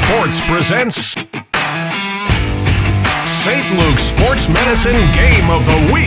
Sports presents St. Luke's Sports Medicine Game of the Week.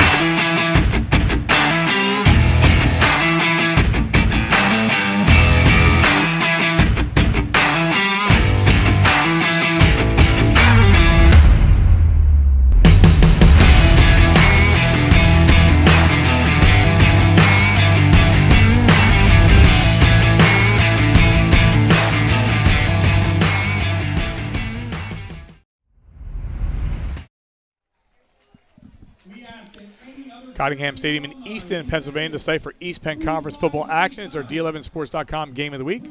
Cottingham Stadium in Easton, Pennsylvania, the site for East Penn Conference football action. It's our D11sports.com game of the week,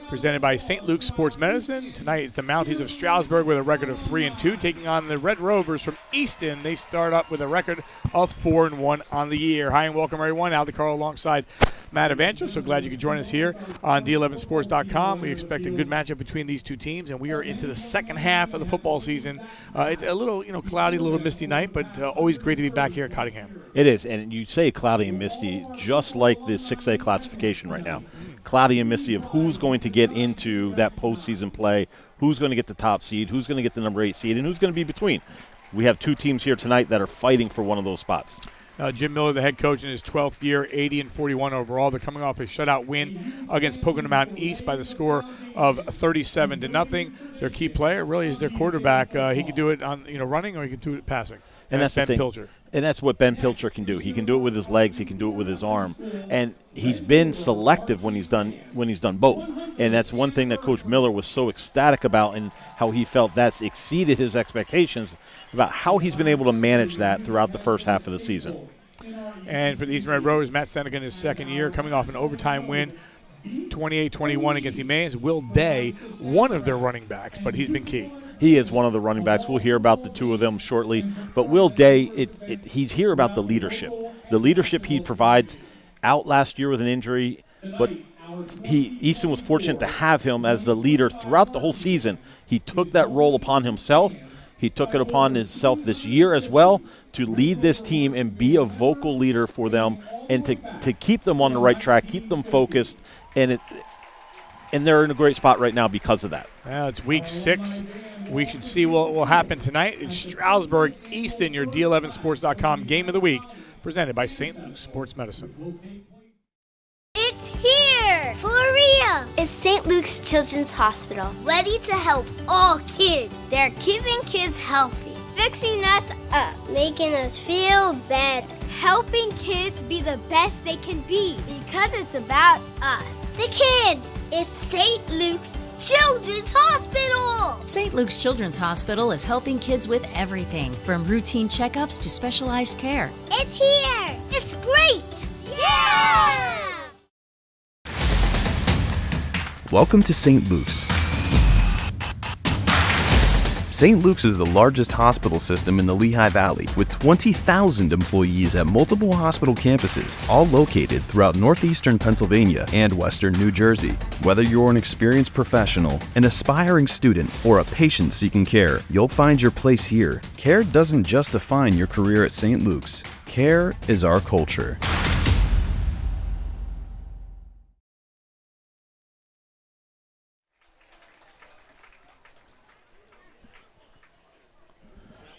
presented by St. Luke's Sports Medicine. Tonight it's the Mounties of Stroudsburg with a record of 3-2, taking on the Red Rovers from Easton. They start up with a record of 4-1 on the year. Hi and welcome everyone. Al DeCarlo alongside Matt Evancho. So glad you could join us here on D11sports.com. We expect a good matchup between these two teams, and we are into the second half of the football season. It's a little, cloudy, a little misty night, but always great to be back here at Cottingham. It is, and you say cloudy and misty, just like the 6A classification right now. Cloudy and misty of who's going to get into that postseason play, who's going to get the top seed, who's going to get the number 8 seed, and who's going to be between. We have two teams here tonight that are fighting for one of those spots. Jim Miller, the head coach in his 12th year, 80-41 overall. They're coming off a shutout win against Pocono Mountain East by the score of 37-0. Their key player really is their quarterback. He can do it on running, or he can do it passing. And that's Ben the thing. Pilcher. And that's what Ben Pilcher can do. He can do it with his legs. He can do it with his arm. And he's been selective when he's done both. And that's one thing that Coach Miller was so ecstatic about, and how he felt that's exceeded his expectations about how he's been able to manage that throughout the first half of the season. And for the Eastern Red Rovers, Matt Seneca in his second year, coming off an overtime win, 28-21 against Emmaus. Will Day, one of their running backs, but he's been key. He is one of the running backs. We'll hear about the two of them shortly. But Will Day, he's here about the leadership. The leadership he provides, out last year with an injury, but Easton was fortunate to have him as the leader throughout the whole season. He took that role upon himself. He took it upon himself this year as well to lead this team and be a vocal leader for them, and to keep them on the right track, keep them focused, and they're in a great spot right now because of that. Well, it's week 6. We should see what will happen tonight. It's Stroudsburg Easton, your D11sports.com game of the week, presented by St. Luke's Sports Medicine. It's here! For real! It's St. Luke's Children's Hospital, ready to help all kids. They're keeping kids healthy, fixing us up, making us feel better, helping kids be the best they can be, because it's about us. The kids! It's St. Luke's Children's Hospital! St. Luke's Children's Hospital is helping kids with everything, from routine checkups to specialized care. It's here! It's great! Yeah! Welcome to St. Luke's. St. Luke's is the largest hospital system in the Lehigh Valley, with 20,000 employees at multiple hospital campuses, all located throughout northeastern Pennsylvania and western New Jersey. Whether you're an experienced professional, an aspiring student, or a patient seeking care, you'll find your place here. Care doesn't just define your career at St. Luke's. Care is our culture.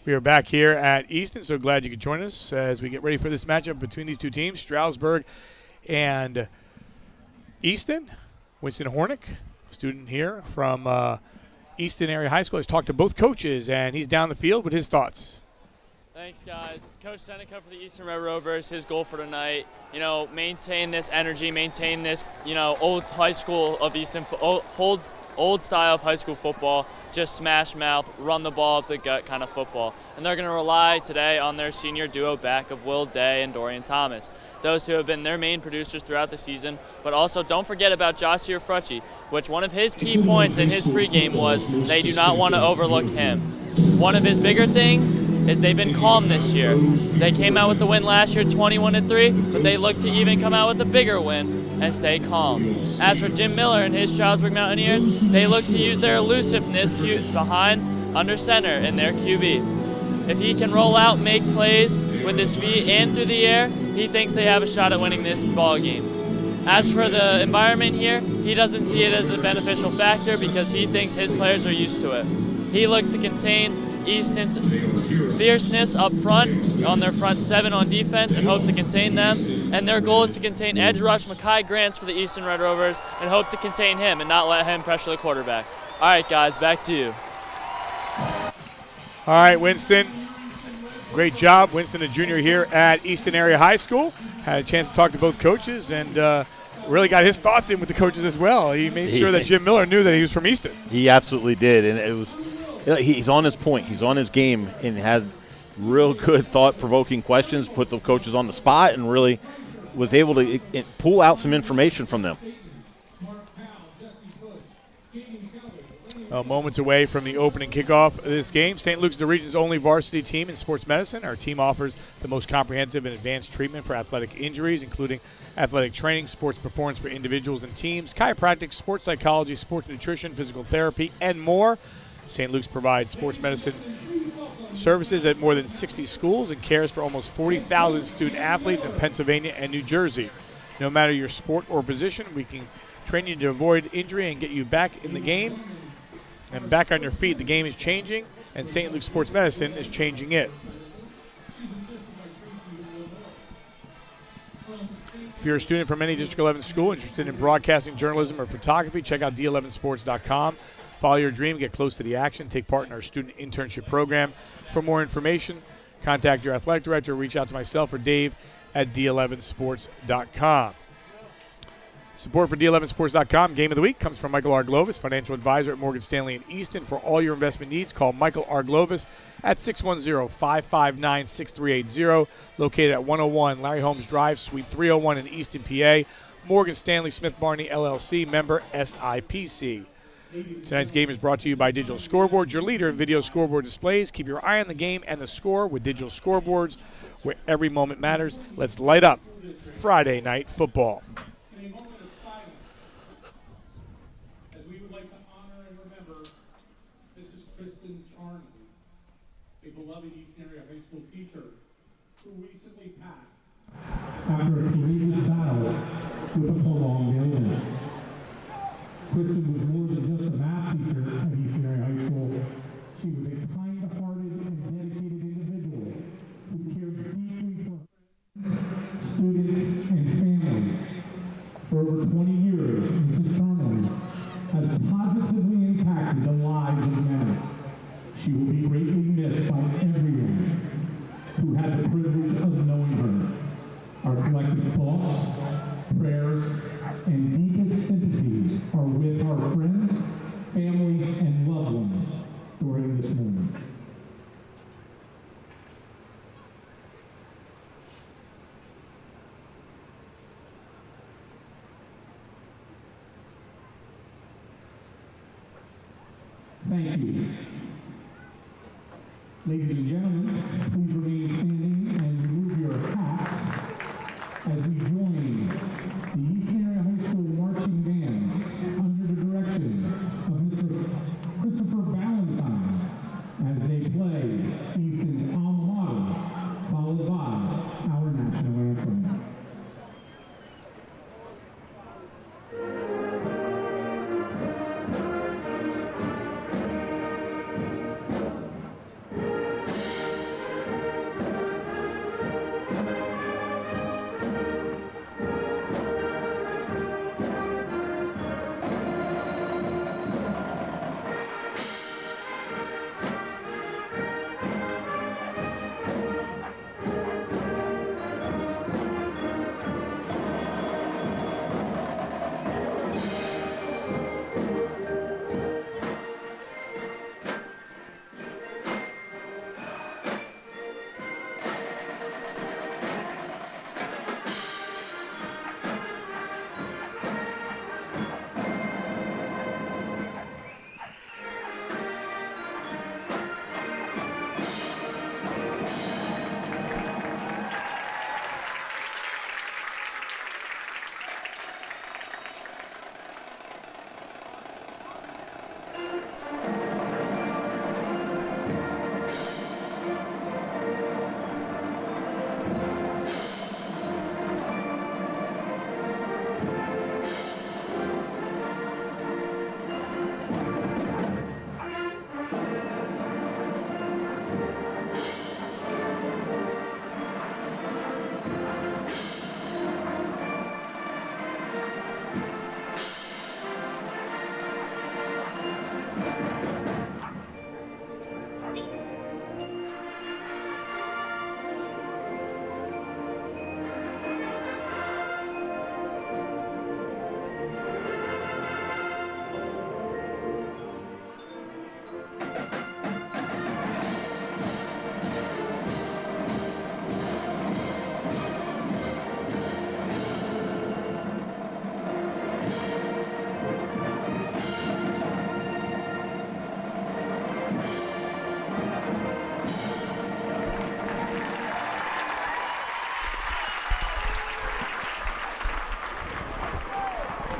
We are back here at Easton, so glad you could join us as we get ready for this matchup between these two teams, Stroudsburg and Easton. Winston Hornick, student here from Easton Area High School, has talked to both coaches, and he's down the field with his thoughts. Thanks, guys. Coach Seneca for the Eastern Red Rovers, his goal for tonight, maintain this energy, maintain this, old high school of Easton, old style of high school football, just smash mouth, run the ball up the gut kind of football. And they're going to rely today on their senior duo back of Will Day and Dorian Thomas. Those two have been their main producers throughout the season, but also don't forget about Joshua Frucci, which one of his key points in his pregame was they do not want to overlook him. One of his bigger things is they've been calm this year. They came out with the win last year, 21-3, but they look to even come out with a bigger win and stay calm. As for Jim Miller and his Stroudsburg Mountaineers, they look to use their elusiveness behind, under center in their QB. If he can roll out, make plays with his feet and through the air, he thinks they have a shot at winning this ball game. As for the environment here, he doesn't see it as a beneficial factor because he thinks his players are used to it. He looks to contain Easton's fierceness up front on their front 7 on defense and hope to contain them. And their goal is to contain edge rush Makai Grants for the Easton Red Rovers and hope to contain him and not let him pressure the quarterback. All right, guys, back to you. All right, Winston. Great job. Winston, a junior here at Easton Area High School. Had a chance to talk to both coaches and really got his thoughts in with the coaches as well. He made sure that Jim Miller knew that he was from Easton. He absolutely did, and it was he's on his point. He's on his game and had real good thought-provoking questions, put the coaches on the spot, and really was able to pull out some information from them. Moments away from the opening kickoff of this game. St. Luke's the region's only varsity team in sports medicine. Our team offers the most comprehensive and advanced treatment for athletic injuries, including athletic training, sports performance for individuals and teams, chiropractic, sports psychology, sports nutrition, physical therapy, and more. St. Luke's provides sports medicine services at more than 60 schools and cares for almost 40,000 student athletes in Pennsylvania and New Jersey. No matter your sport or position, we can train you to avoid injury and get you back in the game and back on your feet. The game is changing, and St. Luke's Sports Medicine is changing it. If you're a student from any District 11 school interested in broadcasting, journalism, or photography, check out d11sports.com. Follow your dream, get close to the action, take part in our student internship program. For more information, contact your athletic director or reach out to myself or Dave at d11sports.com. Support for d11sports.com Game of the Week comes from Michael R. Glovis, financial advisor at Morgan Stanley in Easton. For all your investment needs, call Michael R. Glovis at 610-559-6380, located at 101 Larry Holmes Drive, Suite 301 in Easton, PA. Morgan Stanley Smith Barney, LLC, member SIPC. Tonight's game is brought to you by Digital Scoreboard, your leader in video scoreboard displays. Keep your eye on the game and the score with Digital Scoreboards, where every moment matters. Let's light up Friday night football. After a courageous battle with a prolonged illness. Kristen was more than just a math teacher at Easton Area High School. She was a kind-hearted and dedicated individual who cared deeply for friends, students, and family. For over 20 years, Mrs. Charmley has positively impacted the lives of many. She will be greatly missed by everyone who had the privilege of knowing her. Our collective thoughts, prayers, and deepest sympathies are with our friends, family, and loved ones during this moment. Thank you. Ladies and gentlemen, please remain standing and remove your hats as we join the Easton Area High School marching band under the direction of Mr. Christopher Valentine as they play Easton's alma mater, followed by our national anthem.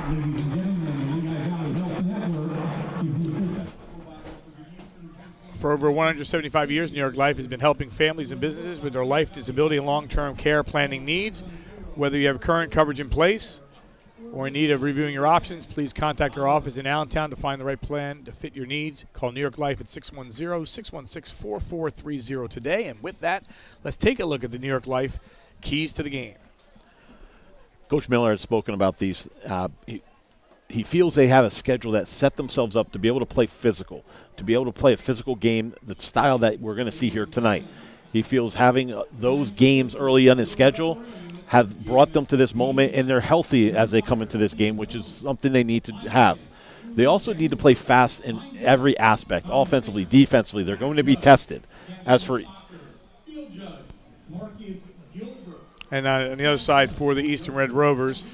Ladies and gentlemen, the Lehigh Valley Health Network is the For over 175 years, New York Life has been helping families and businesses with their life, disability, and long-term care planning needs. Whether you have current coverage in place or in need of reviewing your options, please contact our office in Allentown to find the right plan to fit your needs. Call New York Life at 610-616-4430 today. And with that, let's take a look at the New York Life keys to the game. Coach Miller has spoken about these. He feels they have a schedule that set themselves up to be able to play physical, to be able to play a physical game, the style that we're going to see here tonight. He feels having those games early on his schedule have brought them to this moment, and they're healthy as they come into this game, which is something they need to have. They also need to play fast in every aspect, offensively, defensively. They're going to be tested. As for And on the other side for the Easton Red Rovers,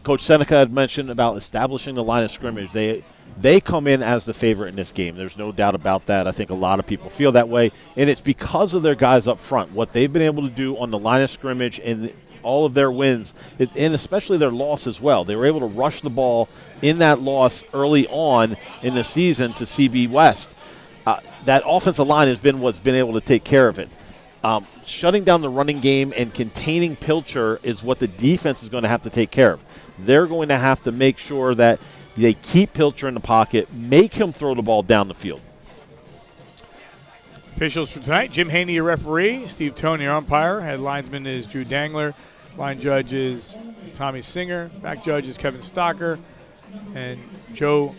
Coach Seneca had mentioned about establishing the line of scrimmage. They come in as the favorite in this game. There's no doubt about that. I think a lot of people feel that way, and it's because of their guys up front, what they've been able to do on the line of scrimmage and all of their wins, and especially their loss as well. They were able to rush the ball in that loss early on in the season to CB West. That offensive line has been what's been able to take care of it. Shutting down the running game and containing Pilcher is what the defense is going to have to take care of. They're going to have to make sure that they keep Pilcher in the pocket, make him throw the ball down the field. Officials for tonight: Jim Haney, your referee; Steve Tony, your umpire; head linesman is Drew Dangler; line judge is Tommy Singer; back judge is Kevin Stocker; and Joe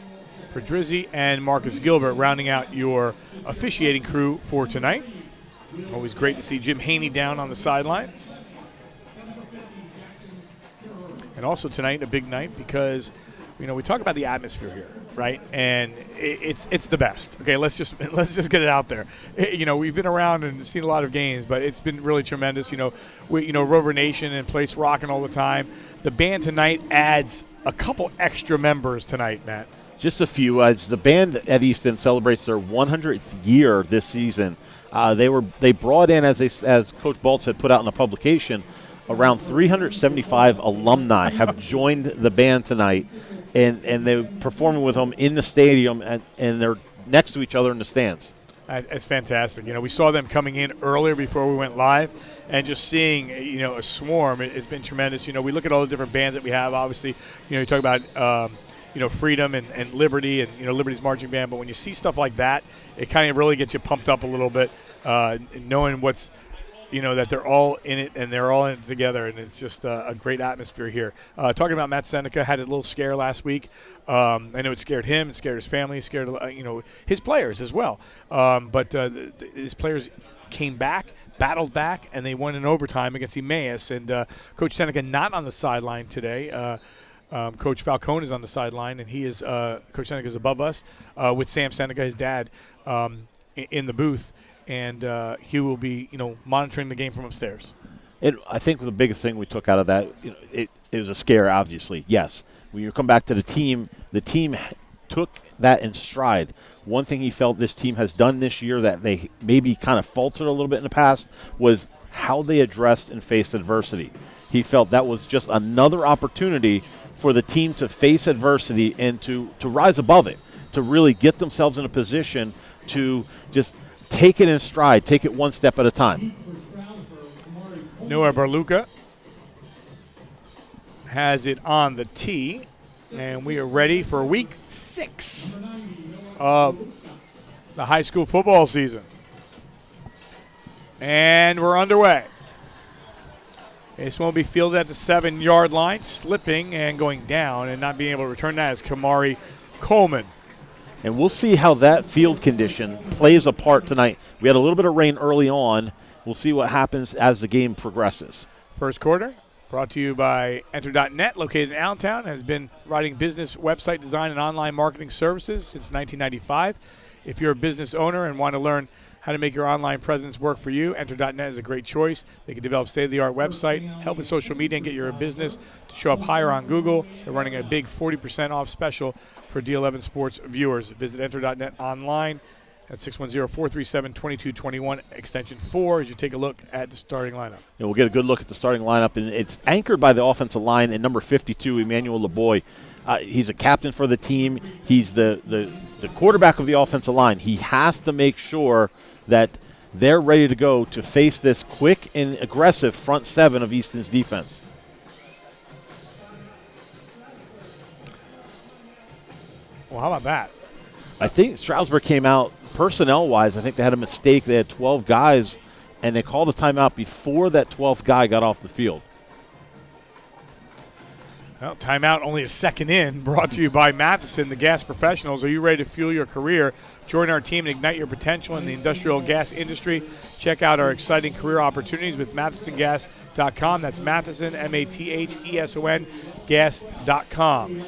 Pedrizzi and Marcus Gilbert rounding out your officiating crew for tonight. Always great to see Jim Haney down on the sidelines. And also tonight, a big night because, we talk about the atmosphere here, right? And it's the best. Okay, let's just get it out there. We've been around and seen a lot of games, but it's been really tremendous. Rover Nation and place rocking all the time. The band tonight adds a couple extra members tonight, Matt. Just a few. As the band at Easton celebrates their 100th year this season, they brought in, as Coach Baltz had put out in a publication, around 375 alumni have joined the band tonight, and they're performing with them in the stadium, and they're next to each other in the stands. It's fantastic. We saw them coming in earlier before we went live, and just seeing, a swarm, it's been tremendous. We look at all the different bands that we have. Obviously, you talk about, Freedom and Liberty and, Liberty's marching band. But when you see stuff like that, it kind of really gets you pumped up a little bit, knowing what's, that they're all in it and they're all in it together, and it's just a great atmosphere here. Talking about Matt Seneca, had a little scare last week. I know it scared him, it scared his family, it scared his players as well. But his players came back, battled back, and they won in overtime against Emmaus. And Coach Seneca not on the sideline today. Coach Falcone is on the sideline, and he is Coach Seneca is above us with Sam Seneca, his dad, in the booth. And he will be, monitoring the game from upstairs. And I think the biggest thing we took out of that, it was a scare, obviously. Yes, when you come back to the team took that in stride. One thing he felt this team has done this year that they maybe kind of faltered a little bit in the past was how they addressed and faced adversity. He felt that was just another opportunity for the team to face adversity and to rise above it, to really get themselves in a position to just take it in stride, take it one step at a time. Noah Barluca has it on the tee, and we are ready for week 6 of the high school football season. And we're underway. This one will be fielded at the 7-yard line, slipping and going down, and not being able to return that is Kamari Coleman. And we'll see how that field condition plays a part tonight. We had a little bit of rain early on. We'll see what happens as the game progresses. First quarter brought to you by Enter.net, located in Allentown, has been providing business website design and online marketing services since 1995. If you're a business owner and want to learn how to make your online presence work for you, Enter.net is a great choice. They can develop state-of-the-art website, help with social media, and get your business to show up higher on Google. They're running a big 40% off special for D11 Sports viewers. Visit Enter.net online That's 610-437-2221, extension 4, as you take a look at the starting lineup. And we'll get a good look at the starting lineup, and it's anchored by the offensive line and number 52, Emmanuel LeBoy. He's a captain for the team. He's the quarterback of the offensive line. He has to make sure that they're ready to go to face this quick and aggressive front seven of Easton's defense. Well, how about that? I think Stroudsburg came out personnel-wise. I think they had a mistake. They had 12 guys, and they called a timeout before that 12th guy got off the field. Well, timeout only a second in, brought to you by Matheson, the gas professionals. Are you ready to fuel your career? Join our team and ignite your potential in the industrial gas industry. Check out our exciting career opportunities with MathesonGas.com. That's Matheson, M-A-T-H-E-S-O-N, gas.com.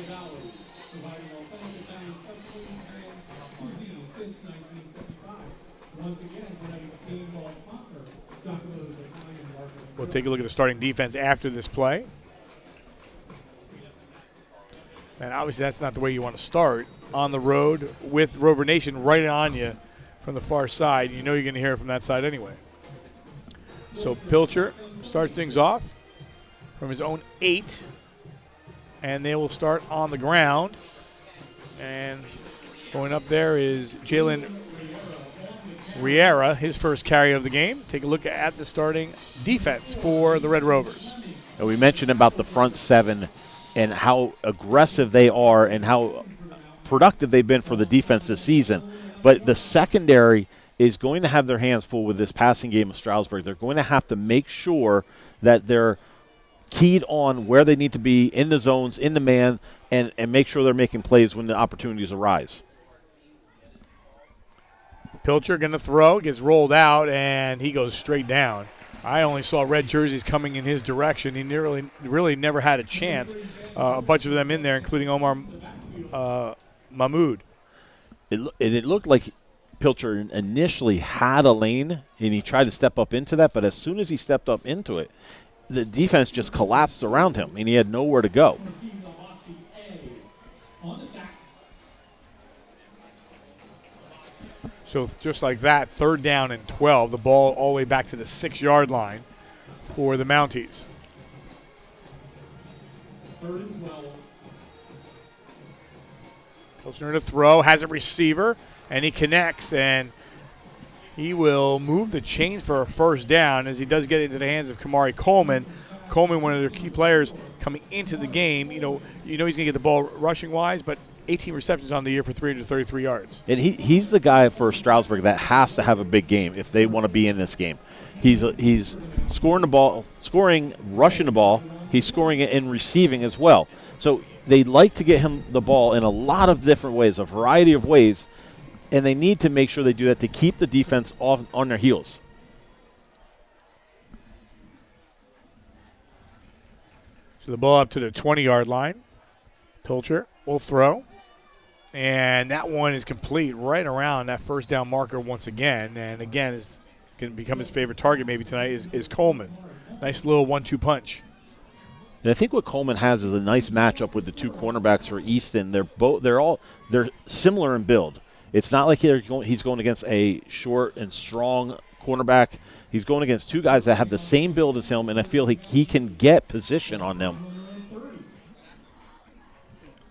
We'll take a look at the starting defense after this play. And obviously that's not the way you want to start on the road with Rover Nation right on you from the far side. You know you're going to hear it from that side anyway. So Pilcher starts things off from his own 8. And they will start on the ground. And going up there is Jalen Riera, his first carry of the game. Take a look at the starting defense for the Red Rovers. And we mentioned about the front seven and how aggressive they are and how productive they've been for the defense this season. But the secondary is going to have their hands full with this passing game of Stroudsburg. They're going to have to make sure that they're keyed on where they need to be in the zones, in the man, and make sure they're making plays when the opportunities arise. Pilcher going to throw, gets rolled out, and he goes straight down. I only saw red jerseys coming in his direction. He really never had a chance. A bunch of them in there, including Omar Mahmoud. It looked like Pilcher initially had a lane, and he tried to step up into that, but as soon as he stepped up into it, the defense just collapsed around him, and he had nowhere to go. So just like that, 3rd down and 12, the ball all the way back to the 6-yard line for the Mounties. 3rd and 12. Pilcher to throw, has a receiver, and he connects, and he will move the chains for a first down as he does get into the hands of Kamari Coleman. Coleman, one of their key players coming into the game. You know he's going to get the ball rushing-wise, but 18 receptions on the year for 333 yards. And he's the guy for Stroudsburg that has to have a big game if they want to be in this game. He's scoring the ball, rushing the ball. He's scoring it and receiving as well. So they like to get him the ball in a lot of different ways, a variety of ways, and they need to make sure they do that to keep the defense on their heels. So the ball up to the 20-yard line. Pilcher will throw. And that one is complete right around that first down marker once again. And again, is going to become his favorite target maybe tonight is Coleman. Nice little 1-2 punch. And I think what Coleman has is a nice matchup with the two cornerbacks for Easton. They're similar in build. It's not like he's going against a short and strong cornerback. He's going against two guys that have the same build as him, and I feel he can get position on them.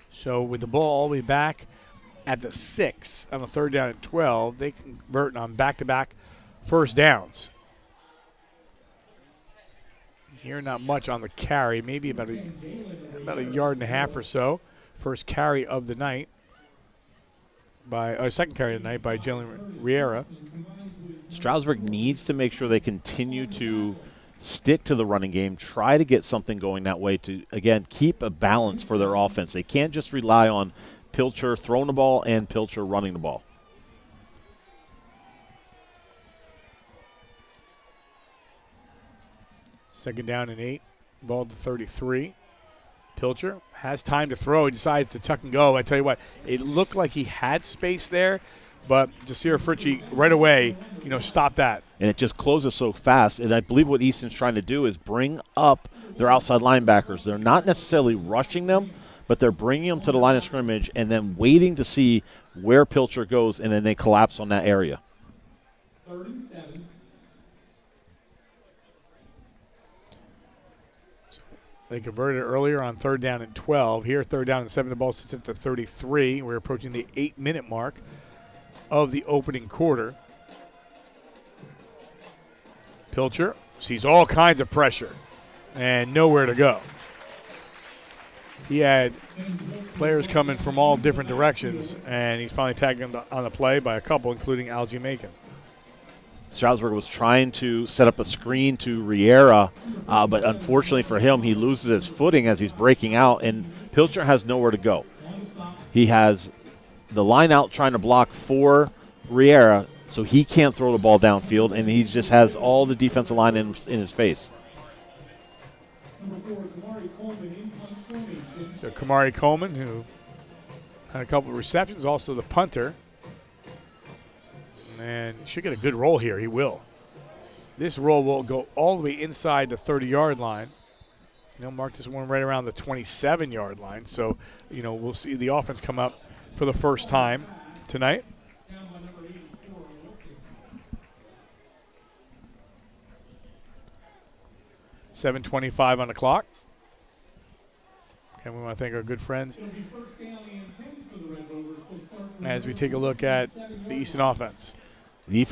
So with the ball all the way back at the 6 on the 3rd down and 12, they convert on back-to-back first downs. Here, not much on the carry, maybe about a yard and a half or so. First carry of the night second carry of the night by Jalen Riera. Stroudsburg needs to make sure they continue to stick to the running game, try to get something going that way to, again, keep a balance for their offense. They can't just rely on Pilcher throwing the ball and Pilcher running the ball. Second down and 8, ball to 33. Pilcher has time to throw. He decides to tuck and go. I tell you what, it looked like he had space there, but Jasir Fritchie right away, stopped that. And it just closes so fast. And I believe what Easton's trying to do is bring up their outside linebackers. They're not necessarily rushing them, but they're bringing them to the line of scrimmage and then waiting to see where Pilcher goes, and then they collapse on that area. 37. They converted earlier on 3rd down and 12. Here, 3rd down and 7. The ball sits at the 33. We're approaching the 8-minute mark of the opening quarter. Pilcher sees all kinds of pressure and nowhere to go. He had players coming from all different directions, and he's finally tagged on the play by a couple, including Algie Macon. Stroudsburg was trying to set up a screen to Riera, but unfortunately for him, he loses his footing as he's breaking out, and Pilcher has nowhere to go. He has the line out trying to block for Riera, so he can't throw the ball downfield, and he just has all the defensive line in his face. So Kamari Coleman, who had a couple of receptions, also the punter. And he should get a good roll here. He will. This roll will go all the way inside the 30-yard line. Mark this one right around the 27-yard line. So, we'll see the offense come up for the first time tonight. $7:25 on the clock. And we want to thank our good friends as we take a look at the Easton offense. The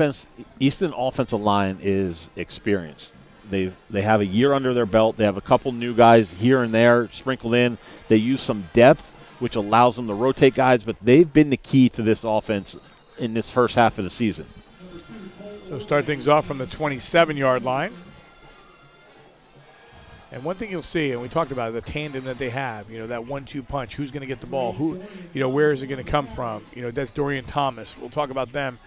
Easton offensive line is experienced. They have a year under their belt. They have a couple new guys here and there sprinkled in. They use some depth, which allows them to rotate guys, but they've been the key to this offense in this first half of the season. So start things off from the 27-yard line. And one thing you'll see, and we talked about it, the tandem that they have, that 1-2 punch, who's going to get the ball, where is it going to come from? That's Dorian Thomas. We'll talk about them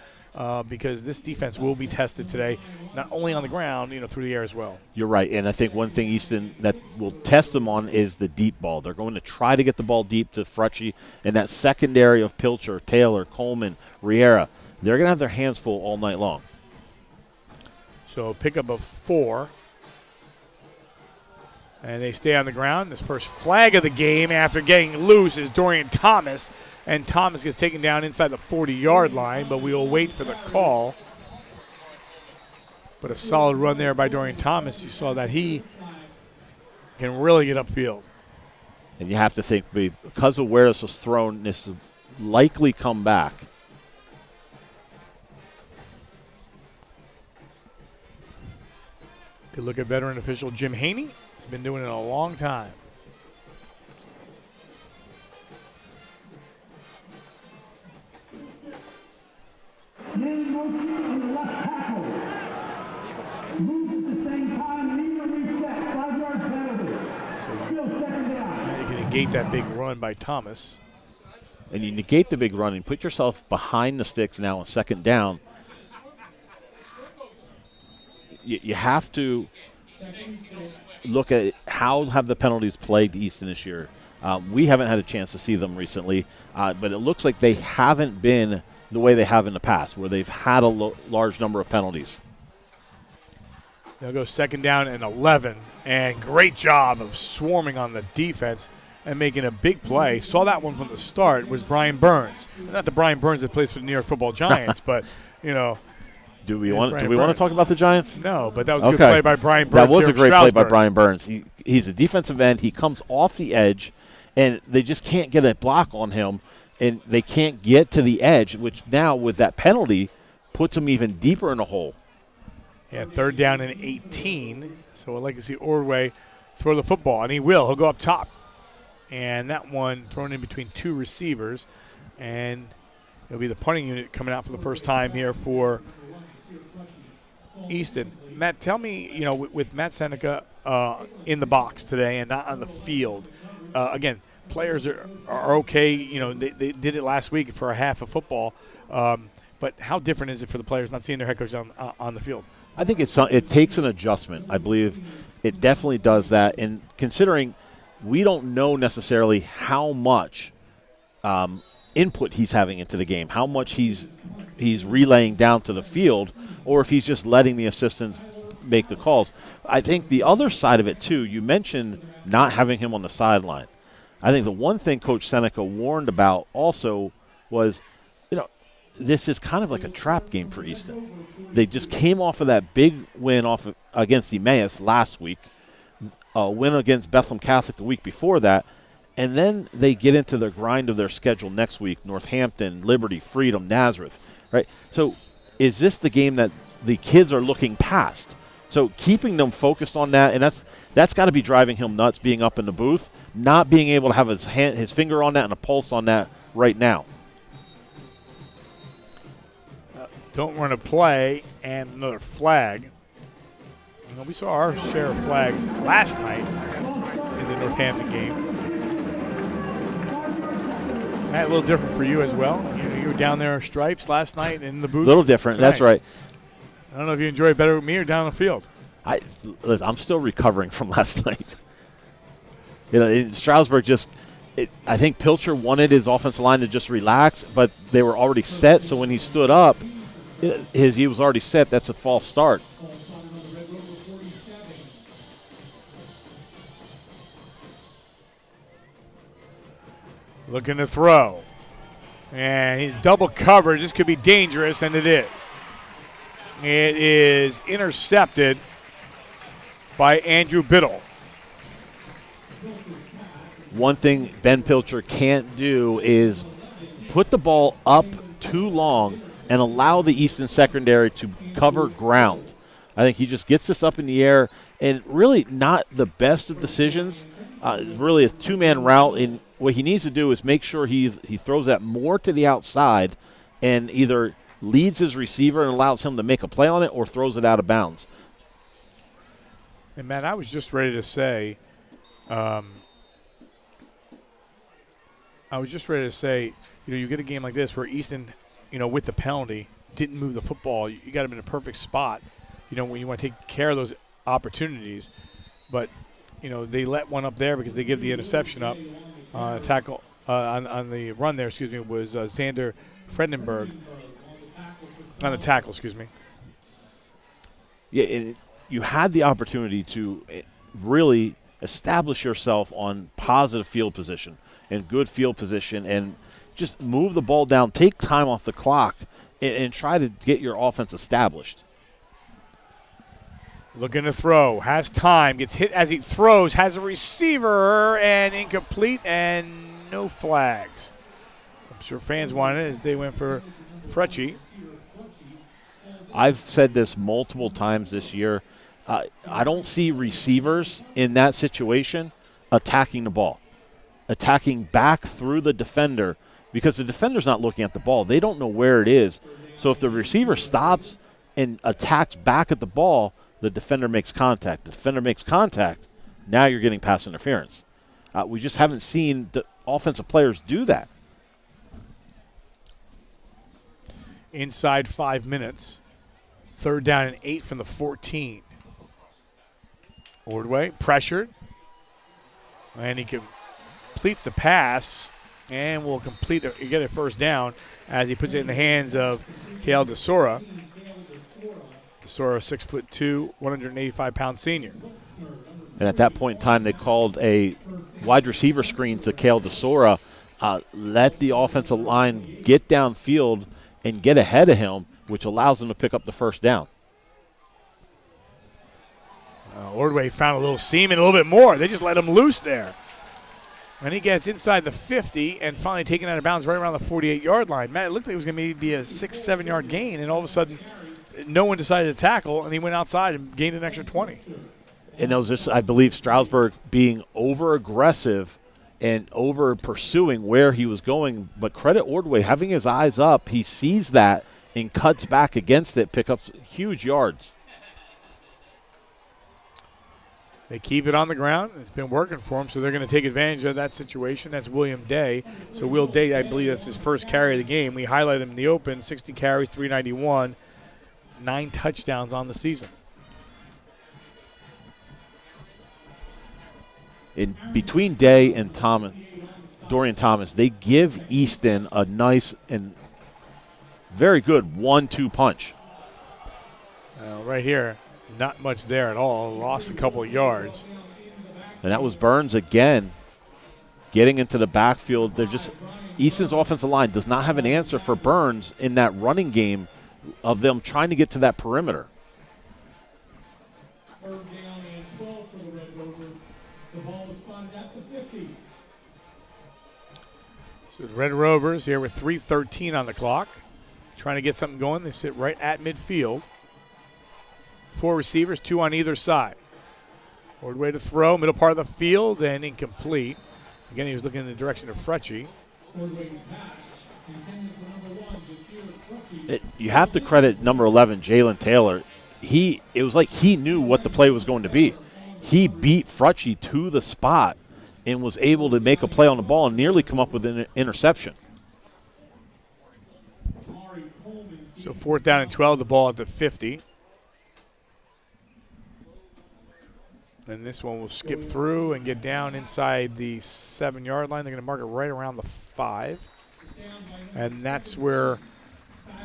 because this defense will be tested today, not only on the ground, through the air as well. You're right, and I think one thing Easton that will test them on is the deep ball. They're going to try to get the ball deep to Frutchie, and that secondary of Pilcher, Taylor, Coleman, Riera, they're going to have their hands full all night long. So pickup of 4. And they stay on the ground. This first flag of the game after getting loose is Dorian Thomas. And Thomas gets taken down inside the 40-yard line, but we will wait for the call. But a solid run there by Dorian Thomas. You saw that he can really get upfield. And you have to think, because of where this was thrown, this will likely come back. Good look at veteran official Jim Haney. Been doing it a long time. You can negate that big run by Thomas. And you negate the big run and put yourself behind the sticks now on 2nd down. You have to look at how have the penalties plagued Easton this year. We haven't had a chance to see them recently, but it looks like they haven't been the way they have in the past, where they've had a large number of penalties. They'll go 2nd down and 11, and great job of swarming on the defense and making a big play. Saw that one from the start was Brian Burns. Not the Brian Burns that plays for the New York Football Giants, but, Do we want to talk about the Giants? No, but that was a good play by Brian Burns. That was a great play by Stroudsburg. Brian Burns. He's a defensive end. He comes off the edge, and they just can't get a block on him, and they can't get to the edge, which now with that penalty puts him even deeper in a hole. Yeah, 3rd down and 18. So I'd like to see Ordway throw the football, and he will. He'll go up top. And that one thrown in between 2 receivers, and it'll be the punting unit coming out for the first time here for Easton. Matt, tell me, with Matt Seneca in the box today and not on the field, again, players are okay. They did it last week for a half of football, but how different is it for the players not seeing their head coach on the field? I think it takes an adjustment. I believe it definitely does that. And considering we don't know necessarily how much input he's having into the game, how much he's relaying down to the field, or if he's just letting the assistants make the calls. I think the other side of it, too, you mentioned not having him on the sideline. I think the one thing Coach Seneca warned about also was this is kind of like a trap game for Easton. They just came off of that big win against Emmaus last week, a win against Bethlehem Catholic the week before that, and then they get into the grind of their schedule next week: Northampton, Liberty, Freedom, Nazareth. Right. So, is this the game that the kids are looking past? So keeping them focused on that, and that's got to be driving him nuts, being up in the booth, not being able to have his finger on that and a pulse on that right now. Don't run a play and another flag. You know, we saw our share of flags last night in the Northampton game. Matt, a little different for you as well. You were down there in stripes last night in the booth. A little different, tonight. That's right. I don't know if you enjoy it better with me or down the field. I'm still recovering from last night. You know, in Stroudsburg I think Pilcher wanted his offensive line to just relax, but they were already set, so when he stood up, he was already set. That's a false start. Looking to throw. And he's double coverage. This could be dangerous, and it is. It is intercepted by Andrew Biddle. One thing Ben Pilcher can't do is put the ball up too long and allow the Easton secondary to cover ground. I think he just gets this up in the air, and really not the best of decisions. Really a two-man route, and what he needs to do is make sure he throws that more to the outside and either leads his receiver and allows him to make a play on it or throws it out of bounds. And, Matt, I was just ready to say, you get a game like this where Easton, with the penalty, didn't move the football. You got him in a perfect spot, when you want to take care of those opportunities. But, they let one up there because they give the interception up. Tackle on the run there, was Xander Fredenberg. On the tackle, Yeah, and you had the opportunity to really establish yourself on positive field position and good field position and just move the ball down, take time off the clock, and try to get your offense established. Looking to throw, has time, gets hit as he throws, has a receiver, and incomplete, and no flags. I'm sure fans wanted it as they went for Frecci. I've said this multiple times this year. I don't see receivers in that situation attacking the ball, attacking back through the defender, because the defender's not looking at the ball. They don't know where it is. So if the receiver stops and attacks back at the ball, the defender makes contact. The defender makes contact. Now you're getting pass interference. We just haven't seen the offensive players do that. Inside 5 minutes. 3rd down and 8 from the 14. Ordway pressured. And he completes the pass and will get a first down as he puts it in the hands of Kale DeSora. DeSora, 6'2", 185-pound senior. And at that point in time, they called a wide receiver screen to Kale DeSora. Let the offensive line get downfield and get ahead of him, which allows them to pick up the first down. Ordway found a little seam and a little bit more. They just let him loose there. And he gets inside the 50 and finally taken out of bounds right around the 48-yard line. Matt, it looked like it was going to be a 6-7-yard gain, and all of a sudden no one decided to tackle, and he went outside and gained an extra 20. And it was just, I believe, Stroudsburg being over-aggressive and over-pursuing where he was going. But credit Ordway, having his eyes up, he sees that and cuts back against it, pick up huge yards. They keep it on the ground. It's been working for them, so they're going to take advantage of that situation. That's William Day. So Will Day, I believe that's his first carry of the game. We highlight him in the open, 60 carries, 391, 9 touchdowns on the season. In between Day and Dorian Thomas, they give Easton a nice and very good 1-2 punch. Right here, not much there at all. Lost a couple of yards. And that was Burns again getting into the backfield. They're just Easton's offensive line does not have an answer for Burns in that running game of them trying to get to that perimeter. Third down and 12 for the Red Rovers. The ball is spotted at the 50. So the Red Rovers here with 3:13 on the clock. Trying to get something going. They sit right at midfield. 4 receivers, 2 on either side. Forward way to throw, middle part of the field, and incomplete. Again, he was looking in the direction of Frecci. You have to credit number 11, Jalen Taylor. It was like he knew what the play was going to be. He beat Frecci to the spot and was able to make a play on the ball and nearly come up with an interception. So 4th down and 12, the ball at the 50. And this one will skip through and get down inside the 7-yard line. They're going to mark it right around the 5. And that's where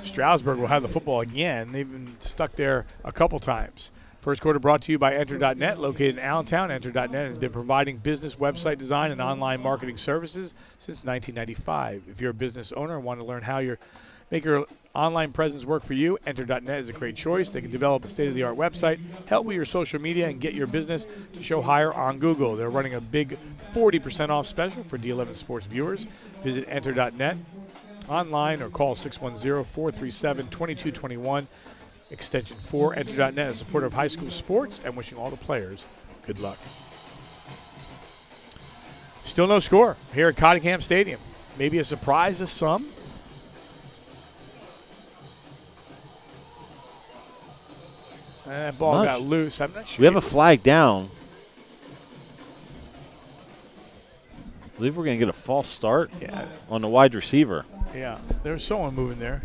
Stroudsburg will have the football again. They've been stuck there a couple times. First quarter brought to you by Enter.net, located in Allentown. Enter.net has been providing business website design and online marketing services since 1995. If you're a business owner and want to learn how make your online presence work for you, Enter.net is a great choice. They can develop a state-of-the-art website, help with your social media, and get your business to show higher on Google. They're running a big 40% off special for D11 Sports viewers. Visit Enter.net online or call 610-437-2221, extension 4. Enter.net is a supporter of high school sports and wishing all the players good luck. Still no score here at Cottingham Stadium. Maybe a surprise to some. That ball got loose. I'm not sure. We have a flag down. I believe we're going to get a false start on the wide receiver. Yeah, there's someone moving there.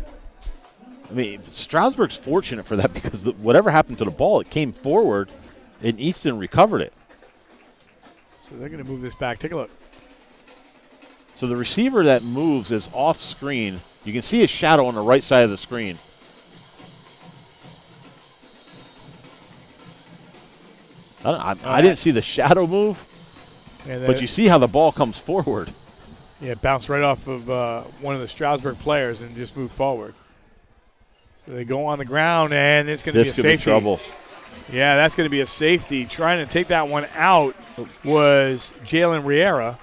I mean, Stroudsburg's fortunate for that because whatever happened to the ball, it came forward, and Easton recovered it. So they're going to move this back. Take a look. So the receiver that moves is off screen. You can see his shadow on the right side of the screen. I didn't see the shadow move, but you see how the ball comes forward. Yeah, it bounced right off of one of the Stroudsburg players and just moved forward. So they go on the ground, and it's going to be a safety. This could be trouble. Yeah, that's going to be a safety. Trying to take that one out was Jalen Riera.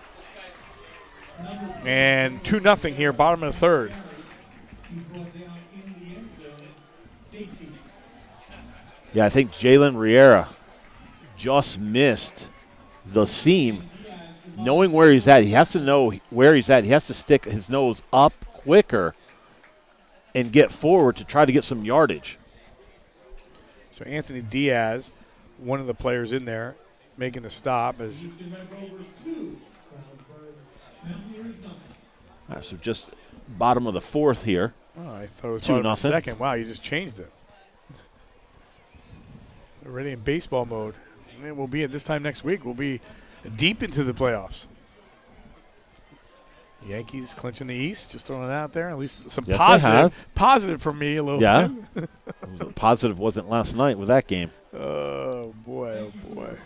And 2-0 here, bottom of the 3rd. Yeah, I think Jalen Riera just missed the seam. Knowing where he's at, he has to know where he's at. He has to stick his nose up quicker and get forward to try to get some yardage. So Anthony Diaz, one of the players in there, making the stop. All right, so just bottom of the 4th here. Oh, I thought it was 2-0. second. Wow, you just changed it. Already in baseball mode. And we'll be at this time next week. We'll be deep into the playoffs. Yankees clinching the East. Just throwing it out there. At least some positive for me a little bit. Positive wasn't last night with that game. Oh, boy, oh, boy.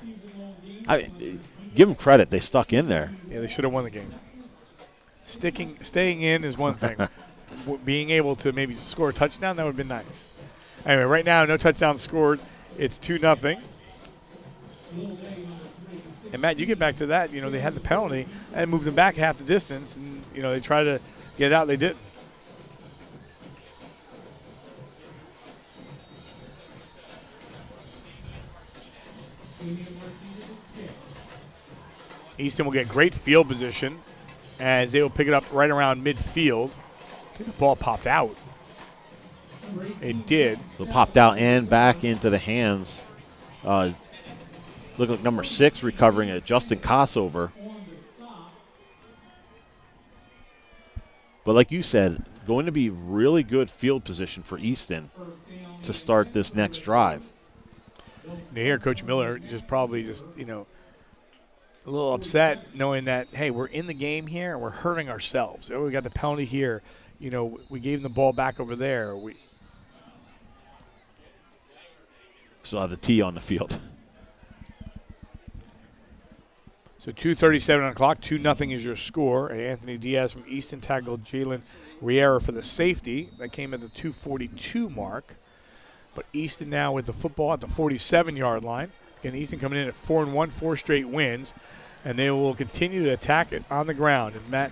Give them credit. They stuck in there. Yeah, they should have won the game. Staying in is one thing. Being able to maybe score a touchdown, that would have been nice. Anyway, right now, no touchdowns scored. It's 2-0. And, Matt, you get back to that. You know, they had the penalty and moved them back half the distance. And, you know, they tried to get it out. They didn't. Easton will get great field position as they will pick it up right around midfield. I think the ball popped out. It did. So it popped out and back into the hands. Look like number 6 recovering it, Justin Kossover. But like you said, going to be really good field position for Easton to start this next drive. Now here, Coach Miller probably you know, a little upset knowing that, hey, we're in the game here and we're hurting ourselves. Oh, we got the penalty here. You know, we gave them the ball back over there. Still have the T on the field. So 2:37 on the clock, 2-0 is your score. And Anthony Diaz from Easton tackled Jalen Riera for the safety. That came at the 2:42 mark. But Easton now with the football at the 47-yard line. Again, Easton coming in at 4-1, 4 straight wins. And they will continue to attack it on the ground. And Matt,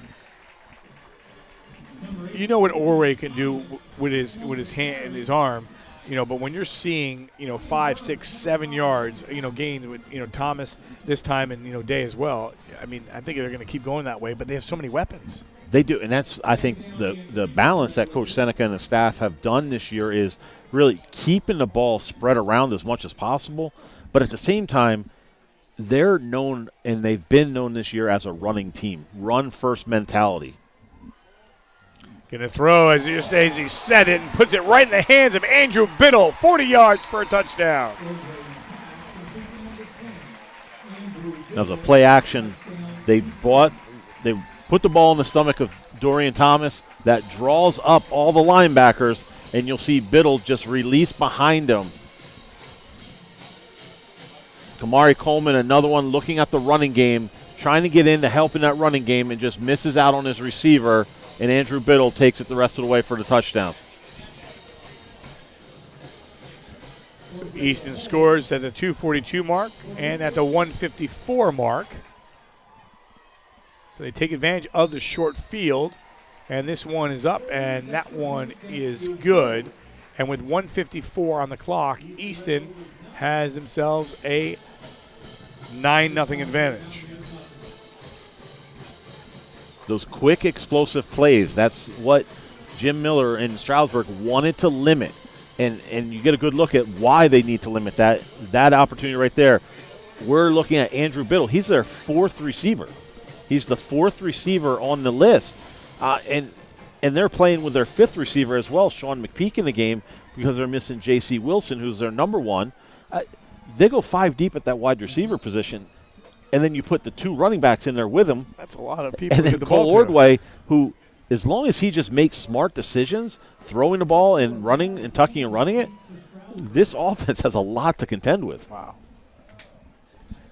you know what Orway can do with his hand and his arm, but when you're seeing, 5, 6, 7 yards, gains with, Thomas this time and, Day as well, I mean, I think they're going to keep going that way, but they have so many weapons. They do, and that's, I think, the balance that Coach Seneca and the staff have done this year is really keeping the ball spread around as much as possible, but at the same time, they're known, and they've been known this year as a running team, run-first mentality. Going to throw as he said it and puts it right in the hands of Andrew Biddle, 40 yards for a touchdown. That was a play action. They put the ball in the stomach of Dorian Thomas. That draws up all the linebackers, and you'll see Biddle just release behind him. Kamari Coleman, another one looking at the running game, trying to get in to help in that running game, and just misses out on his receiver, and Andrew Biddle takes it the rest of the way for the touchdown. Easton scores at the 2:42 mark and at the 1:54 mark. So they take advantage of the short field, and this one is up, and that one is good. And with 1:54 on the clock, Easton has themselves a 9-0 advantage. Those quick, explosive plays, that's what Jim Miller and Stroudsburg wanted to limit. And you get a good look at why they need to limit that opportunity right there. We're looking at Andrew Biddle. He's their 4th receiver. He's the 4th receiver on the list. And they're playing with their 5th receiver as well, Sean McPeak, in the game, because they're missing J.C. Wilson, who's their number 1. They go 5 deep at that wide receiver position, and then you put the 2 running backs in there with him. That's a lot of people. And then Cole Ordway, who, as long as he just makes smart decisions, throwing the ball and running and tucking and running it, this offense has a lot to contend with. Wow.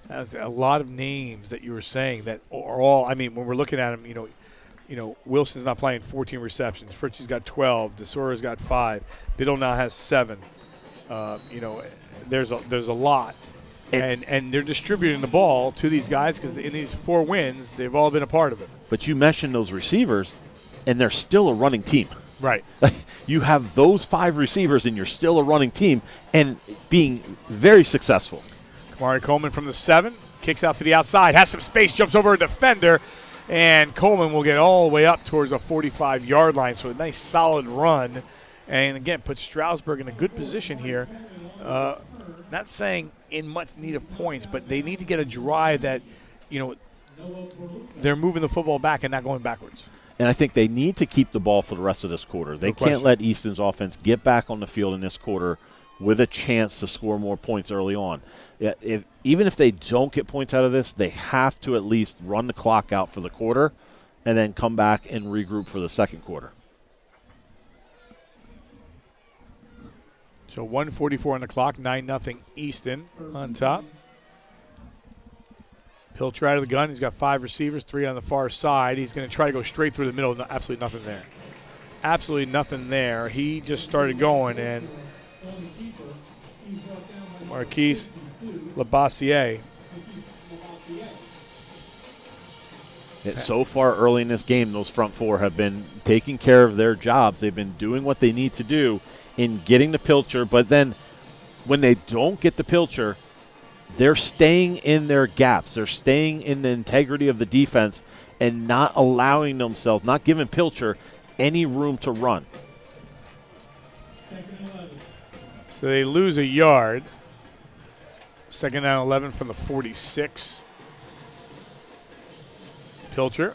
That's a lot of names that you were saying that are all, I mean, when we're looking at them, Wilson's not playing 14 receptions. Fritchie's got 12. DeSora's got 5. Biddle now has 7. There's a lot. And they're distributing the ball to these guys because in these 4 wins, they've all been a part of it. But you mentioned those receivers, and they're still a running team. Right. You have those 5 receivers, and you're still a running team and being very successful. Kamari Coleman from the 7, kicks out to the outside, has some space, jumps over a defender, and Coleman will get all the way up towards a 45-yard line. So a nice solid run. And, again, puts Stroudsburg in a good position here. Not saying in much need of points, but they need to get a drive that, they're moving the football back and not going backwards. And I think they need to keep the ball for the rest of this quarter. They can't let Easton's offense get back on the field in this quarter with a chance to score more points early on. Even if they don't get points out of this, they have to at least run the clock out for the quarter and then come back and regroup for the second quarter. So 1:44 on the clock, 9-0 Easton on top. Pilcher out of the gun. He's got 5 receivers, 3 on the far side. He's going to try to go straight through the middle. No, absolutely nothing there. Absolutely nothing there. He just started going, and Marquise Labossiere. So far early in this game, those front 4 have been taking care of their jobs. They've been doing what they need to do in getting the Pilcher, but then when they don't get the Pilcher, they're staying in their gaps. They're staying in the integrity of the defense and not allowing themselves, not giving Pilcher any room to run. So they lose a yard. 2nd down 11 from the 46. Pilcher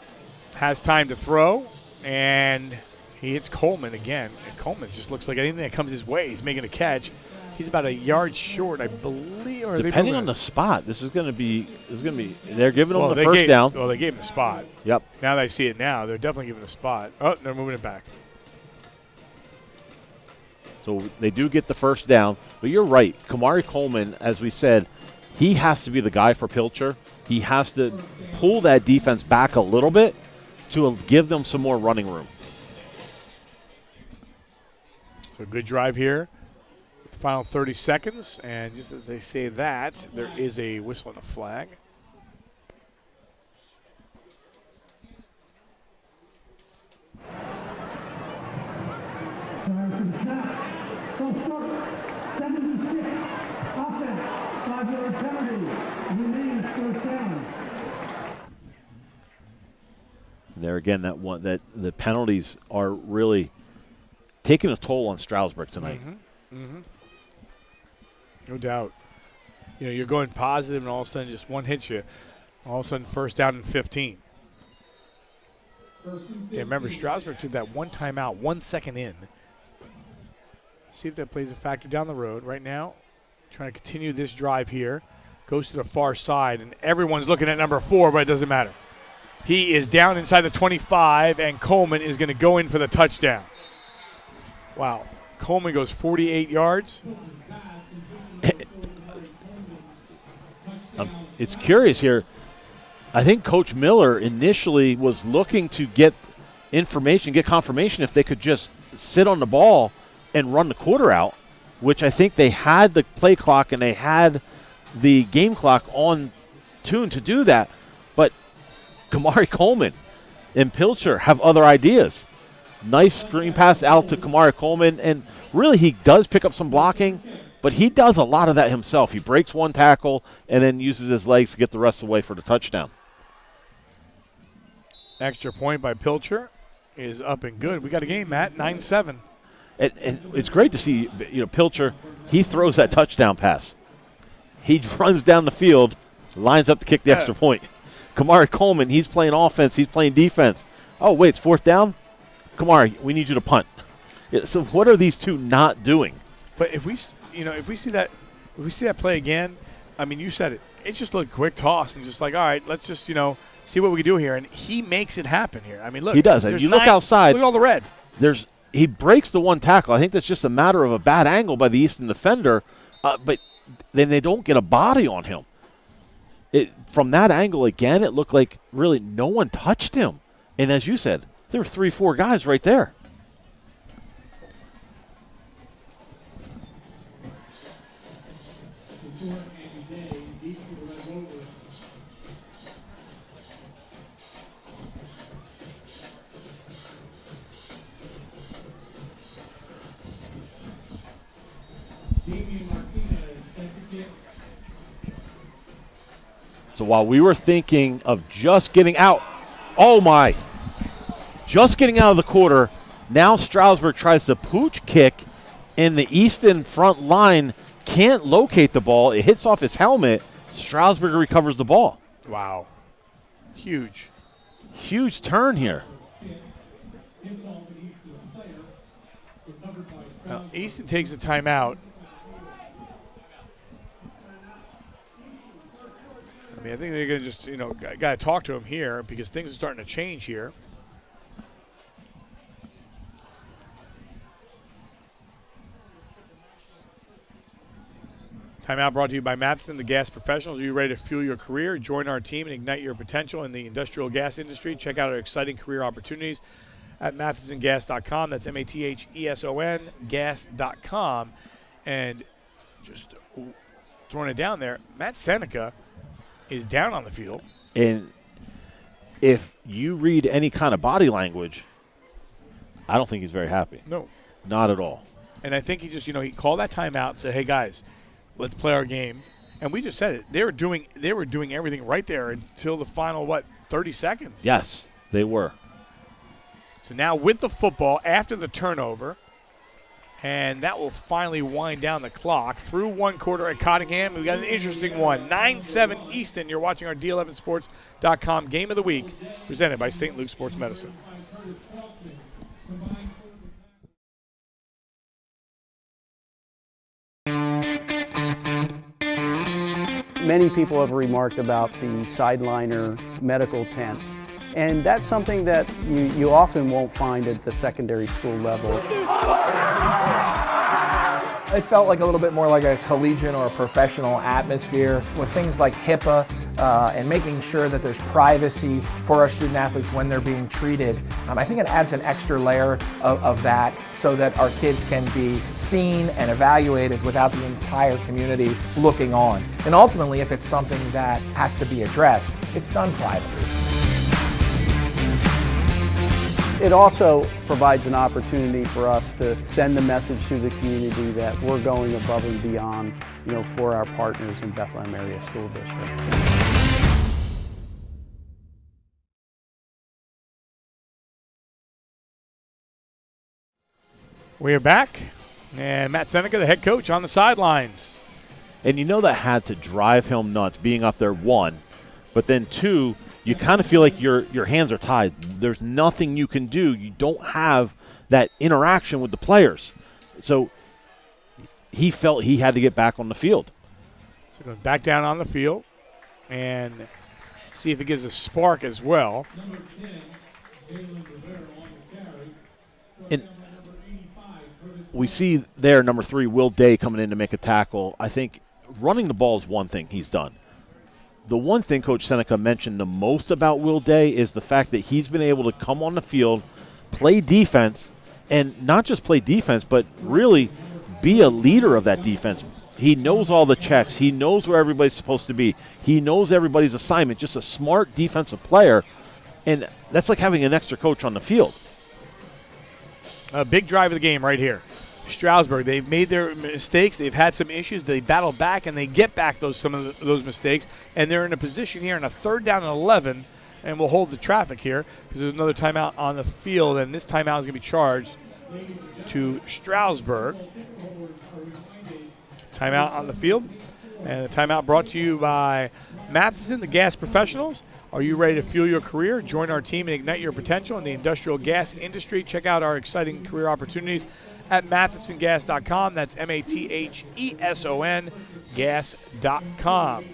has time to throw, and he hits Coleman again. And Coleman just looks like anything that comes his way, he's making a catch. He's about a yard short, I believe. Or depending on the spot, this is going to be. They're giving them the first down. Well, they gave him the spot. Yep. Now that I see it now, they're definitely giving the spot. Oh, they're moving it back. So they do get the first down. But you're right. Kamari Coleman, as we said, he has to be the guy for Pilcher. he has to pull that defense back a little bit to give them some more running room. So good drive here. Final 30 seconds, and just as they say that, there is a whistle and a flag. There again, that the penalties are really taking a toll on Stroudsburg tonight. No doubt. You know, you're going positive, and all of a sudden just one hits you. All of a sudden, first down and 15. Yeah, remember, Stroudsburg took that one timeout 1 second in. See if that plays a factor down the road. Right now, trying to continue this drive here. Goes to the far side, and everyone's looking at number 4, but it doesn't matter. He is down inside the 25, and Coleman is going to go in for the touchdown. Wow. Coleman goes 48 yards. It's curious here. I think Coach Miller initially was looking to get information, get confirmation if they could just sit on the ball and run the quarter out, which I think they had the play clock and they had the game clock on tune to do that. But Kamari Coleman and Pilcher have other ideas. Nice screen pass out to Kamari Coleman, and really he does pick up some blocking, but he does a lot of that himself. He breaks one tackle and then uses his legs to get the rest away for the touchdown. Extra point by Pilcher is up and good. We got a game, Matt, 9-7. And it's great to see, Pilcher, he throws that touchdown pass. He runs down the field, lines up to kick the extra point. Kamari Coleman, he's playing offense, he's playing defense. Oh, wait, it's fourth down? Kamari, we need you to punt. So what are these two not doing? But if we see that play again, I mean, you said it. It's just a quick toss and just like, all right, let's just, see what we can do here. And he makes it happen here. I mean, look. He does. You look outside. Look at all the red. He breaks the one tackle. I think that's just a matter of a bad angle by the Easton defender, but then they don't get a body on him. From that angle, again, it looked like really no one touched him. And as you said, there were 3-4 guys right there. So while we were thinking of just getting out, just getting out of the quarter, now Stroudsburg tries to pooch kick, and the Easton front line can't locate the ball. It hits off his helmet. Stroudsburg recovers the ball. Wow. Huge. Huge turn here. Now, Easton takes a timeout. I mean, I think they're going to just, got to talk to him here because things are starting to change here. Timeout brought to you by Matheson, the gas professionals. Are you ready to fuel your career? Join our team and ignite your potential in the industrial gas industry. Check out our exciting career opportunities at mathesongas.com. That's MATHESON gas.com. And just throwing it down there, Matt Seneca is down on the field. And if you read any kind of body language, I don't think he's very happy. No. Not at all. And I think he just, he called that timeout and said, hey, guys, let's play our game. And we just said it. They were doing everything right there until the final, 30 seconds? Yes, they were. So now with the football after the turnover, and that will finally wind down the clock through one quarter at Cottingham. We've got an interesting one. 9-7 Easton. You're watching our D11Sports.com Game of the Week presented by St. Luke Sports Medicine. Many people have remarked about the sideliner medical tents, and that's something that you often won't find at the secondary school level. It felt like a little bit more like a collegiate or a professional atmosphere with things like HIPAA and making sure that there's privacy for our student athletes when they're being treated. I think it adds an extra layer of that so that our kids can be seen and evaluated without the entire community looking on. And ultimately, if it's something that has to be addressed, it's done privately. It also provides an opportunity for us to send the message to the community that we're going above and beyond, for our partners in Bethlehem Area School District. We are back, and Matt Seneca, the head coach, on the sidelines. And that had to drive him nuts, being up there, one. But then two, you kind of feel like your hands are tied. There's nothing you can do. You don't have that interaction with the players. So he felt he had to get back on the field. So going back down on the field and see if it gives a spark as well. And we see there, number 3, Will Day coming in to make a tackle. I think running the ball is one thing he's done. The one thing Coach Seneca mentioned the most about Will Day is the fact that he's been able to come on the field, play defense, and not just play defense, but really be a leader of that defense. He knows all the checks. He knows where everybody's supposed to be. He knows everybody's assignment, just a smart defensive player, and that's like having an extra coach on the field. A big drive of the game right here. Stroudsburg, they've made their mistakes. They've had some issues. They battle back, and they get back some of those mistakes. And they're in a position here in a 3rd down and 11, and we'll hold the traffic here because there's another timeout on the field, and this timeout is going to be charged to Stroudsburg. Timeout on the field, and the timeout brought to you by Matheson, the gas professionals. Are you ready to fuel your career? Join our team and ignite your potential in the industrial gas industry. Check out our exciting career opportunities at mathesongas.com. That's MATHESON gas.com.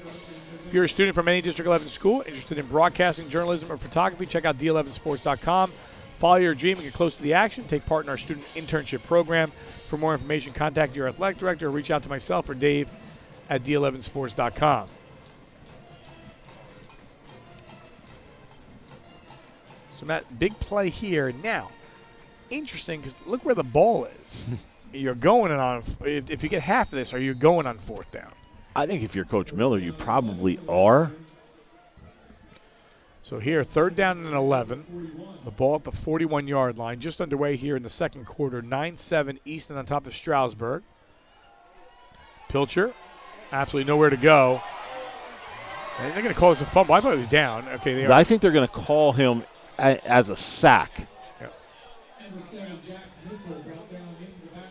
If you're a student from any District 11 school interested in broadcasting, journalism, or photography, check out D11sports.com. Follow your dream and get close to the action. Take part in our student internship program. For more information, contact your athletic director or reach out to myself or Dave at D11sports.com. So, Matt, big play here. Now, interesting because look where the ball is. You're going on, if you get half of this, are you going on 4th down? I think if you're Coach Miller, you probably are. So here, 3rd down and 11. The ball at the 41-yard line, just underway here in the 2nd quarter. 9-7 Easton on top of Stroudsburg. Pilcher, absolutely nowhere to go. And they're going to call this a fumble. I thought he was down. Okay, they are. I think they're going to call him as a sack. Yep.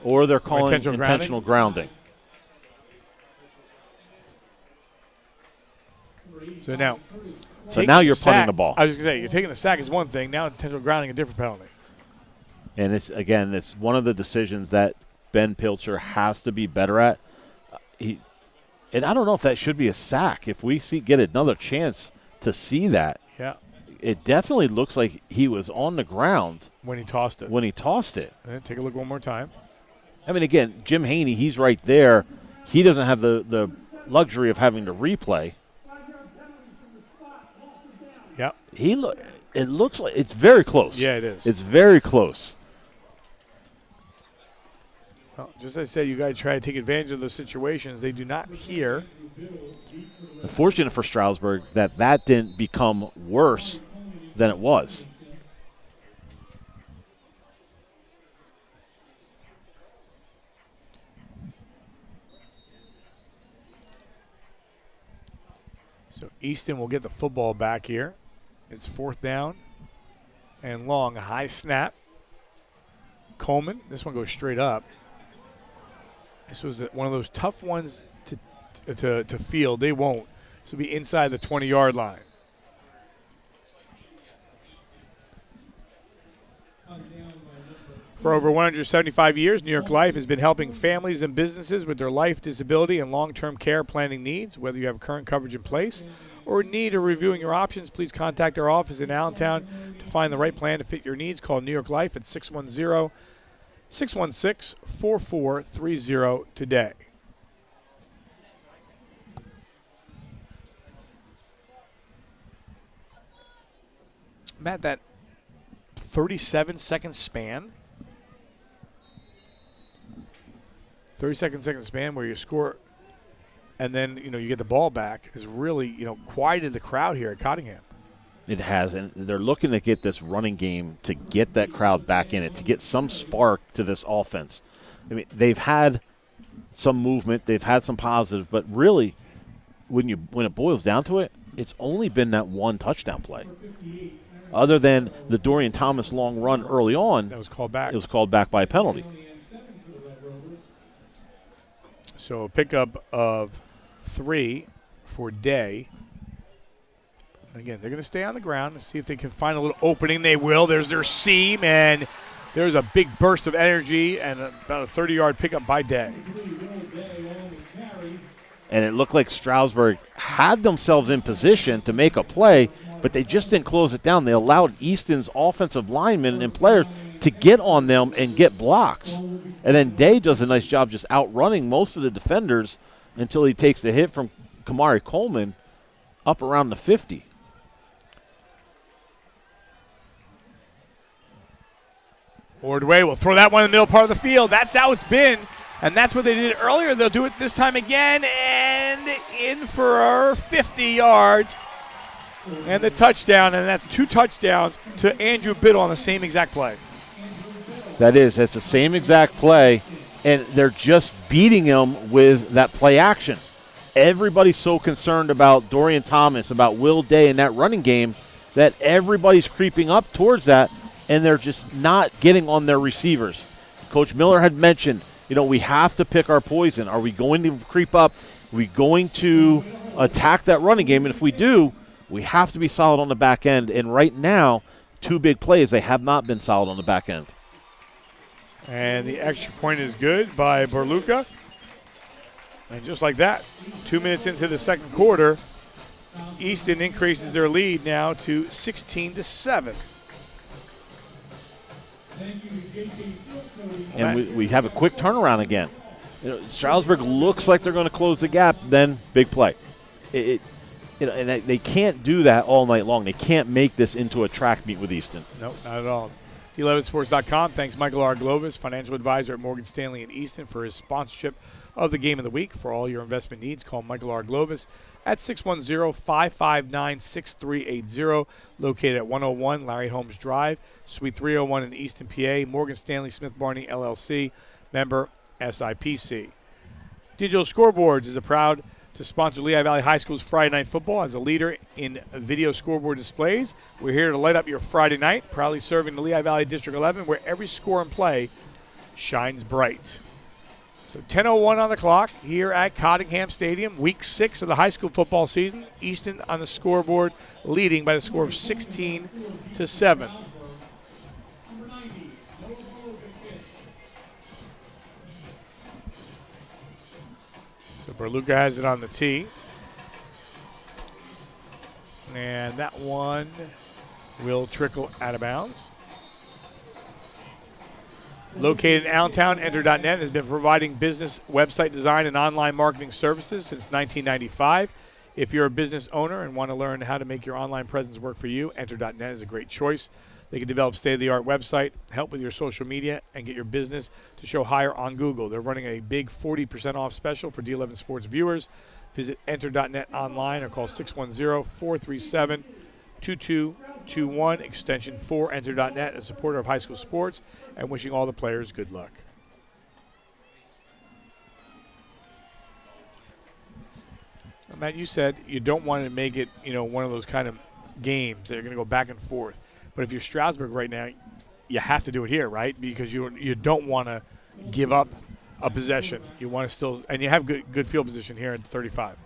Or they're calling intentional grounding. So now you're punting the ball. I was going to say, you're taking the sack is one thing. Now intentional grounding, a different penalty. And it's one of the decisions that Ben Pilcher has to be better at. And I don't know if that should be a sack. If we get another chance to see that. Yeah. It definitely looks like he was on the ground. When he tossed it. Take a look one more time. I mean, again, Jim Haney, he's right there. He doesn't have the luxury of having to replay. Yep. It looks like it's very close. Yeah, it is. It's very close. Well, just as I said, you got to try to take advantage of those situations. They do not here. Fortunate for Stroudsburg that didn't become worse than it was. So Easton will get the football back here. It's 4th down and long. A high snap. Coleman. This one goes straight up. This was one of those tough ones to field. They won't. This will be inside the 20-yard line. For over 175 years, New York Life has been helping families and businesses with their life, disability, and long-term care planning needs. Whether you have current coverage in place or in need of reviewing your options, please contact our office in Allentown to find the right plan to fit your needs. Call New York Life at 616-4430 today. Matt, that 37-second span, 30-second span where you score and then, you get the ball back has really, quieted the crowd here at Cottingham. It has, and they're looking to get this running game to get that crowd back in it, to get some spark to this offense. I mean, they've had some movement, they've had some positive, but really, when it boils down to it, it's only been that one touchdown play. Other than the Dorian Thomas long run early on, that was called back. It was called back by a penalty. So a pickup of 3 for Day. Again, they're going to stay on the ground and see if they can find a little opening. They will. There's their seam, and there's a big burst of energy and about a 30-yard pickup by Day. And it looked like Stroudsburg had themselves in position to make a play, but they just didn't close it down. They allowed Easton's offensive linemen and players to get on them and get blocks. And then Day does a nice job just outrunning most of the defenders until he takes the hit from Kamari Coleman up around the 50. Ordway will throw that one in the middle part of the field. That's how it's been, and that's what they did earlier. They'll do it this time again, and in for 50 yards and the touchdown, and that's 2 touchdowns to Andrew Biddle on the same exact play. That's the same exact play, and they're just beating him with that play action. Everybody's so concerned about Dorian Thomas, about Will Day in that running game, that everybody's creeping up towards that, and they're just not getting on their receivers. Coach Miller had mentioned, we have to pick our poison. Are we going to creep up? Are we going to attack that running game? And if we do, we have to be solid on the back end. And right now, 2 big plays, they have not been solid on the back end. And the extra point is good by Berluca. And just like that, 2 minutes into the second quarter, Easton increases their lead now to 16-7. And we have a quick turnaround again. Stroudsburg looks like they're going to close the gap, then big play. And they can't do that all night long. They can't make this into a track meet with Easton. Nope, not at all. D11sports.com thanks Michael R. Glovis, financial advisor at Morgan Stanley in Easton, for his sponsorship of the Game of the Week. For all your investment needs, call Michael R. Glovis at 610-559-6380, located at 101 Larry Holmes Drive, Suite 301 in Easton, PA. Morgan Stanley Smith Barney, LLC, member SIPC. Digital Scoreboards is proud to sponsor Lehigh Valley High School's Friday Night Football. As a leader in video scoreboard displays, we're here to light up your Friday night, proudly serving the Lehigh Valley District 11, where every score and play shines bright. So 10:01 on the clock here at Cottingham Stadium, week 6 of the high school football season. Easton on the scoreboard, leading by the score of 16-7. So Berluca has it on the tee. And that one will trickle out of bounds. Located in Allentown, Enter.net has been providing business website design and online marketing services since 1995. If you're a business owner and want to learn how to make your online presence work for you, Enter.net is a great choice. They can develop state-of-the-art website, help with your social media, and get your business to show higher on Google. They're running a big 40% off special for D11 Sports viewers. Visit Enter.net online or call 610-437-2221, extension 4, Enter.net, a supporter of high school sports, and wishing all the players good luck. Now, Matt, you said you don't want to make it, one of those kind of games that are going to go back and forth. But if you're Stroudsburg right now, you have to do it here, right? Because you don't want to give up a possession. You want to still – and you have good field position here at 35.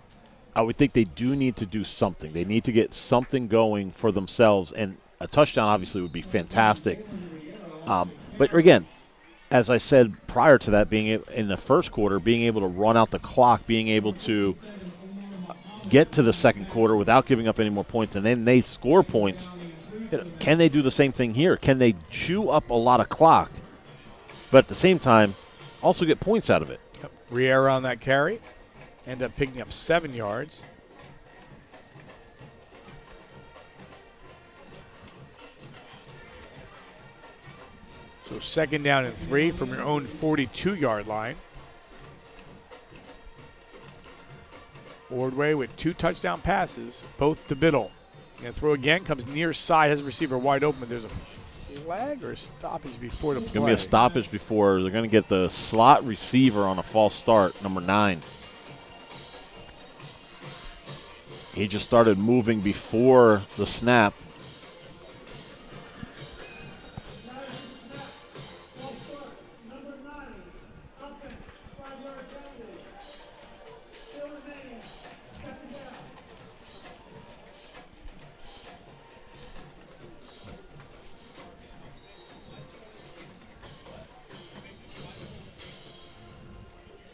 I would think they do need to do something. They need to get something going for themselves, and a touchdown obviously would be fantastic. But, again, as I said prior to that, being in the first quarter, being able to run out the clock, being able to get to the second quarter without giving up any more points, and then they score points – can they do the same thing here? Can they chew up a lot of clock but at the same time, also get points out of it. Yep. Riera on that carry. End up picking up 7 yards. So 2nd down and 3 from your own 42-yard line. Ordway with 2 touchdown passes, both to Biddle. And throw again, comes near side, has a receiver wide open. There's a flag or a stoppage before the play. Going to be a stoppage before. They're going to get the slot receiver on a false start, number 9. He just started moving before the snap.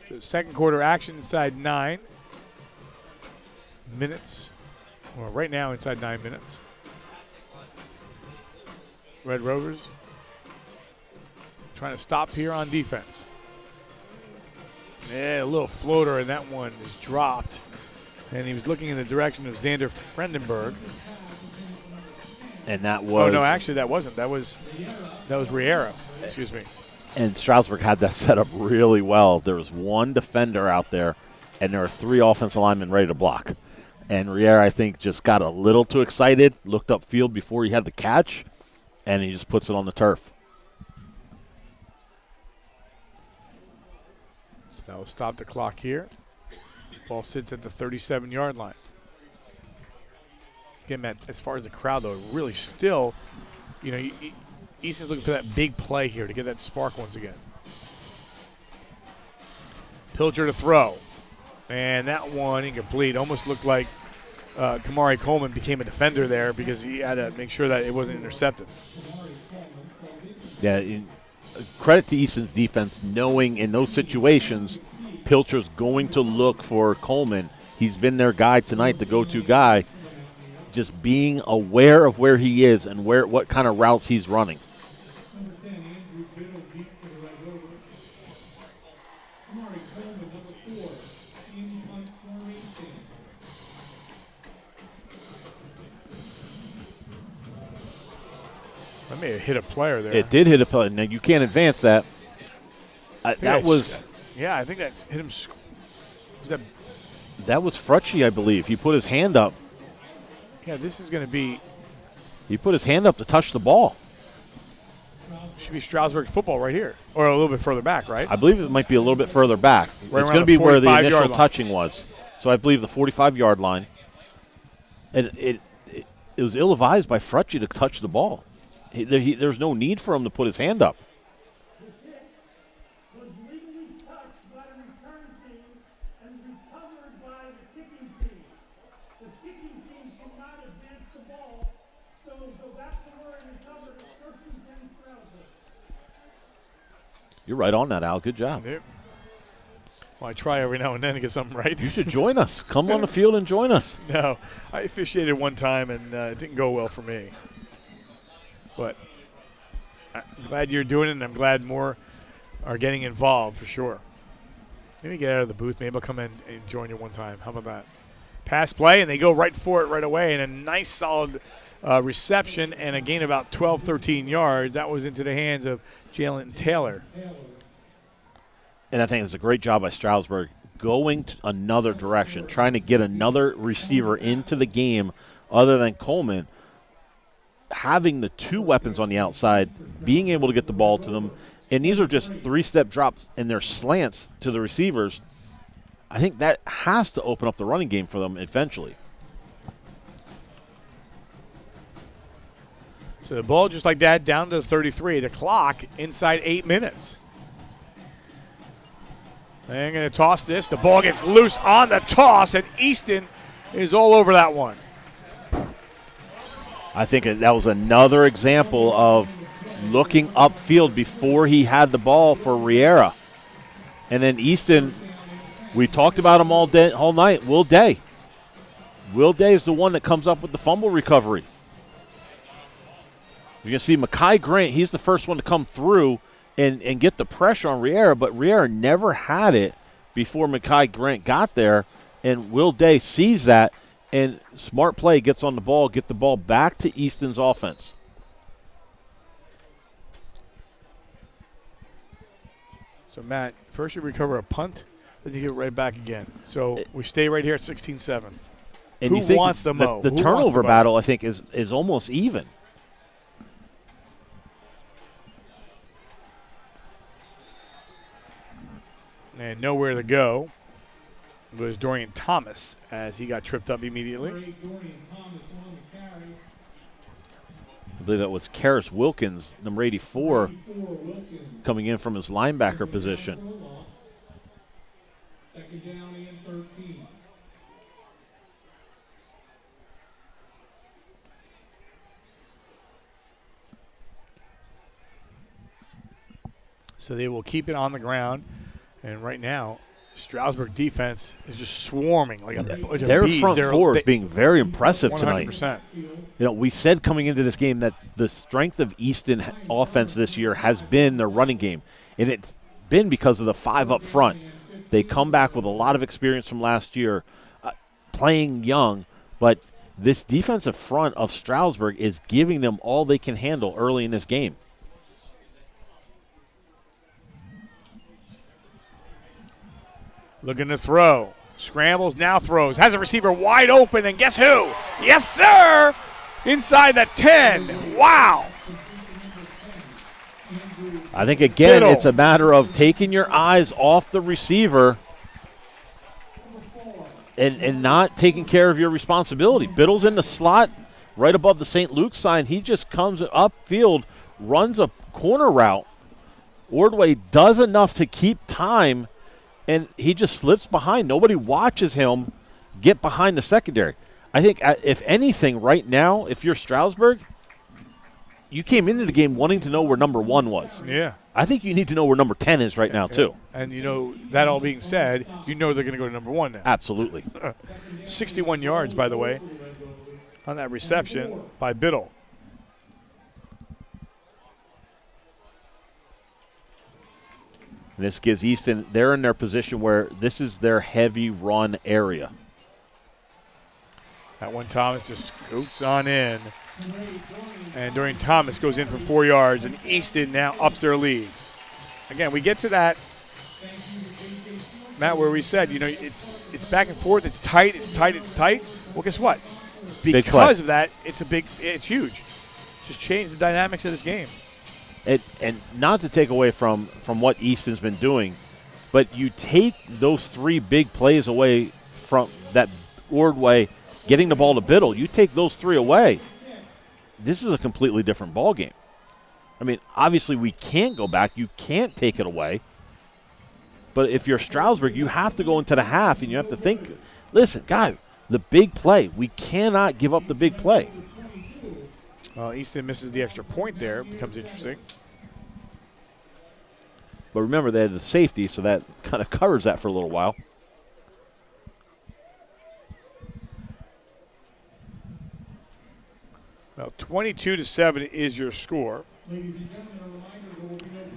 So 2nd quarter action inside 9 minutes. Well, right now inside 9 minutes. Red Rovers trying to stop here on defense. Yeah, a little floater, and that one is dropped. And he was looking in the direction of Xander Frendenberg. And that was... Oh, no, actually that wasn't. That was Riera. Excuse me. And Stroudsburg had that set up really well. There was 1 defender out there, and there were 3 offensive linemen ready to block. And Riera, I think, just got a little too excited, looked upfield before he had the catch, and he just puts it on the turf. So that will stop the clock here. Ball sits at the 37-yard line. Again, Matt, as far as the crowd, though, really still, Easton's looking for that big play here to get that spark once again. Pilcher to throw. And that one incomplete. Almost looked like Kamari Coleman became a defender there because he had to make sure that it wasn't intercepted. Yeah, credit to Easton's defense knowing in those situations Pilcher's going to look for Coleman. He's been their guy tonight, the go-to guy. Just being aware of where he is and what kind of routes he's running. That may have hit a player there. It did hit a player. Now, you can't advance that. That was... Yeah, I think that's hit him. That was Frucci, I believe. He put his hand up. Yeah, this is going to be... He put his hand up to touch the ball. Should be Stroudsburg football right here. Or a little bit further back, right? I believe it might be a little bit further back. Right, it's going to be where the initial touching was. So I believe the 45-yard line. And it was ill-advised by Frucci to touch the ball. There's no need for him to put his hand up. You're right on that, Al. Good job. Yep. Well, I try every now and then to get something right. You should join us. Come on the field and join us. No, I officiated one time, and it didn't go well for me. But I'm glad you're doing it, and I'm glad more are getting involved for sure. Maybe get out of the booth. Maybe I'll come in and join you one time. How about that? Pass play, and they go right for it right away, and a nice solid reception and a gain of about 12, 13 yards. That was into the hands of Jalen Taylor. And I think it's a great job by Stroudsburg going to another direction, trying to get another receiver into the game other than Coleman. Having the 2 weapons on the outside, being able to get the ball to them, and these are just 3-step drops and they're slants to the receivers. I think that has to open up the running game for them eventually. So the ball just like that down to 33. The clock inside 8 minutes. They're going to toss this. The ball gets loose on the toss, and Easton is all over that one. I think that was another example of looking upfield before he had the ball for Riera. And then Easton, we talked about him all night, Will Day. Will Day is the one that comes up with the fumble recovery. You can see Mekhi Grant, he's the first one to come through, and get the pressure on Riera, but Riera never had it before Mekhi Grant got there, and Will Day sees that, and smart play, gets on the ball, get the ball back to Easton's offense. So, Matt, first you recover a punt, then you get it right back again. So we stay right here at 16-7. And Who you think wants the mo? The turnover battle, I think, is almost even. And nowhere to go was Dorian Thomas as he got tripped up immediately. I believe that was Karis Wilkins, number 84, coming in from his linebacker position. Second down and 13. So they will keep it on the ground. And right now, Stroudsburg defense is just swarming like a Their bees. front four is being very impressive 100%. tonight. You know, we said coming into this game that the strength of Easton offense this year has been their running game, and it's been because of the 5 up front. They come back with a lot of experience from last year, playing young, but this defensive front of Stroudsburg is giving them all they can handle early in this game. Looking to throw. Scrambles, now throws. Has a receiver wide open, and guess who? Yes, sir! Inside the 10. Wow! I think, again, Biddle. it's a matter of taking your eyes off the receiver and not taking care of your responsibility. Biddle's in the slot right above the St. Luke's sign. He just comes upfield, runs a corner route. Ordway does enough to keep time, and he just slips behind. Nobody watches him get behind the secondary. I think, if anything, right now, if you're Stroudsburg, you came into the game wanting to know where number 1 was. Yeah. I think you need to know where number 10 is right now, too. And, you know, that all being said, you know they're going to go to number 1 now. Absolutely. 61 yards, by the way, on that reception by Biddle. And this gives Easton, they're in their position where this is their heavy run area. That one, Thomas just scoots on in. And Dorian Thomas goes in for 4 yards, and Easton now ups their lead. Again, we get to that, Matt, where we said, you know, it's back and forth, it's tight. Well, guess what? Because of that, it's huge. Just changed the dynamics of this game. And not to take away from what Easton's been doing, but you take those 3 big plays away from that Ordway getting the ball to Biddle, you take those 3 away, this is a completely different ball game. I mean, obviously we can't go back. You can't take it away. But if you're Stroudsburg, you have to go into the half and you have to think, listen, guy, the big play. We cannot give up the big play. Well, Easton misses the extra point there. It becomes interesting. But remember, they had the safety, so that kind of covers that for a little while. Well, 22-7 is your score.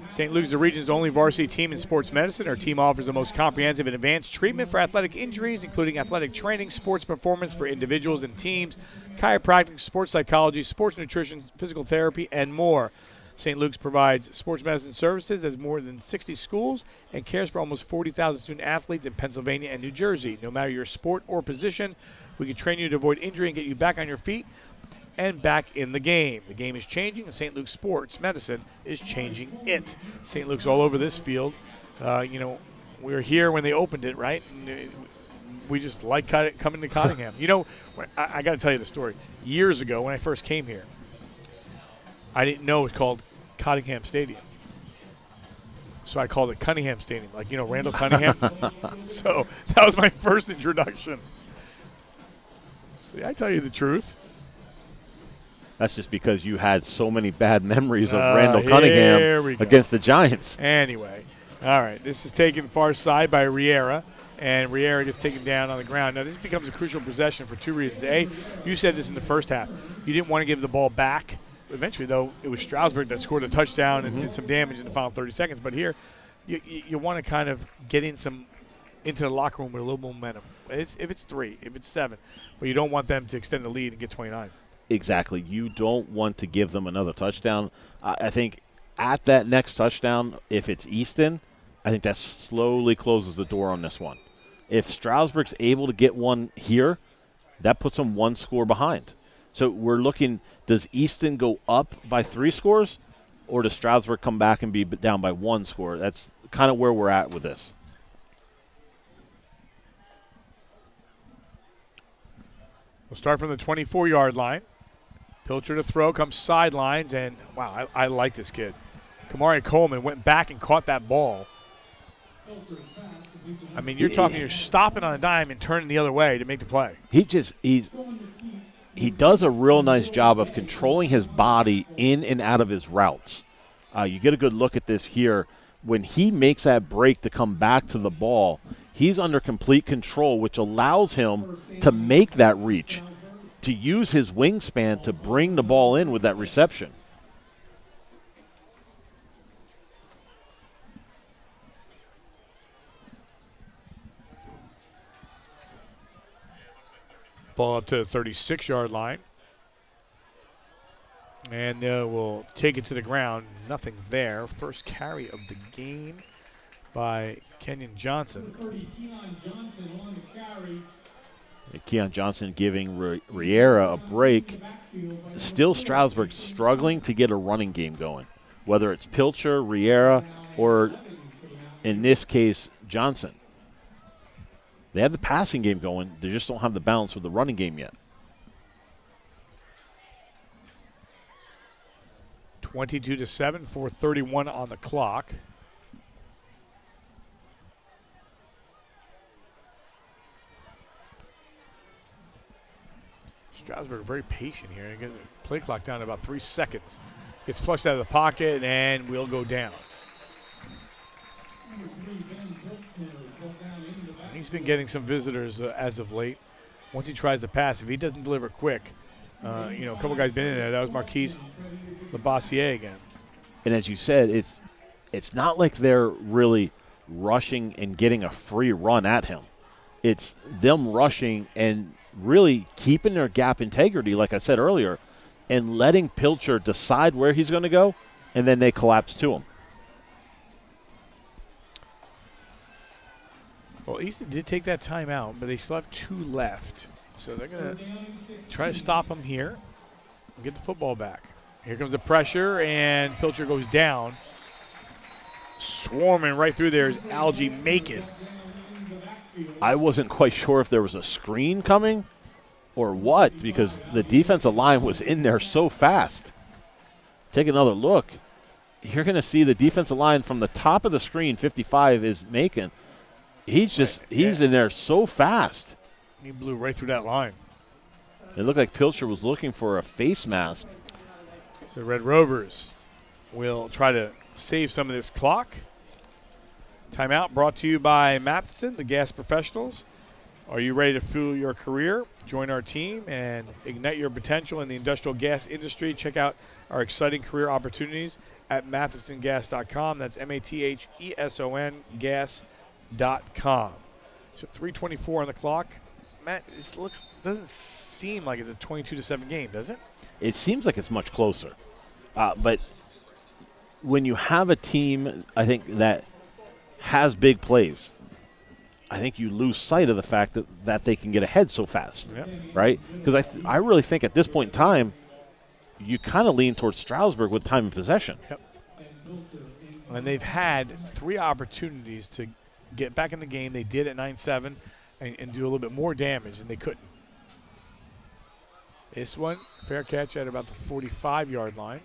St. Luke's is the region's only varsity team in sports medicine. Our team offers the most comprehensive and advanced treatment for athletic injuries, including athletic training, sports performance for individuals and teams, chiropractic, sports psychology, sports nutrition, physical therapy, and more. St. Luke's provides sports medicine services at more than 60 schools and cares for almost 40,000 student athletes in Pennsylvania and New Jersey. No matter your sport or position, we can train you to avoid injury and get you back on your feet and back in the game. The game is changing, and St. Luke's sports medicine is changing it. St. Luke's all over this field. You know, we were here when they opened it, right? And we just like coming to Cottingham. You know, I got to tell you the story. Years ago, when I first came here, I didn't know it was called Cottingham Stadium. So I called it Cunningham Stadium, like, you know, Randall Cunningham. So that was my first introduction. See, I tell you the truth. That's just because you had so many bad memories of Randall Cunningham against the Giants. Anyway, all right, this is taken far side by Riera, and Riera gets taken down on the ground. Now, this becomes a crucial possession for 2 reasons. A, you said this in the first half. You didn't want to give the ball back eventually, though, it was Stroudsburg that scored a touchdown and did some damage in the final 30 seconds. But here, you want to kind of get into the locker room with a little momentum. If it's 3, if it's 7, but you don't want them to extend the lead and get 29. Exactly. You don't want to give them another touchdown. I think at that next touchdown, if it's Easton, I think that slowly closes the door on this one. If Stroudsburg's able to get one here, that puts them 1 score behind. So we're looking, does Easton go up by 3 scores, or does Stroudsburg come back and be down by 1 score? That's kind of where we're at with this. We'll start from the 24-yard line. Pilcher to throw, comes sidelines, and wow, I like this kid. Kamari Coleman went back and caught that ball. I mean, you're stopping on a dime and turning the other way to make the play. He does a real nice job of controlling his body in and out of his routes. You get a good look at this here. When he makes that break to come back to the ball, he's under complete control, which allows him to make that reach, to use his wingspan to bring the ball in with that reception. Ball up to the 36-yard line. And we'll take it to the ground. Nothing there. First carry of the game by Kenyon Johnson. Keon Johnson giving Riera a break. Still Stroudsburg struggling to get a running game going, whether it's Pilcher, Riera, or in this case, Johnson. They have the passing game going. They just don't have the balance with the running game yet. 22-7, 4:31 on the clock. Stroudsburg very patient here. Again, play clock down to about 3 seconds. Gets flushed out of the pocket and will go down. And he's been getting some visitors as of late. Once he tries to pass, if he doesn't deliver quick, a couple guys been in there. That was Marquise Labossiere again. And as you said, it's not like they're really rushing and getting a free run at him. It's them rushing and really keeping their gap integrity, like I said earlier, and letting Pilcher decide where he's going to go, and then they collapse to him. Well, Easton did take that timeout, but they still have 2 left. So they're going to try to stop him here and get the football back. Here comes the pressure, and Pilcher goes down. Swarming right through there is Algie Macon. I wasn't quite sure if there was a screen coming or what, because the defensive line was in there so fast. Take another look. You're going to see the defensive line from the top of the screen, 55 is Macon. He's in there so fast. He blew right through that line. It looked like Pilcher was looking for a face mask. So Red Rovers will try to save some of this clock. Timeout brought to you by Matheson, the gas professionals. Are you ready to fuel your career? Join our team and ignite your potential in the industrial gas industry. Check out our exciting career opportunities at mathesongas.com. That's MATHESON gas.com. So 3:24 on the clock. Matt, this doesn't seem like it's a 22-7 game, does it? It seems like it's much closer. But when you have a team, I think, that has big plays, I think you lose sight of the fact that they can get ahead so fast, right? Because I really think at this point in time, you kind of lean towards Stroudsburg with time and possession. Yep. And they've had 3 opportunities to get back in the game. They did at 9-7 and do a little bit more damage, and they couldn't. This one, fair catch at about the 45-yard line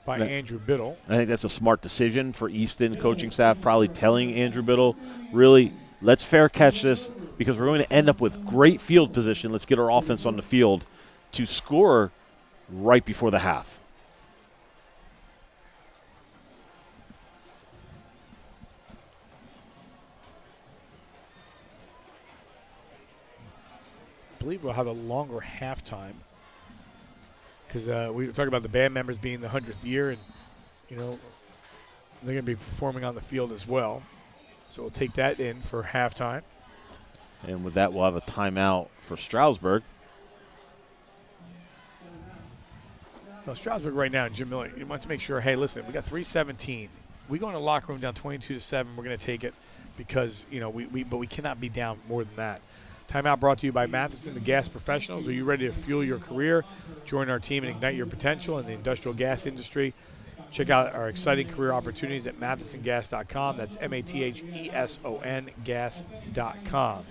by Andrew Biddle. I think that's a smart decision for Easton coaching staff, probably telling Andrew Biddle, really, let's fair catch this because we're going to end up with great field position. Let's get our offense on the field to score right before the half. I believe we'll have a longer halftime. because we were talking about the band members being the 100th year, and they're going to be performing on the field as well. So we'll take that in for halftime. And with that, we'll have a timeout for Stroudsburg. Well, Stroudsburg right now, Jim Miller, he wants to make sure, hey, listen, we got 3:17. We go in the locker room down 22-7. We're going to take it because, but we cannot be down more than that. Timeout brought to you by Matheson, the gas professionals. Are you ready to fuel your career? Join our team and ignite your potential in the industrial gas industry. Check out our exciting career opportunities at mathesongas.com. That's MATHESON gas.com.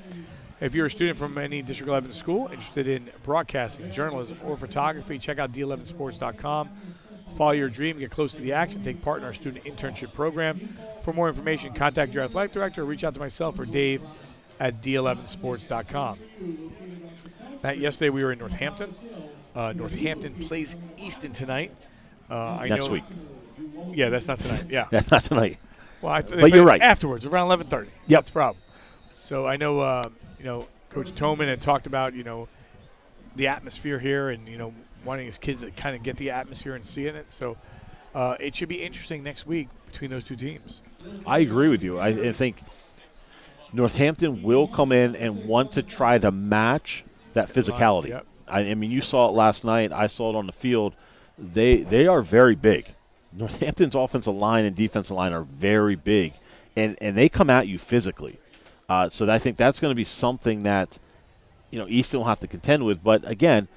If you're a student from any District 11 school interested in broadcasting, journalism, or photography, check out d11sports.com. Follow your dream, get close to the action, take part in our student internship program. For more information, contact your athletic director or reach out to myself or Dave at d11sports.com. Matt, yesterday we were in Northampton. Northampton plays Easton tonight. Next week. Yeah, that's not tonight. Yeah. That's not tonight. Well, but you're right. Afterwards, around 11:30. Yep. That's the problem. So I know, Coach Toman had talked about, the atmosphere here and, wanting his kids to kind of get the atmosphere and seeing it. So it should be interesting next week between those two teams. I agree with you. I think Northampton will come in and want to try to match that physicality. Yep. I mean, you saw it last night. I saw it on the field. They are very big. Northampton's offensive line and defensive line are very big, and they come at you physically. So I think that's going to be something that, Easton will have to contend with. But, again,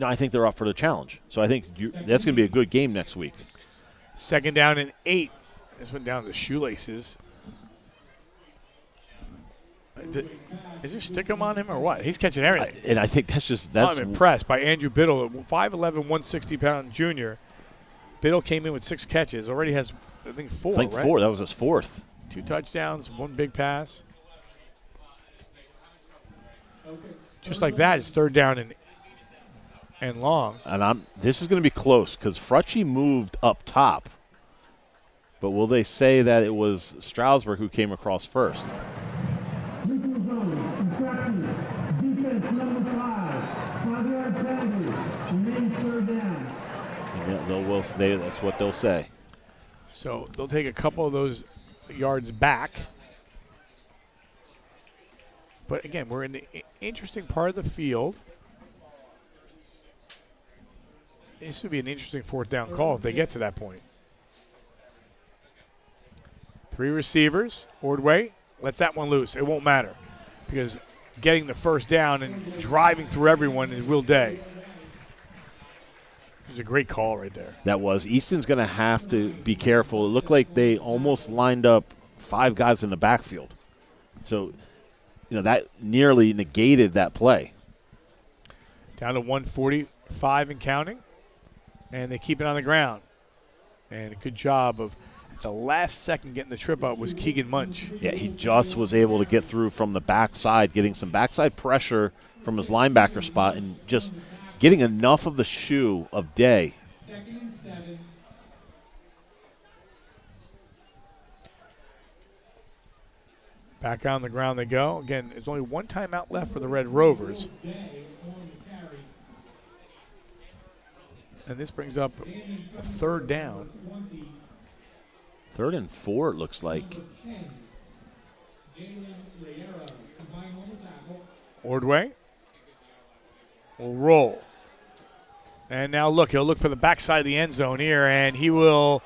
I think they're up for the challenge. So I think that's going to be a good game next week. 2nd down and 8. This went down to shoelaces. Is there stickum on him or what? He's catching everything. And I think that's I'm impressed by Andrew Biddle, 5'11", 160-pound junior. Biddle came in with 6 catches. Already has, I think, 4, right? 4. That was his 4th. 2 touchdowns, 1 big pass. Just like that, it's 3rd down and long. And this is going to be close because Frutchie moved up top. But will they say that it was Stroudsburg who came across first? Yeah, that's what they'll say. So they'll take a couple of those yards back. But, again, we're in the interesting part of the field. This would be an interesting 4th down call if they get to that point. 3 receivers. Ordway lets that one loose. It won't matter because getting the 1st down and driving through everyone is Will Day. It was a great call right there. That was. Easton's going to have to be careful. It looked like they almost lined up 5 guys in the backfield. So, that nearly negated that play. Down to 145 and counting. And they keep it on the ground. And a good job of, at the last second, getting the trip up was Keegan Munch. Yeah, he just was able to get through from the backside, getting some backside pressure from his linebacker spot and just getting enough of the shoe of Day. Back on the ground they go. Again, there's only 1 timeout left for the Red Rovers. And this brings up a 3rd down. 3rd and 4, it looks like. Ordway will roll. And now look, he'll look for the backside of the end zone here, and he will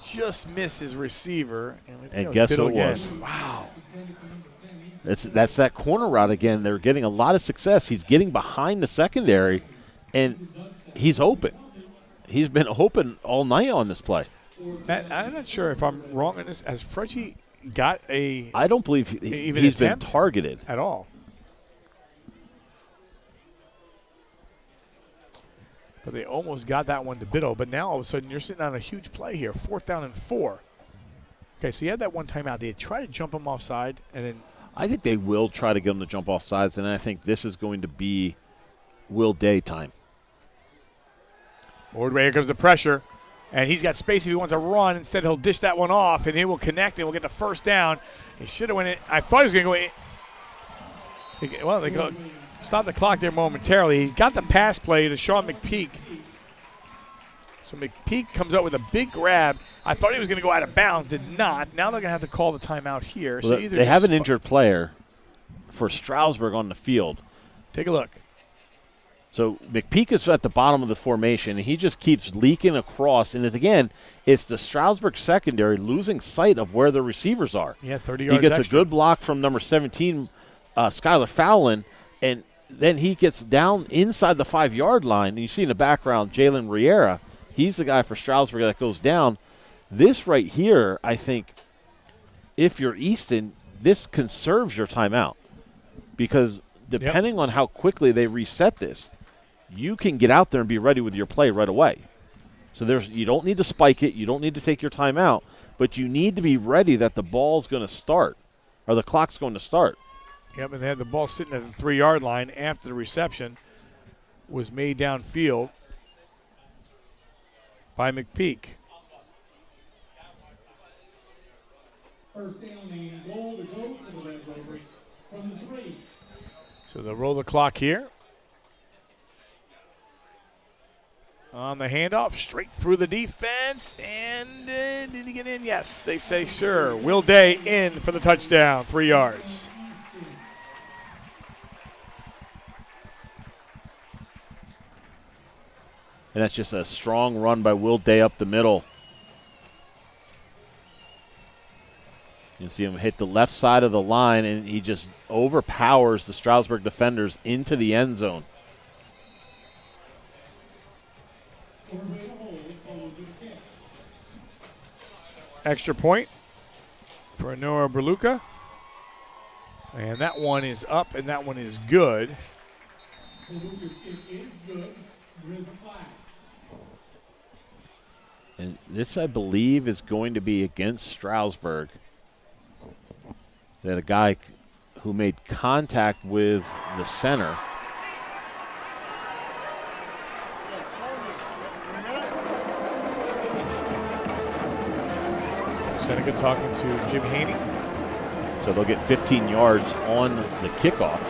just miss his receiver. And guess who it was? Wow. That's that corner route again. They're getting a lot of success. He's getting behind the secondary, and he's open. He's been open all night on this play. Matt, I'm not sure if I'm wrong on this. Has Frutchie got a I don't believe he's been targeted at all. But they almost got that one to Biddle. But now all of a sudden you're sitting on a huge play here, 4th down and 4. Okay, so you had that one timeout. They try to jump him offside, and then I think they will try to get him to jump off sides, and I think this is going to be Will Day time. Ordway, here comes the pressure, and he's got space if he wants to run. Instead, he'll dish that one off, and he will connect, and we'll get the 1st down. He should have went in. I thought he was going to go in. Well, they go stop the clock there momentarily. He got the pass play to Sean McPeak. So McPeak comes up with a big grab. I thought he was going to go out of bounds. Did not. Now they're going to have to call the timeout here. Well, So they have an injured player for Stroudsburg on the field. Take a look. So McPeak is at the bottom of the formation, and he just keeps leaking across. And it's the Stroudsburg secondary losing sight of where the receivers are. Yeah, 30 yards He gets extra. a good block from number 17, Skylar Fowlin, and then he gets down inside the 5-yard line. And you see in the background Jalen Riera. He's the guy for Stroudsburg that goes down. This right here, I think, if you're Easton, this conserves your timeout. Because depending on how quickly they reset this, you can get out there and be ready with your play right away. So you don't need to spike it. You don't need to take your timeout. But you need to be ready that the ball's going to start or the clock's going to start. Yep, and they had the ball sitting at the 3-yard line after the reception was made downfield by McPeak. First down and goal to go for the Red Rovers from the 3. So they'll roll the clock here. On the handoff, straight through the defense. And did he get in? Yes, they say sure. Will Day in for the touchdown, 3 yards. And that's just a strong run by Will Day up the middle. You see him hit the left side of the line, and he just overpowers the Stroudsburg defenders into the end zone. Extra point for Noah Berluca. And that one is up, and that one is good. And this, I believe, is going to be against Stroudsburg. That a guy who made contact with the center. Seneca talking to Jim Haney. So they'll get 15 yards on the kickoff.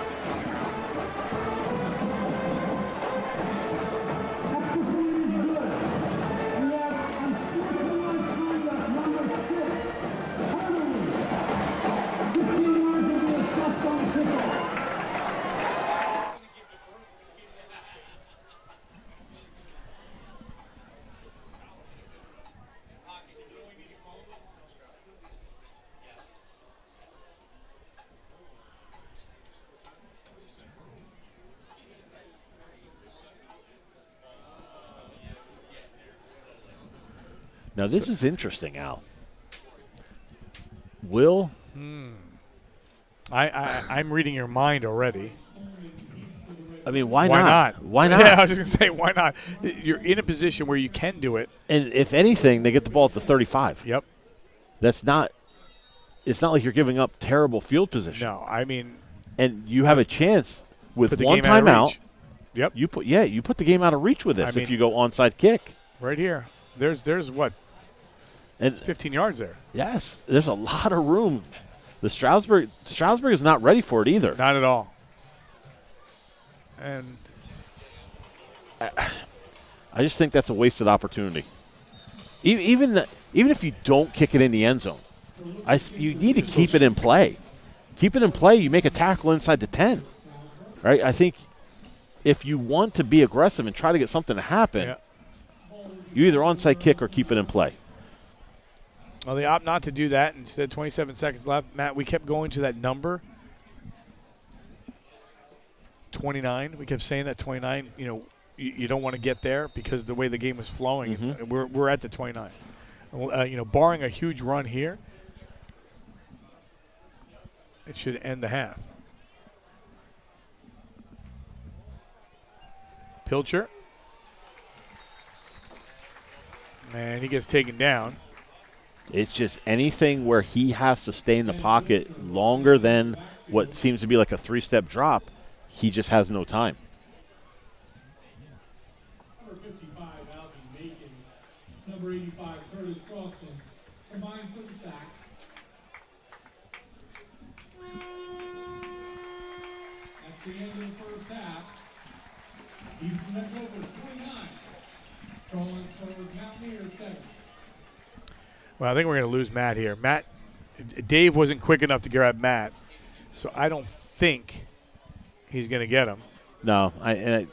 Now, this is interesting, Al. Will? I'm reading your mind already. I mean, why not? Why not? Yeah, I was just going to say, why not? You're in a position where you can do it. And if anything, they get the ball at the 35. Yep. That's not – it's not like you're giving up terrible field position. No, I mean – And you have a chance with put the one game out of timeout. reach. Yep. You put the game out of reach with this I mean, if you go onside kick. Right here. There's what? And it's 15 yards there. Yes, there's a lot of room. The Stroudsburg is not ready for it either. Not at all. And I just think that's a wasted opportunity. Even if you don't kick it in the end zone, you need to keep it in play. Keep it in play. You make a tackle inside the 10. Right? I think if you want to be aggressive and try to get something to happen, you either onside kick or keep it in play. Well, they opt not to do that. Instead, 27 seconds left. Matt, we kept going to that number, 29. We kept saying that 29, you don't want to get there because the way the game was flowing. Mm-hmm. And we're at the 29. Barring a huge run here, it should end the half. Pilcher. And he gets taken down. It's just anything where he has to stay in the pocket longer than what seems to be like a 3-step drop, he just has no time. Number 55, Alvin Macon. Number 85, Curtis Croston. Combined for the sack. That's the end of the first half. Easton left over 29. Going for Mountaineers 7. Well, I think we're going to lose Matt here. Dave wasn't quick enough to grab Matt, so I don't think he's going to get him. No, I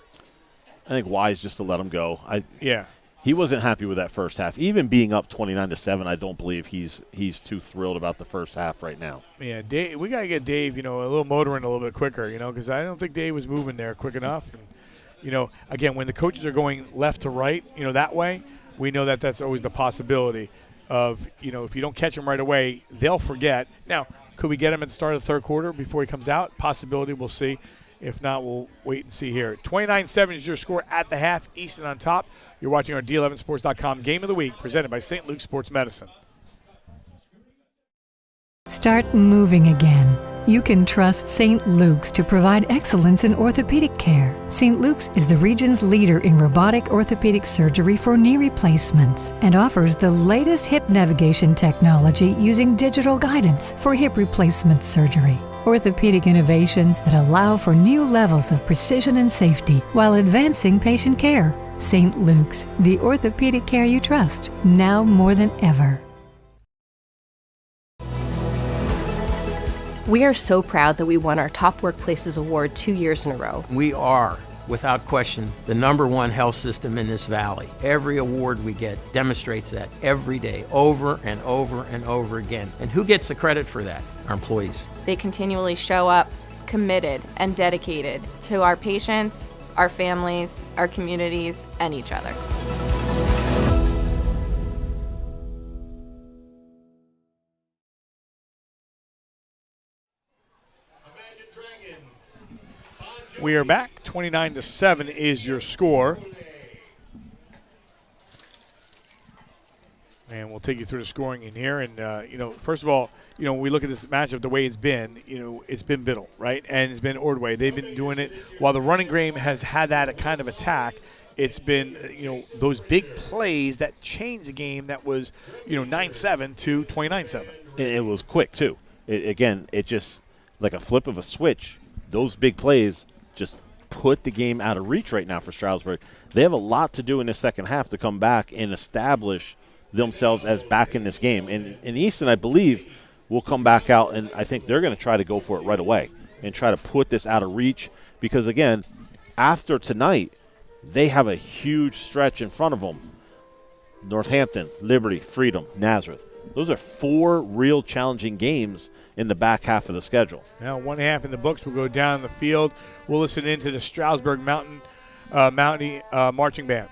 think wise just to let him go. Yeah. He wasn't happy with that first half. Even being up 29-7, I don't believe he's too thrilled about the first half right now. Yeah, Dave, we got to get Dave, a little motoring a little bit quicker, because I don't think Dave was moving there quick enough. And, again, when the coaches are going left to right, that way, we know that that's always the possibility of, if you don't catch him right away, they'll forget. Now, could we get him at the start of the third quarter before he comes out? Possibility, we'll see. If not, we'll wait and see here. 29-7 is your score at the half. Easton on top. You're watching our D11Sports.com Game of the Week presented by St. Luke's Sports Medicine. Start moving again. You can trust St. Luke's to provide excellence in orthopedic care. St. Luke's is the region's leader in robotic orthopedic surgery for knee replacements and offers the latest hip navigation technology using digital guidance for hip replacement surgery. Orthopedic innovations that allow for new levels of precision and safety while advancing patient care. St. Luke's, the orthopedic care you trust, now more than ever. We are so proud that we won our Top Workplaces Award 2 years in a row. We are, without question, the #1 health system in this valley. Every award we get demonstrates that every day, over and over and over again. And who gets the credit for that? Our employees. They continually show up committed and dedicated to our patients, our families, our communities, and each other. We are back. 29-7 is your score. And we'll take you through the scoring in here. And, first of all, when we look at this matchup, the way it's been, it's been Biddle, right? And it's been Ordway. They've been doing it. While the running game has had that kind of attack, it's been, those big plays that changed the game that was, 9-7 to 29-7. It was quick, too. It just, like a flip of a switch, those big plays just put the game out of reach right now for Stroudsburg. They have a lot to do in the second half to come back and establish themselves as back in this game. And Easton, I believe, will come back out, and I think they're going to try to go for it right away and try to put this out of reach because, again, after tonight, they have a huge stretch in front of them. Northampton, Liberty, Freedom, Nazareth. Those are 4 real challenging games in the back half of the schedule. Now 1 half in the books. We'll go down the field. We'll listen into the Stroudsburg Mountie Marching Band.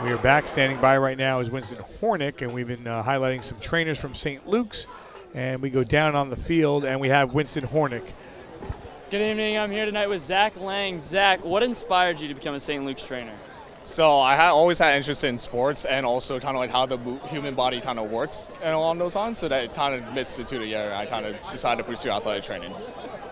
We are back. Standing by right now is Winston Hornick, and we've been highlighting some trainers from St. Luke's. And we go down on the field, and we have Winston Hornick. Good evening. I'm here tonight with Zach Lang. Zach, what inspired you to become a St. Luke's trainer? So I always had interest in sports and also kind of like how the human body kind of works and along those lines. So that kind of mixed the two together. I kind of decided to pursue athletic training.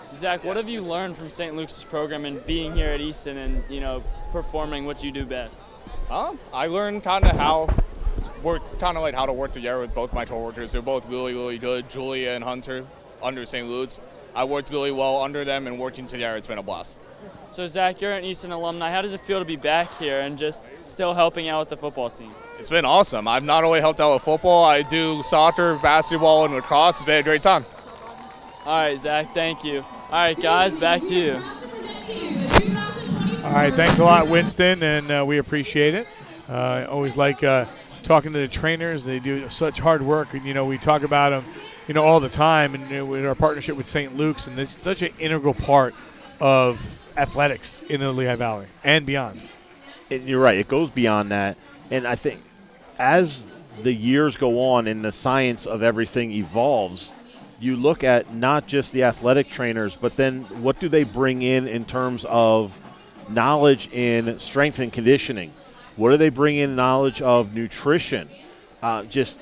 Zach, what have you learned from St. Luke's program and being here at Easton and, you know, performing what you do best? I learned kind of how to work together with both my coworkers. They're both really, really good. Julia and Hunter under St. Luke's. I worked really well under them, and working together, it's been a blast. So Zach, you're an Easton alumni. How does it feel to be back here and just still helping out with the football team? It's been awesome. I've not only helped out with football, I do soccer, basketball, and lacrosse. It's been a great time. All right, Zach, thank you. All right, guys, back to you. All right, thanks a lot, Winston, and we appreciate it. I always like talking to the trainers. They do such hard work, and, you know, we talk about them, you know, all the time, and with our partnership with St. Luke's, and it's such an integral part of athletics in the Lehigh Valley and beyond. And you're right. It goes beyond that. And I think as the years go on and the science of everything evolves, you look at not just the athletic trainers, but then what do they bring in terms of knowledge in strength and conditioning? What do they bring in knowledge of nutrition? Just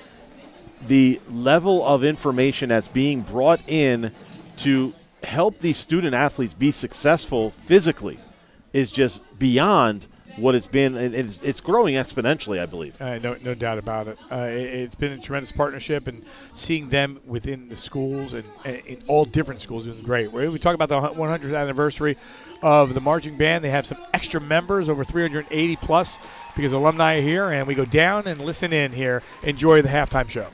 the level of information that's being brought in to help these student athletes be successful physically is just beyond what it's been, and it's growing exponentially, I believe. No doubt about it. It's been a tremendous partnership, and seeing them within the schools and in all different schools has been great. We talk about the 100th anniversary of the marching band. They have some extra members, over 380 plus, because alumni are here, and we go down and listen in here. Enjoy the halftime show.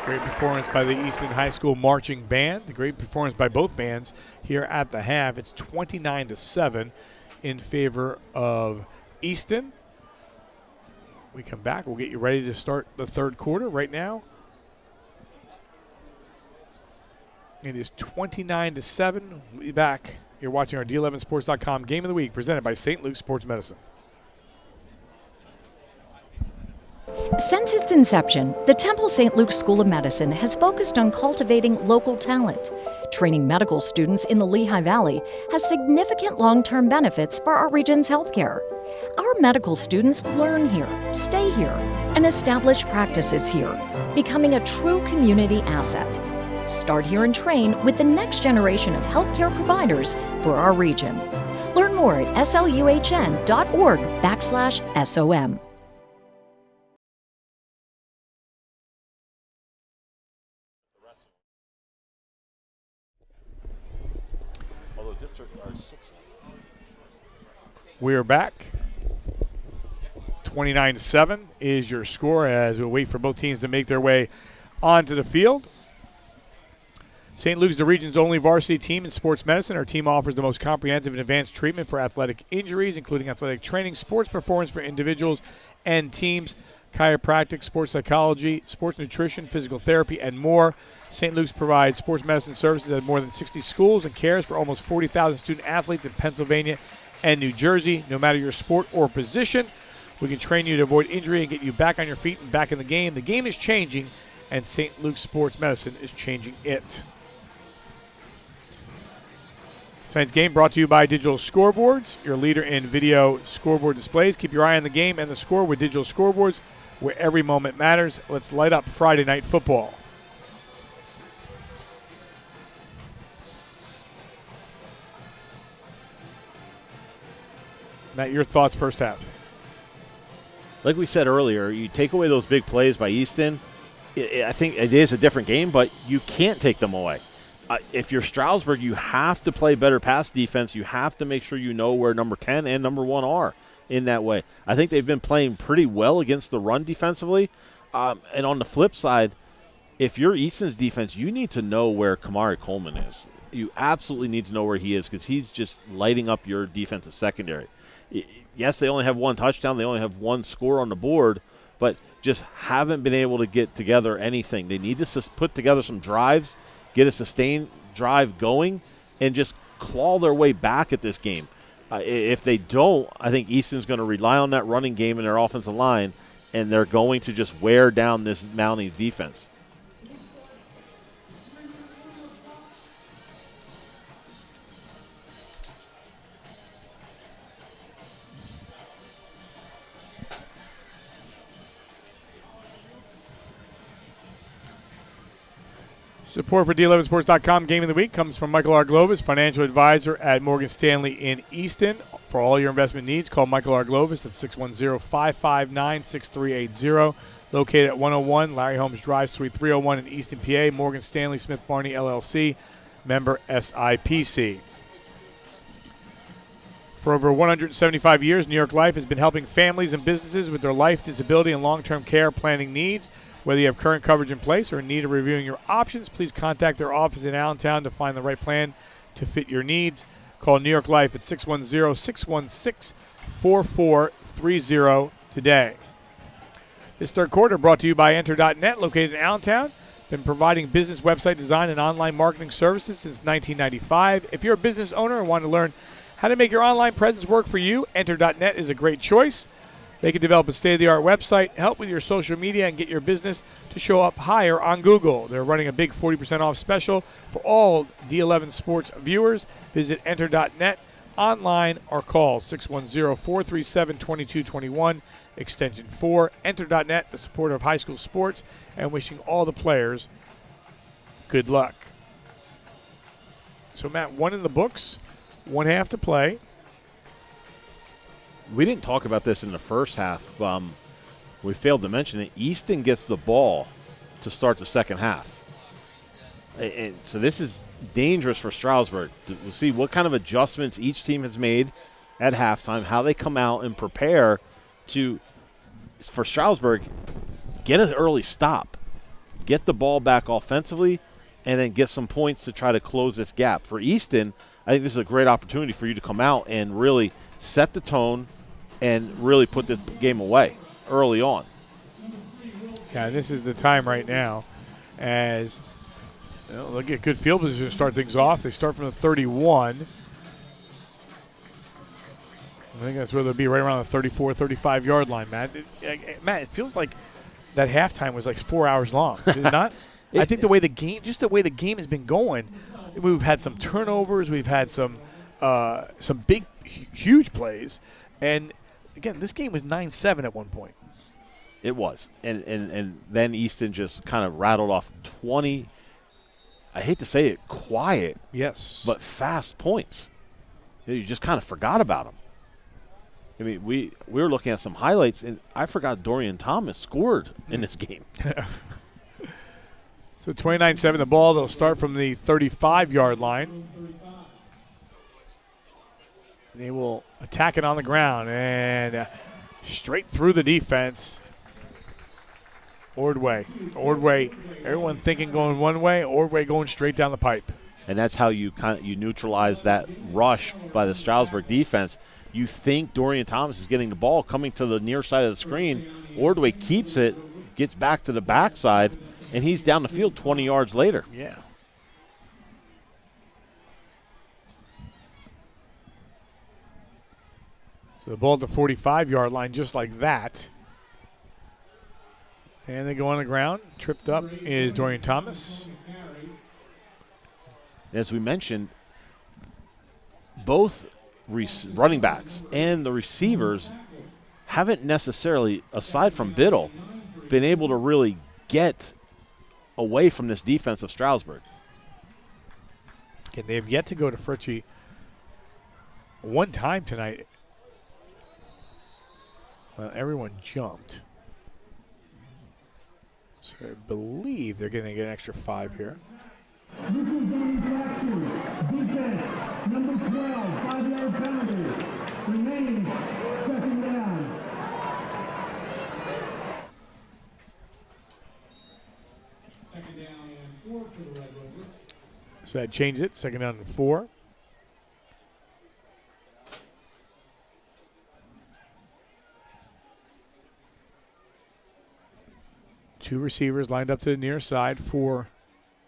Great performance by the Easton High School marching band. A great performance by both bands here at the half. It's 29-7 in favor of Easton. We come back. We'll get you ready to start the third quarter right now. It is 29-7. We'll be back. You're watching our D11sports.com Game of the Week presented by St. Luke's Sports Medicine. Since its inception, the Temple St. Luke's School of Medicine has focused on cultivating local talent. Training medical students in the Lehigh Valley has significant long-term benefits for our region's healthcare. Our medical students learn here, stay here, and establish practices here, becoming a true community asset. Start here and train with the next generation of healthcare providers for our region. Learn more at sluhn.org/SOM. We are back. 29-7 is your score as we wait for both teams to make their way onto the field. St. Luke's, the region's only varsity team in sports medicine. Our team offers the most comprehensive and advanced treatment for athletic injuries, including athletic training, sports performance for individuals and teams, chiropractic, sports psychology, sports nutrition, physical therapy, and more. St. Luke's provides sports medicine services at more than 60 schools and cares for almost 40,000 student athletes in Pennsylvania and New Jersey. No matter your sport or position, we can train you to avoid injury and get you back on your feet and back in the game. The game is changing, and St. Luke's Sports Medicine is changing it. Tonight's game brought to you by Digital Scoreboards, your leader in video scoreboard displays. Keep your eye on the game and the score with Digital Scoreboards, where every moment matters. Let's light up Friday Night Football. Matt, your thoughts first half. Like we said earlier, you take away those big plays by Easton, I think it is a different game, but you can't take them away. If you're Stroudsburg, you have to play better pass defense. You have to make sure you know where number 10 and number 1 are in that way. I think they've been playing pretty well against the run defensively. And on the flip side, if you're Easton's defense, you need to know where Kamari Coleman is. You absolutely need to know where he is because he's just lighting up your defensive secondary. Yes, they only have one touchdown. They only have one score on the board, but just haven't been able to get together anything. They need to put together some drives, get a sustained drive going, and just claw their way back at this game. If they don't, I think Easton's going to rely on that running game in their offensive line, and they're going to just wear down this Mounties defense. Support for D11sports.com Game of the Week comes from Michael R. Glovis, financial advisor at Morgan Stanley in Easton. For all your investment needs, call Michael R. Glovis at 610-559-6380. Located at 101 Larry Holmes Drive, Suite 301 in Easton, PA. Morgan Stanley Smith Barney, LLC, member SIPC. For over 175 years, New York Life has been helping families and businesses with their life, disability, and long-term care planning needs. Whether you have current coverage in place or in need of reviewing your options, please contact their office in Allentown to find the right plan to fit your needs. Call New York Life at 610-616-4430 today. This third quarter brought to you by Enter.net, located in Allentown. Been providing business website design and online marketing services since 1995. If you're a business owner and want to learn how to make your online presence work for you, Enter.net is a great choice. They can develop a state-of-the-art website, help with your social media, and get your business to show up higher on Google. They're running a big 40% off special for all D11 Sports viewers. Visit Enter.net online or call 610-437-2221, extension 4. Enter.net, the supporter of high school sports, and wishing all the players good luck. So, Matt, one in the books, one half to play. We didn't talk about this in the first half. We failed to mention it. Easton gets the ball to start the second half. And so this is dangerous for Stroudsburg. We'll see what kind of adjustments each team has made at halftime, how they come out and prepare for Stroudsburg, get an early stop. get the ball back offensively, and then get some points to try to close this gap. For Easton, I think this is a great opportunity for you to come out and really set the tone and really put this game away early on. Yeah, this is the time right now as look at good field position to start things off. They start from the 31. I think that's where they'll be, right around the 34, 35-yard line, Matt. Matt, it feels like that halftime was like 4 hours long. Did it not? I think the way the game has been going, we've had some turnovers, we've had some big, huge plays, and again, this game was 9-7 at one point. It was, and then Easton just kind of rattled off 20. I hate to say it, quiet, yes, but fast points. You just kind of forgot about them. I mean, we were looking at some highlights, and I forgot Dorian Thomas scored in this game. So 29-7 the ball. They'll start from the 35-yard line. They will attack it on the ground and straight through the defense. Ordway, everyone thinking going one way, Ordway going straight down the pipe. And that's how you neutralize that rush by the Stroudsburg defense. You think Dorian Thomas is getting the ball coming to the near side of the screen. Ordway keeps it, gets back to the backside, and he's down the field 20 yards later. Yeah. So the ball at the 45-yard line just like that. And they go on the ground. Tripped up is Dorian Thomas. As we mentioned, both running backs and the receivers haven't necessarily, aside from Biddle, been able to really get away from this defense of Stroudsburg. And they have yet to go to Fritchie one time tonight. Well, everyone jumped. So I believe they're going to get an extra 5 here. Number 12, 5-yard penalty. Remaining second down. Second down and 4 for the Red Rovers. So that changes it. Second down and 4. Two receivers lined up to the near side for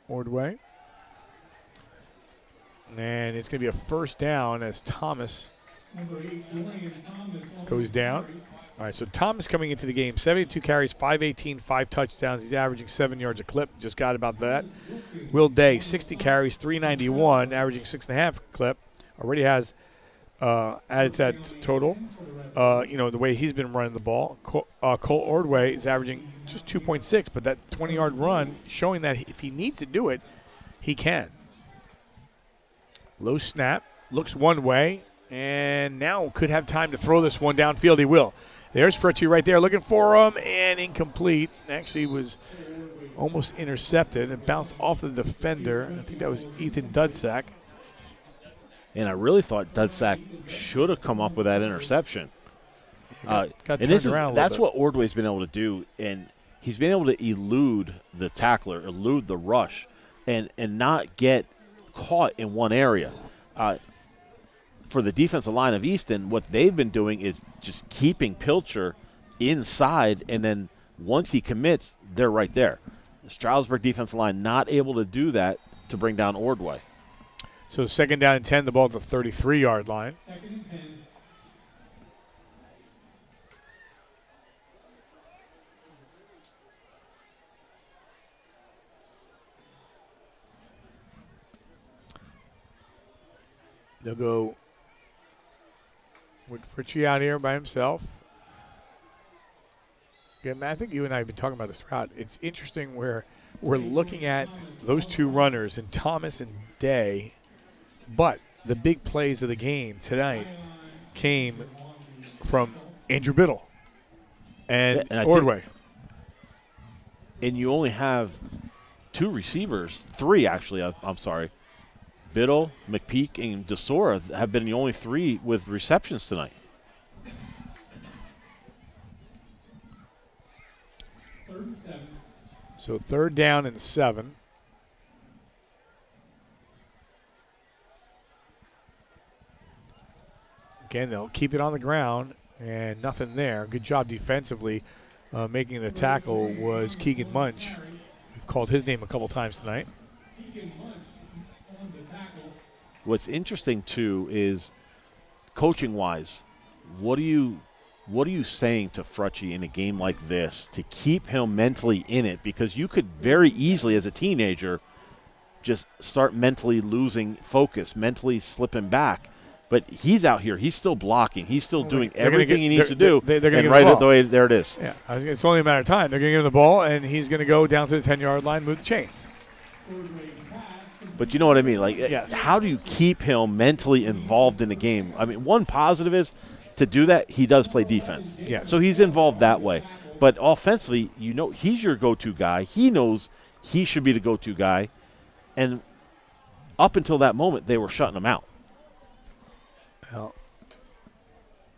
Ordway. And it's going to be a first down as Thomas goes down. All right, so Thomas coming into the game, 72 carries, 518, 5 touchdowns. He's averaging 7 yards a clip. Just got about that. Will Day, 60 carries, 391, averaging 6.5 clip. Already has added to that total. The way he's been running the ball. Cole Ordway is averaging just 2.6, but that 20-yard run showing that if he needs to do it, he can. Low snap, looks one way, and now could have time to throw this one downfield. He will. There's Fritchie right there looking for him, and incomplete. Actually was almost intercepted and bounced off the defender. I think that was Ethan Dudsack. And I really thought Dudsack should have come up with that interception. Got turned around that's bit. what Ordway's been able to do, and he's been able to elude the tackler, elude the rush, and not get caught in one area. For the defensive line of Easton, what they've been doing is just keeping Pilcher inside, and then once he commits, they're right there. The Stroudsburg defensive line not able to do that to bring down Ordway. So second down and 10, the ball at the 33-yard line. Second and 10. They'll go with Fritchie out here by himself. Again, Matt, I think you and I have been talking about this throughout. It's interesting where we're looking at those two runners, and Thomas and Day, but the big plays of the game tonight came from Andrew Biddle and Ordway. And you only have two receivers, three actually, I'm sorry. Biddle, McPeak, and DeSora have been the only three with receptions tonight. So 3rd down and 7. Again, they'll keep it on the ground and nothing there. Good job defensively. Making the tackle was Keegan Munch. We've called his name a couple times tonight. What's interesting too is coaching-wise, what are you saying to Frutchy in a game like this to keep him mentally in it? Because you could very easily, as a teenager, just start mentally losing focus, mentally slipping back. But he's out here. He's still blocking. He's still doing everything he needs to do. They're going to and get right the at the way, there it is. Yeah, it's only a matter of time. They're going to give him the ball, and he's going to go down to the 10-yard line, move the chains. But you know what I mean? Like, yes. How do you keep him mentally involved in the game? I mean, one positive is to do that, he does play defense. Yes. So he's involved that way. But offensively, he's your go-to guy. He knows he should be the go-to guy. And up until that moment, they were shutting him out. Well,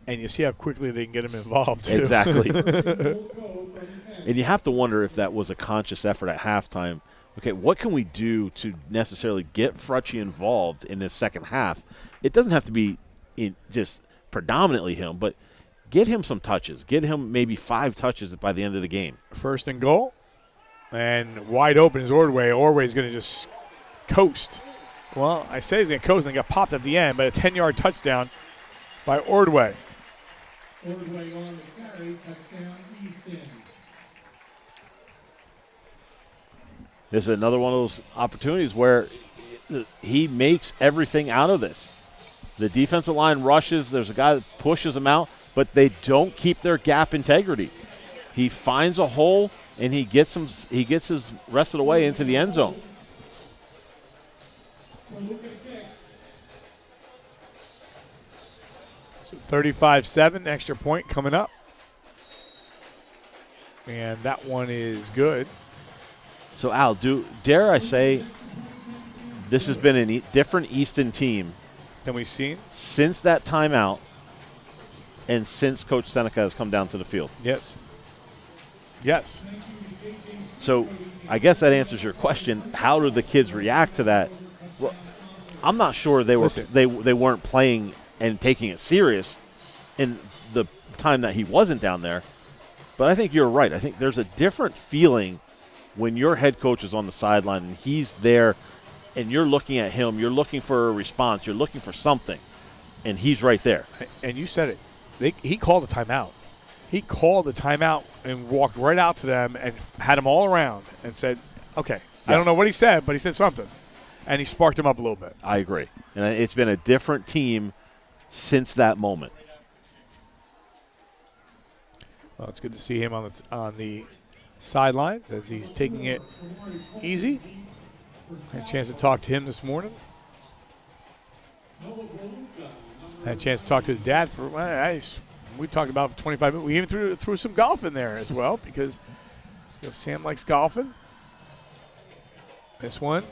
and you see how quickly they can get him involved, too. Exactly. And you have to wonder if that was a conscious effort at halftime. Okay, what can we do to necessarily get Frutchy involved in this second half? It doesn't have to be just predominantly him, but get him some touches. Get him maybe 5 touches by the end of the game. 1st and goal. And wide open is Ordway. Ordway's going to just coast. Well, I said he's going to coast and got popped at the end, but a 10-yard touchdown by Ordway. Ordway on the carry, touchdown Easton. This is another one of those opportunities where he makes everything out of this. The defensive line rushes. There's a guy that pushes him out, but they don't keep their gap integrity. He finds a hole, and he gets his rest of the way into the end zone. So 35-7, extra point coming up. And that one is good. So, Al, dare I say this has been a different Easton team than we've seen since that timeout and since Coach Seneca has come down to the field? Yes. Yes. So I guess that answers your question. How do the kids react to that? Well, I'm not sure they weren't playing and taking it serious in the time that he wasn't down there. But I think you're right. I think there's a different feeling when your head coach is on the sideline and he's there and you're looking at him, you're looking for a response, you're looking for something, and he's right there. And you said it. He called a timeout. He called the timeout and walked right out to them and had them all around and said, okay. Yes. I don't know what he said, but he said something. And he sparked him up a little bit. I agree. And it's been a different team since that moment. Well, it's good to see him on the sidelines as he's taking it easy. Had a chance to talk to him this morning. Had a chance to talk to his dad we talked about for 25 minutes. We even threw some golf in there as well because Sam likes golfing. This one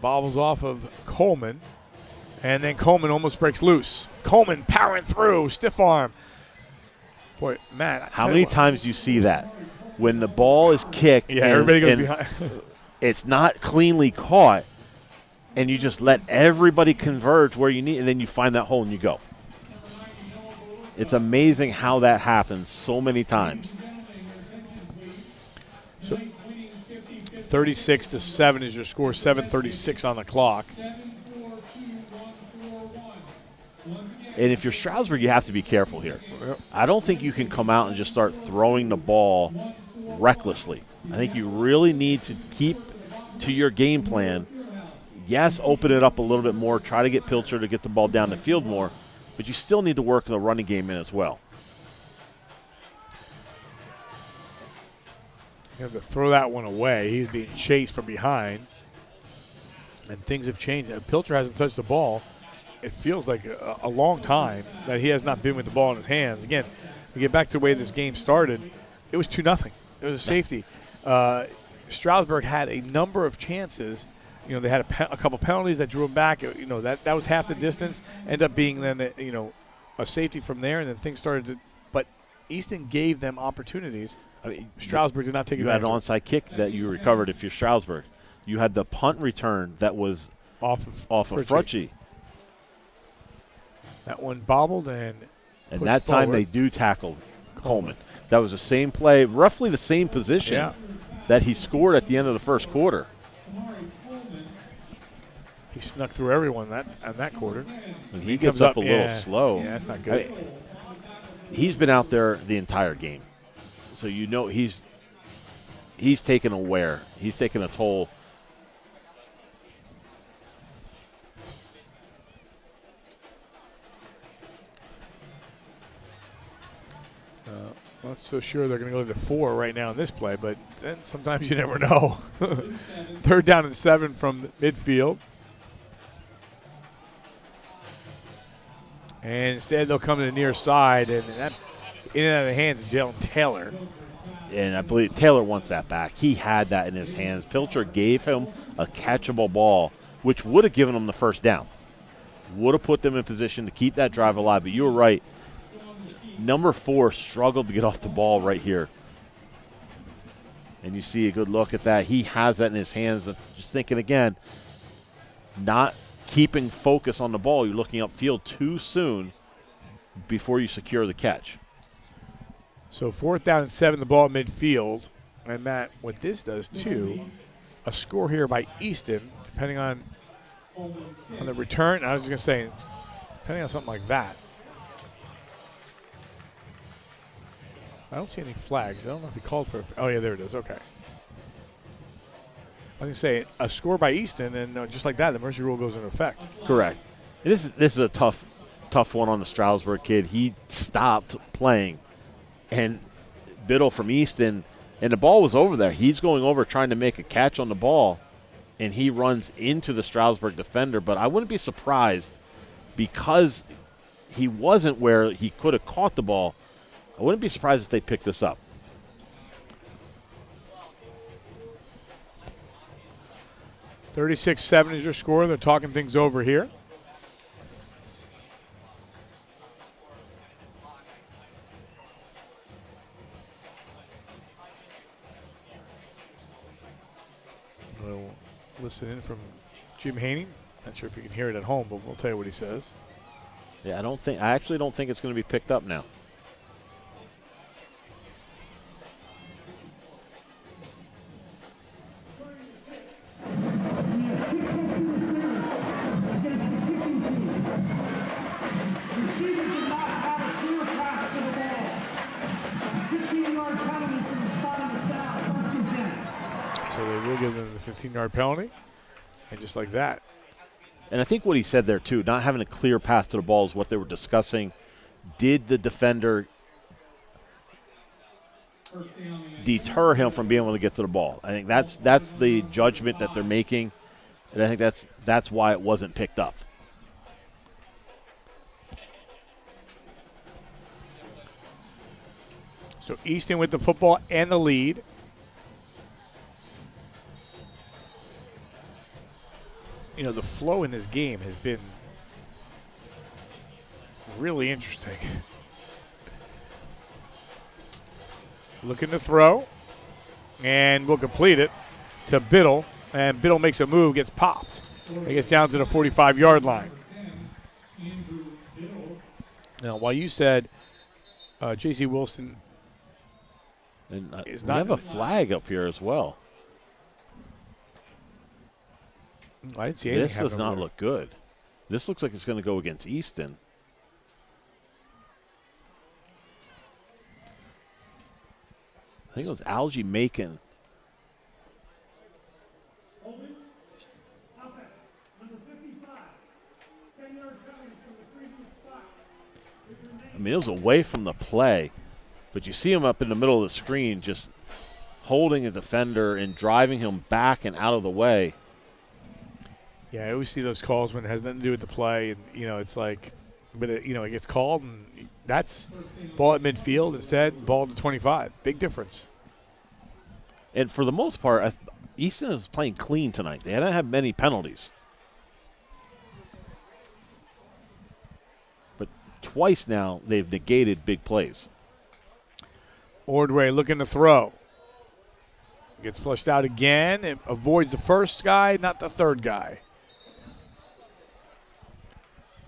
bobbles off of Coleman, and then Coleman almost breaks loose. Coleman powering through, stiff arm. Boy, Matt. How many times do you see that? When the ball is kicked, everybody goes behind. It's not cleanly caught, and you just let everybody converge where you need, and then you find that hole and you go. It's amazing how that happens so many times. So 36-7 is your score. 7:36 on the clock. And if you're Stroudsburg, you have to be careful here. I don't think you can come out and just start throwing the ball recklessly. I think you really need to keep to your game plan. Yes, open it up a little bit more. Try to get Pilcher to get the ball down the field more. But you still need to work the running game in as well. You have to throw that one away. He's being chased from behind. And things have changed. Pilcher hasn't touched the ball. It feels like a long time that he has not been with the ball in his hands. Again, we get back to the way this game started. It was 2-0. It was a safety. Stroudsburg had a number of chances. They had a couple penalties that drew them back. That was half the distance. Ended up being then, a safety from there, and then things started to. But Easton gave them opportunities. I mean, Stroudsburg did not take advantage. You had an advantage. onside kick that you recovered if you're Stroudsburg. You had the punt return that was off of Frutchie. That one bobbled and that time they do tackle Coleman. That was the same play, roughly the same position that he scored at the end of the first quarter. He snuck through everyone in that quarter. And he gets up a little slow. Yeah, that's not good. He's been out there the entire game. So you know he's taken a wear. He's taken a toll. Not so sure they're going to go to 4 right now in this play, but then sometimes you never know. 3rd down and 7 from midfield. And instead they'll come to the near side, and that in and out of the hands of Jalen Taylor. And I believe Taylor wants that back. He had that in his hands. Pilcher gave him a catchable ball, which would have given him the first down. Would have put them in position to keep that drive alive. But you were right. Number 4 struggled to get off the ball right here. And you see a good look at that. He has that in his hands. Just thinking again, not keeping focus on the ball. You're looking upfield too soon before you secure the catch. So 4th down and 7, the ball at midfield. And Matt, what this does too, a score here by Easton, depending on the return. I was just going to say, depending on something like that. I don't see any flags. I don't know if he called for oh, yeah, there it is. Okay. I was going to say, a score by Easton, and just like that, the mercy rule goes into effect. Correct. This is a tough one on the Stroudsburg kid. He stopped playing, and Biddle from Easton, and the ball was over there. He's going over trying to make a catch on the ball, and he runs into the Stroudsburg defender. But I wouldn't be surprised because he wasn't where he could have caught the ball. I wouldn't be surprised if they pick this up. $36-7 is your score. They're talking things over here. We'll listen in from Jim Haney. Not sure if you can hear it at home, but we'll tell you what he says. Yeah, I actually don't think it's going to be picked up now. So they will give them the 15-yard penalty, and just like that. And I think what he said there, too, not having a clear path to the ball is what they were discussing. Did the defender deter him from being able to get to the ball? I think that's the judgment that they're making, and I think that's why it wasn't picked up. So Easton with the football and the lead. You know, the flow in this game has been really interesting. Looking to throw, and we'll complete it to Biddle, and Biddle makes a move, gets popped. He gets down to the 45-yard line. Now, while you said J.C. Wilson is not, we have a flag up here as well. I didn't see anything. This does not look good. This looks like it's going to go against Easton. I think it was Algie Macon. I mean, it was away from the play, but you see him up in the middle of the screen just holding a defender and driving him back and out of the way. Yeah, I always see those calls when it has nothing to do with the play, and it's like, but it gets called, and that's ball at midfield instead, ball to 25. Big difference. And for the most part, Easton is playing clean tonight. They didn't have many penalties, but twice now they've negated big plays. Ordway looking to throw. Gets flushed out again and avoids the first guy, not the third guy.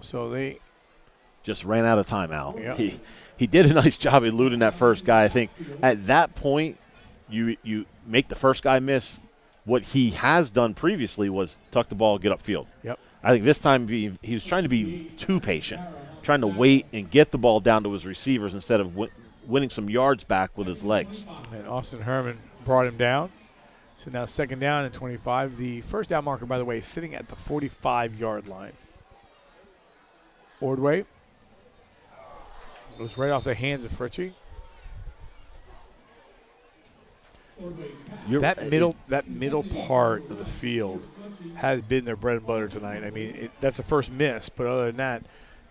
So they just ran out of time, Al. Yep. He did a nice job eluding that first guy. I think at that point, you make the first guy miss. What he has done previously was tuck the ball, get upfield. Yep. I think this time he was trying to be too patient, trying to wait and get the ball down to his receivers instead of winning some yards back with his legs. And Austin Herman brought him down. So now 2nd down and 25. The first down marker, by the way, is sitting at the 45-yard line. Ordway goes right off the hands of Fritchie. That middle part of the field has been their bread and butter tonight. I mean, that's the first miss, but other than that,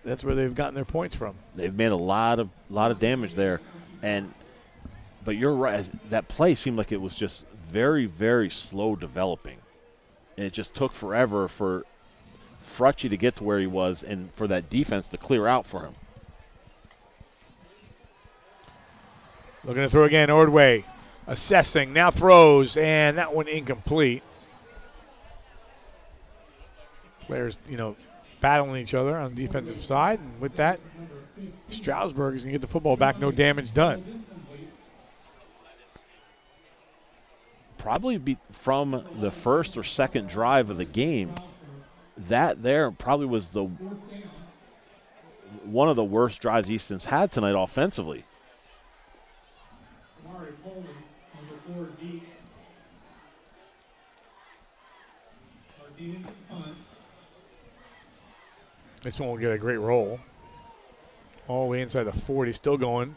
that's where they've gotten their points from. They've made a lot of damage there, but you're right. That play seemed like it was just very, very slow developing, and it just took forever for Fritchie to get to where he was and for that defense to clear out for him. Looking to throw again, Ordway. Assessing, now throws, and that one incomplete. Players, battling each other on the defensive side, and with that, Stroudsburg is going to get the football back, no damage done. Probably from the first or second drive of the game, that there probably was one of the worst drives Easton's had tonight offensively. This one will get a great roll. All the way inside the 40, still going.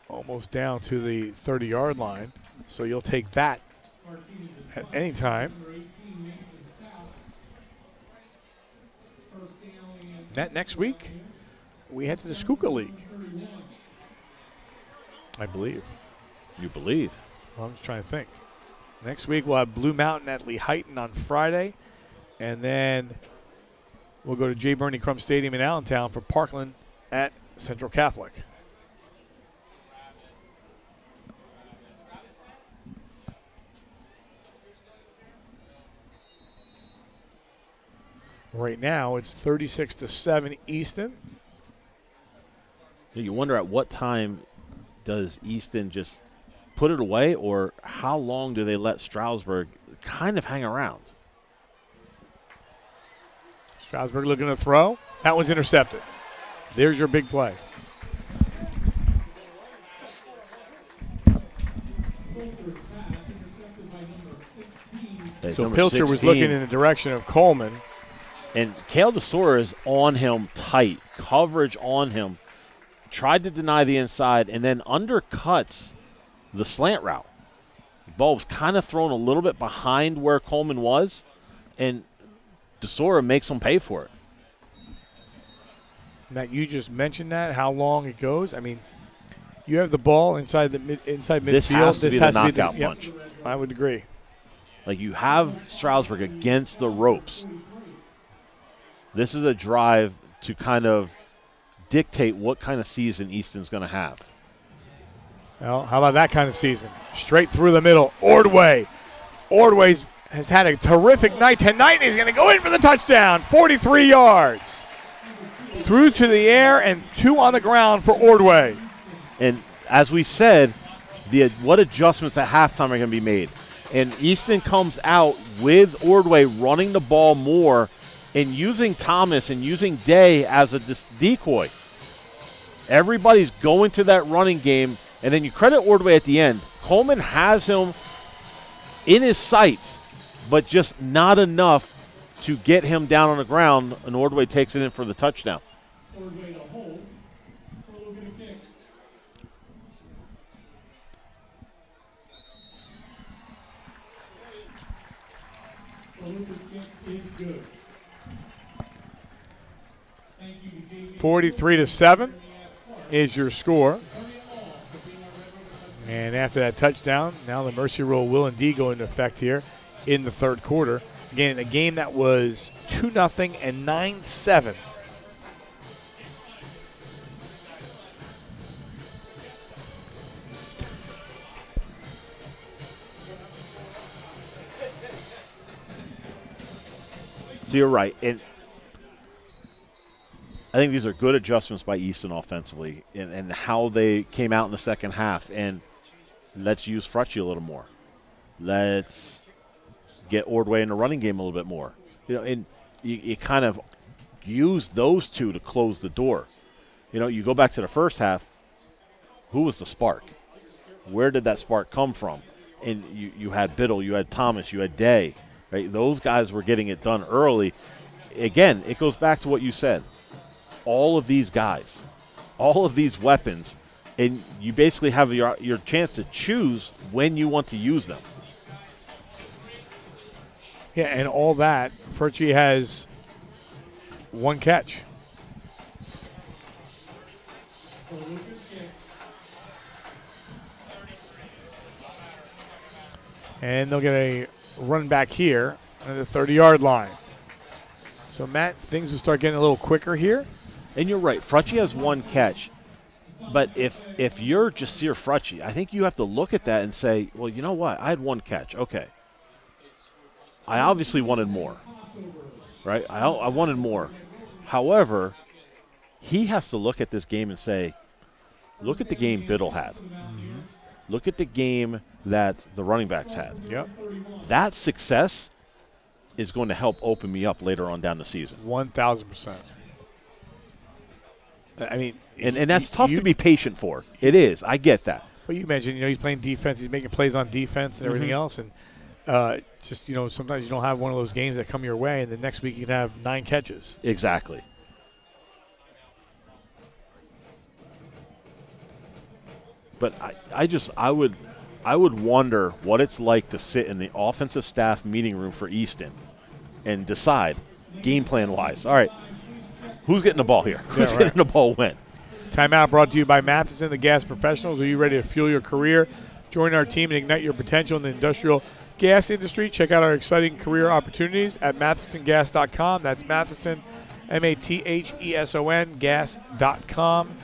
Almost down to the 30-yard line. So you'll take that at any time. That next week, we head to the Schuylkill League. I believe. You believe? Well, I'm just trying to think. Next week, we'll have Blue Mountain at Lehighton on Friday. And then we'll go to J. Burney Crum Stadium in Allentown for Parkland at Central Catholic. Right now, it's 36-7 Easton. You wonder at what time does Easton just put it away, or how long do they let Stroudsburg kind of hang around? Stroudsburg looking to throw. That one's intercepted. There's your big play. So Pilcher was looking in the direction of Coleman. And Cale DeSora is on him tight. Coverage on him. Tried to deny the inside and then undercuts the slant route. The ball was kind of thrown a little bit behind where Coleman was, and DeSora makes him pay for it. Matt, you just mentioned that, how long it goes. I mean, you have the ball inside midfield. This has to be the knockout punch. Yep, I would agree. Like, you have Stroudsburg against the ropes. This is a drive to kind of dictate what kind of season Easton's going to have. Well, how about that kind of season? Straight through the middle. Ordway. Ordway has had a terrific night tonight, and he's going to go in for the touchdown. 43 yards. Through to the air and 2 on the ground for Ordway. And as we said, what adjustments at halftime are going to be made. And Easton comes out with Ordway running the ball more and using Thomas and using Day as a decoy. Everybody's going to that running game, and then you credit Ordway at the end. Coleman has him in his sights, but just not enough to get him down on the ground, and Ordway takes it in for the touchdown. Ordway to hold. We'll get a kick. Kick is good. 43-7 is your score. And after that touchdown, now the mercy rule will indeed go into effect here in the third quarter. Again, a game that was 2-0 and 9-7. So you're right. And I think these are good adjustments by Easton offensively and how they came out in the second half. And let's use Frutchie a little more. Let's get Ordway in the running game a little bit more. And you kind of use those two to close the door. You go back to the first half, who was the spark? Where did that spark come from? And you had Biddle, you had Thomas, you had Day. Right? Those guys were getting it done early. Again, it goes back to what you said. All of these guys, all of these weapons, and you basically have your chance to choose when you want to use them. Yeah, and all that, Furchie has one catch. And they'll get a run back here at the 30-yard line. So, Matt, things will start getting a little quicker here. And you're right. Frutchie has one catch. But if you're Jasir Frutchie, I think you have to look at that and say, well, you know what? I had one catch. Okay. I obviously wanted more, right? I wanted more. However, he has to look at this game and say, look at the game Biddle had. Look at the game that the running backs had. Yep. That success is going to help open me up later on down the season. 1,000%. I mean, and that's tough to be patient for. It is. I get that. But you mentioned, he's playing defense. He's making plays on defense and everything else. And just, sometimes you don't have one of those games that come your way, and the next week you can have 9 catches. Exactly. But I would wonder what it's like to sit in the offensive staff meeting room for Easton and decide, game plan wise, all right, who's getting the ball here? Who's getting the ball when? Timeout brought to you by Matheson, the gas professionals. Are you ready to fuel your career? Join our team and ignite your potential in the industrial gas industry. Check out our exciting career opportunities at mathesongas.com. That's Matheson, Matheson, gas.com.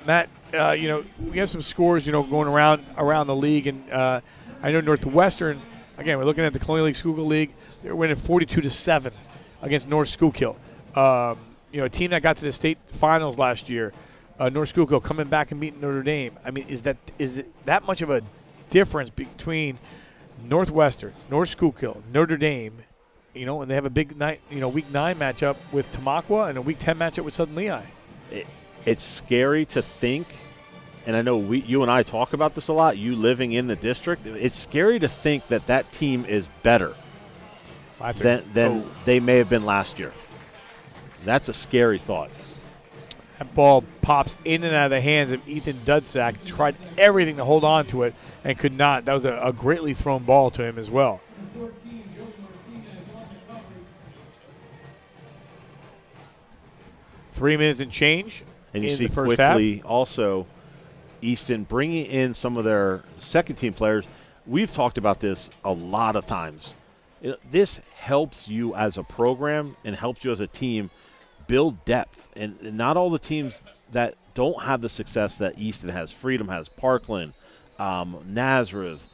Matt, we have some scores, going around the league, and I know Northwestern. Again, we're looking at the Colonial League Schuylkill League. They're winning 42-7 against North Schuylkill. A team that got to the state finals last year. North Schuylkill coming back and beating Notre Dame. I mean, is it that much of a difference between Northwestern, North Schuylkill, Notre Dame? And they have a big night, week 9 matchup with Tamaqua and a week 10 matchup with Southern Lehigh. It's scary to think, and I know you and I talk about this a lot, you living in the district, it's scary to think that team is better than they may have been last year. That's a scary thought. That ball pops in and out of the hands of Ethan Dudsack. Tried everything to hold on to it and could not. That was a greatly thrown ball to him as well. Three minutes and change. And you see quickly also Easton bringing in some of their second-team players. We've talked about this a lot of times. This helps you as a program and helps you as a team build depth. And not all the teams that don't have the success that Easton has, Freedom has, Parkland, Nazareth,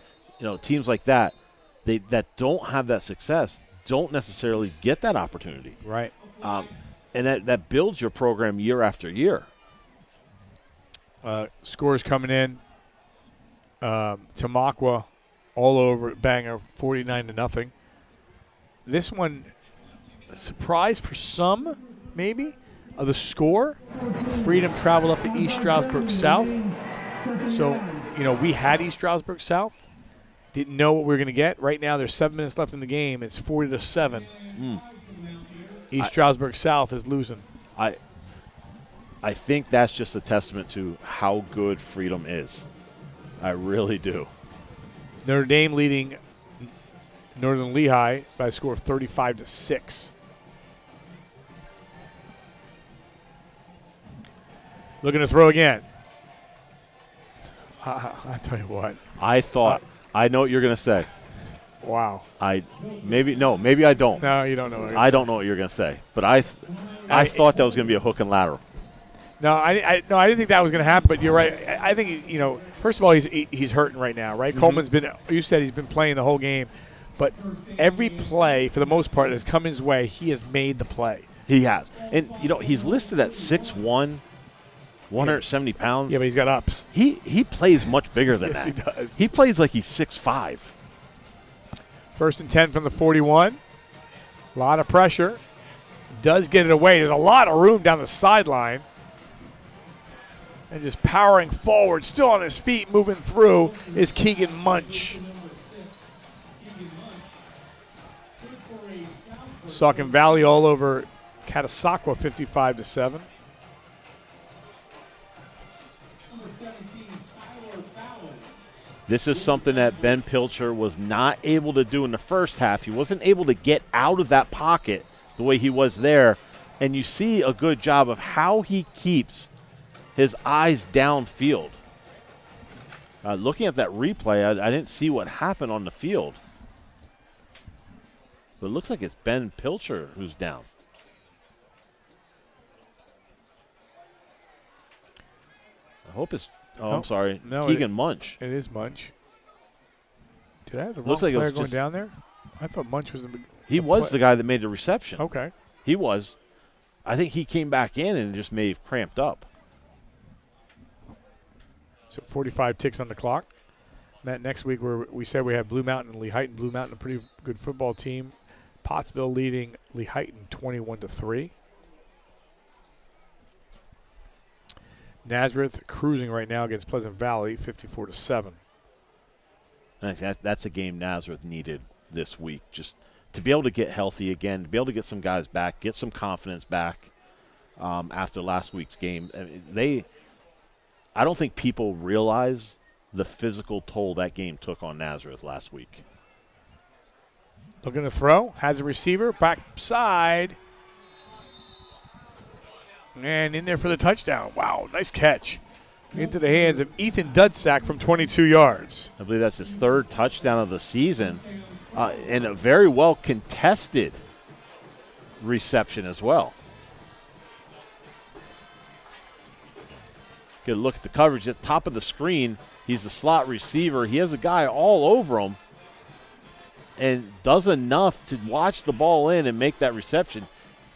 teams like that, that don't have that success don't necessarily get that opportunity. Right. And that builds your program year after year. Scores coming in. Tamaqua all over Banger, 49-0. This one, surprise for some, maybe, of the score. Freedom traveled up to East Stroudsburg South. So, we had East Stroudsburg South. Didn't know what we were going to get. Right now, there's 7 minutes left in the game. It's 40-7. East Stroudsburg South is losing. I think that's just a testament to how good Freedom is. I really do. Notre Dame leading Northern Lehigh by a score of 35-6. Looking to throw again. I tell you what. I know what you're going to say. Wow. Maybe I don't. No, you don't know. I don't know what you're going to say. But I thought that was going to be a hook and lateral. No, I didn't think that was going to happen. But you're right. I think first of all, he's hurting right now, right? Coleman's been. You said he's been playing the whole game, But every play, for the most part, has come his way. He has made the play. He has. And, he's listed at 6'1", 170 pounds. Yeah, but he's got ups. He plays much bigger than Yes, that. he does. He plays like he's 6'5". 1st and 10 from the 41. A lot of pressure. Does get it away. There's a lot of room down the sideline. And just powering forward, still on his feet, moving through, is Keegan Munch. Saucon Valley all over Catasauqua, 55-7. This is something that Ben Pilcher was not able to do in the first half. He wasn't able to get out of that pocket the way he was there. And you see a good job of how he keeps his eyes downfield. Looking at that replay, I didn't see what happened on the field. But it looks like it's Ben Pilcher who's down. I hope it's, I'm sorry, no, Keegan Munch. It is Munch. Did I have the wrong Looks like it player was going just, down there? I thought Munch was He was the guy that made the reception. Okay. He was. I think he came back in and just may have cramped up. So 45 ticks on the clock. Matt, next week we said we have Blue Mountain and Lehighton. Blue Mountain, a pretty good football team. Pottsville leading Lehighton 21-3. Nazareth cruising right now against Pleasant Valley, 54-7. And I think that's a game Nazareth needed this week, just to be able to get healthy again, to be able to get some guys back, get some confidence back after last week's game. I don't think people realize the physical toll that game took on Nazareth last week. Looking to throw, has a receiver, back side. And in there for the touchdown. Wow, nice catch. Into the hands of Ethan Dudsack from 22 yards. I believe that's his third touchdown of the season. And a very well contested reception as well. Good look at the coverage at the top of the screen. He's the slot receiver. He has a guy all over him and does enough to watch the ball in and make that reception.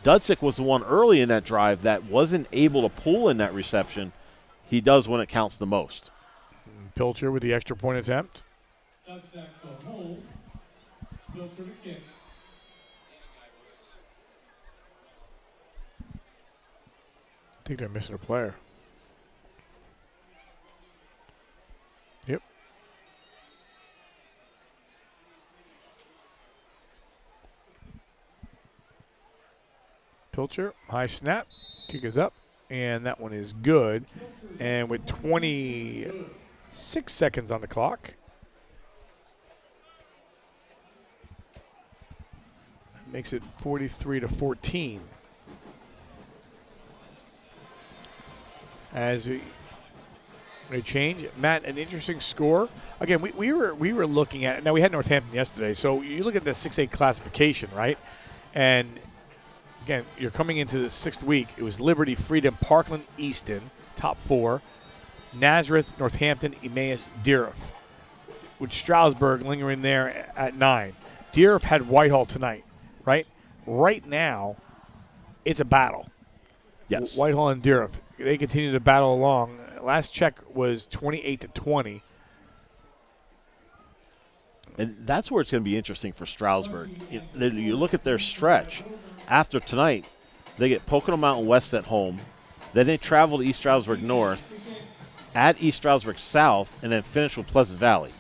Dudsick was the one early in that drive that wasn't able to pull in that reception. He does when it counts the most. Pilcher with the extra point attempt. Dudsack to hold. Pilcher to kick. I think they're missing a player. Yep. Pilcher, high snap, kick is up, and that one is good. And with 26 seconds on the clock, that makes it 43-14. As we change, Matt, an interesting score. Again, we were looking at, now we had Northampton yesterday, so you look at the 6A classification, right? And again, you're coming into the 6th week. It was Liberty, Freedom, Parkland, Easton, top 4. Nazareth, Northampton, Emmaus, Deerfield. With Stroudsburg lingering there at 9. Deerfield had Whitehall tonight, right? Right now, it's a battle. Yes. Whitehall and Deerfield. They continue to battle along. Last check was 28-20. And that's where it's going to be interesting for Stroudsburg. You look at their stretch. After tonight, they get Pocono Mountain West at home. Then they travel to East Stroudsburg North, at East Stroudsburg South, and then finish with Pleasant Valley.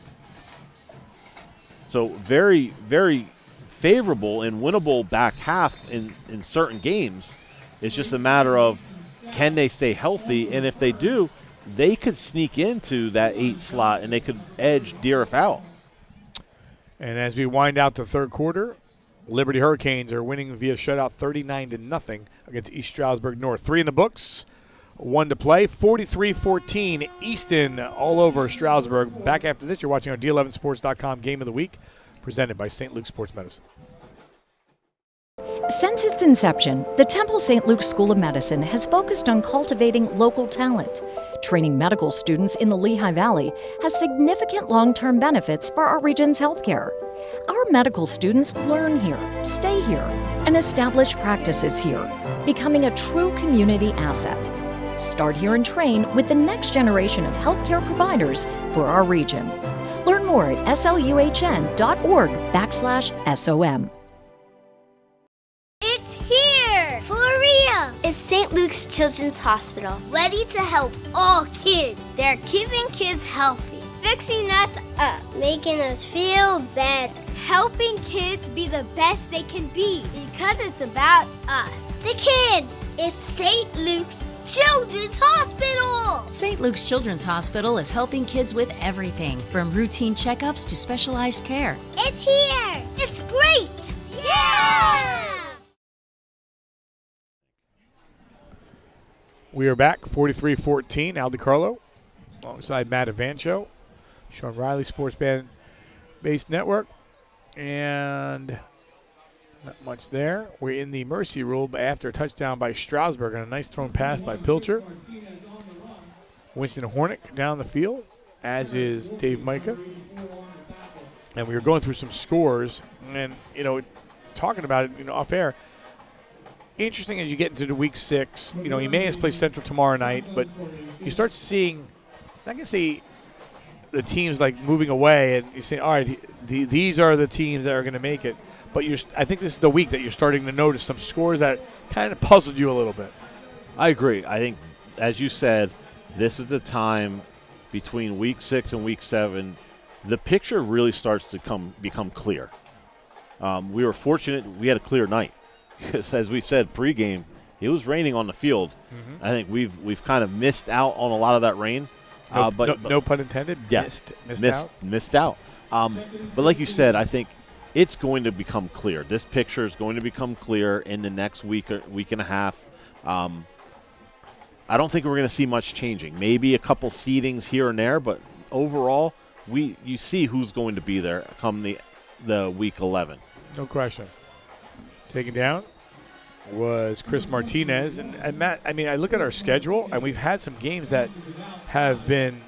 So very, very favorable and winnable back half in certain games. It's just a matter of, can they stay healthy? And if they do, they could sneak into that 8 slot and they could edge Deerfield out. And as we wind out the third quarter, Liberty Hurricanes are winning via shutout 39-0 against East Stroudsburg North. 3 in the books, 1 to play. 43-14, Easton all over Stroudsburg. Back after this, you're watching our D11sports.com Game of the Week, presented by St. Luke Sports Medicine. Since its inception, the Temple St. Luke's School of Medicine has focused on cultivating local talent. Training medical students in the Lehigh Valley has significant long-term benefits for our region's healthcare. Our medical students learn here, stay here, and establish practices here, becoming a true community asset. Start here and train with the next generation of healthcare providers for our region. Learn more at sluhn.org/SOM. It's here! For real! It's St. Luke's Children's Hospital, ready to help all kids. They're keeping kids healthy, fixing us up, making us feel better, helping kids be the best they can be, because it's about us. The kids! It's St. Luke's Children's Hospital! St. Luke's Children's Hospital is helping kids with everything from routine checkups to specialized care. It's here! It's great! Yeah! We are back, 43-14, Al DiCarlo, alongside Matt Avancho, Sean Riley, Sports Band Based Network, and not much there. We're in the mercy rule, but after a touchdown by Stroudsburg and a nice thrown pass by Pilcher. Winston Hornick down the field, as is Dave Micah. And we were going through some scores, and, talking about it, off air. Interesting as you get into the week 6, Emmaus plays Central tomorrow night, but you start seeing, I can see the teams like moving away, and you say, all right, these are the teams that are going to make it. But I think this is the week that you're starting to notice some scores that kind of puzzled you a little bit. I agree. I think, as you said, this is the time between week 6 and week 7. The picture really starts to become clear. We were fortunate we had a clear night. Because as we said pregame, it was raining on the field. Mm-hmm. I think we've kind of missed out on a lot of that rain. No pun intended. Yes, Missed out. But like you said, I think it's going to become clear. This picture is going to become clear in the next week and a half. I don't think we're going to see much changing. Maybe a couple seedings here and there, but overall, you see who's going to be there come the week 11. No question. Taken down was Chris Martinez. And Matt, I look at our schedule, and we've had some games that have been,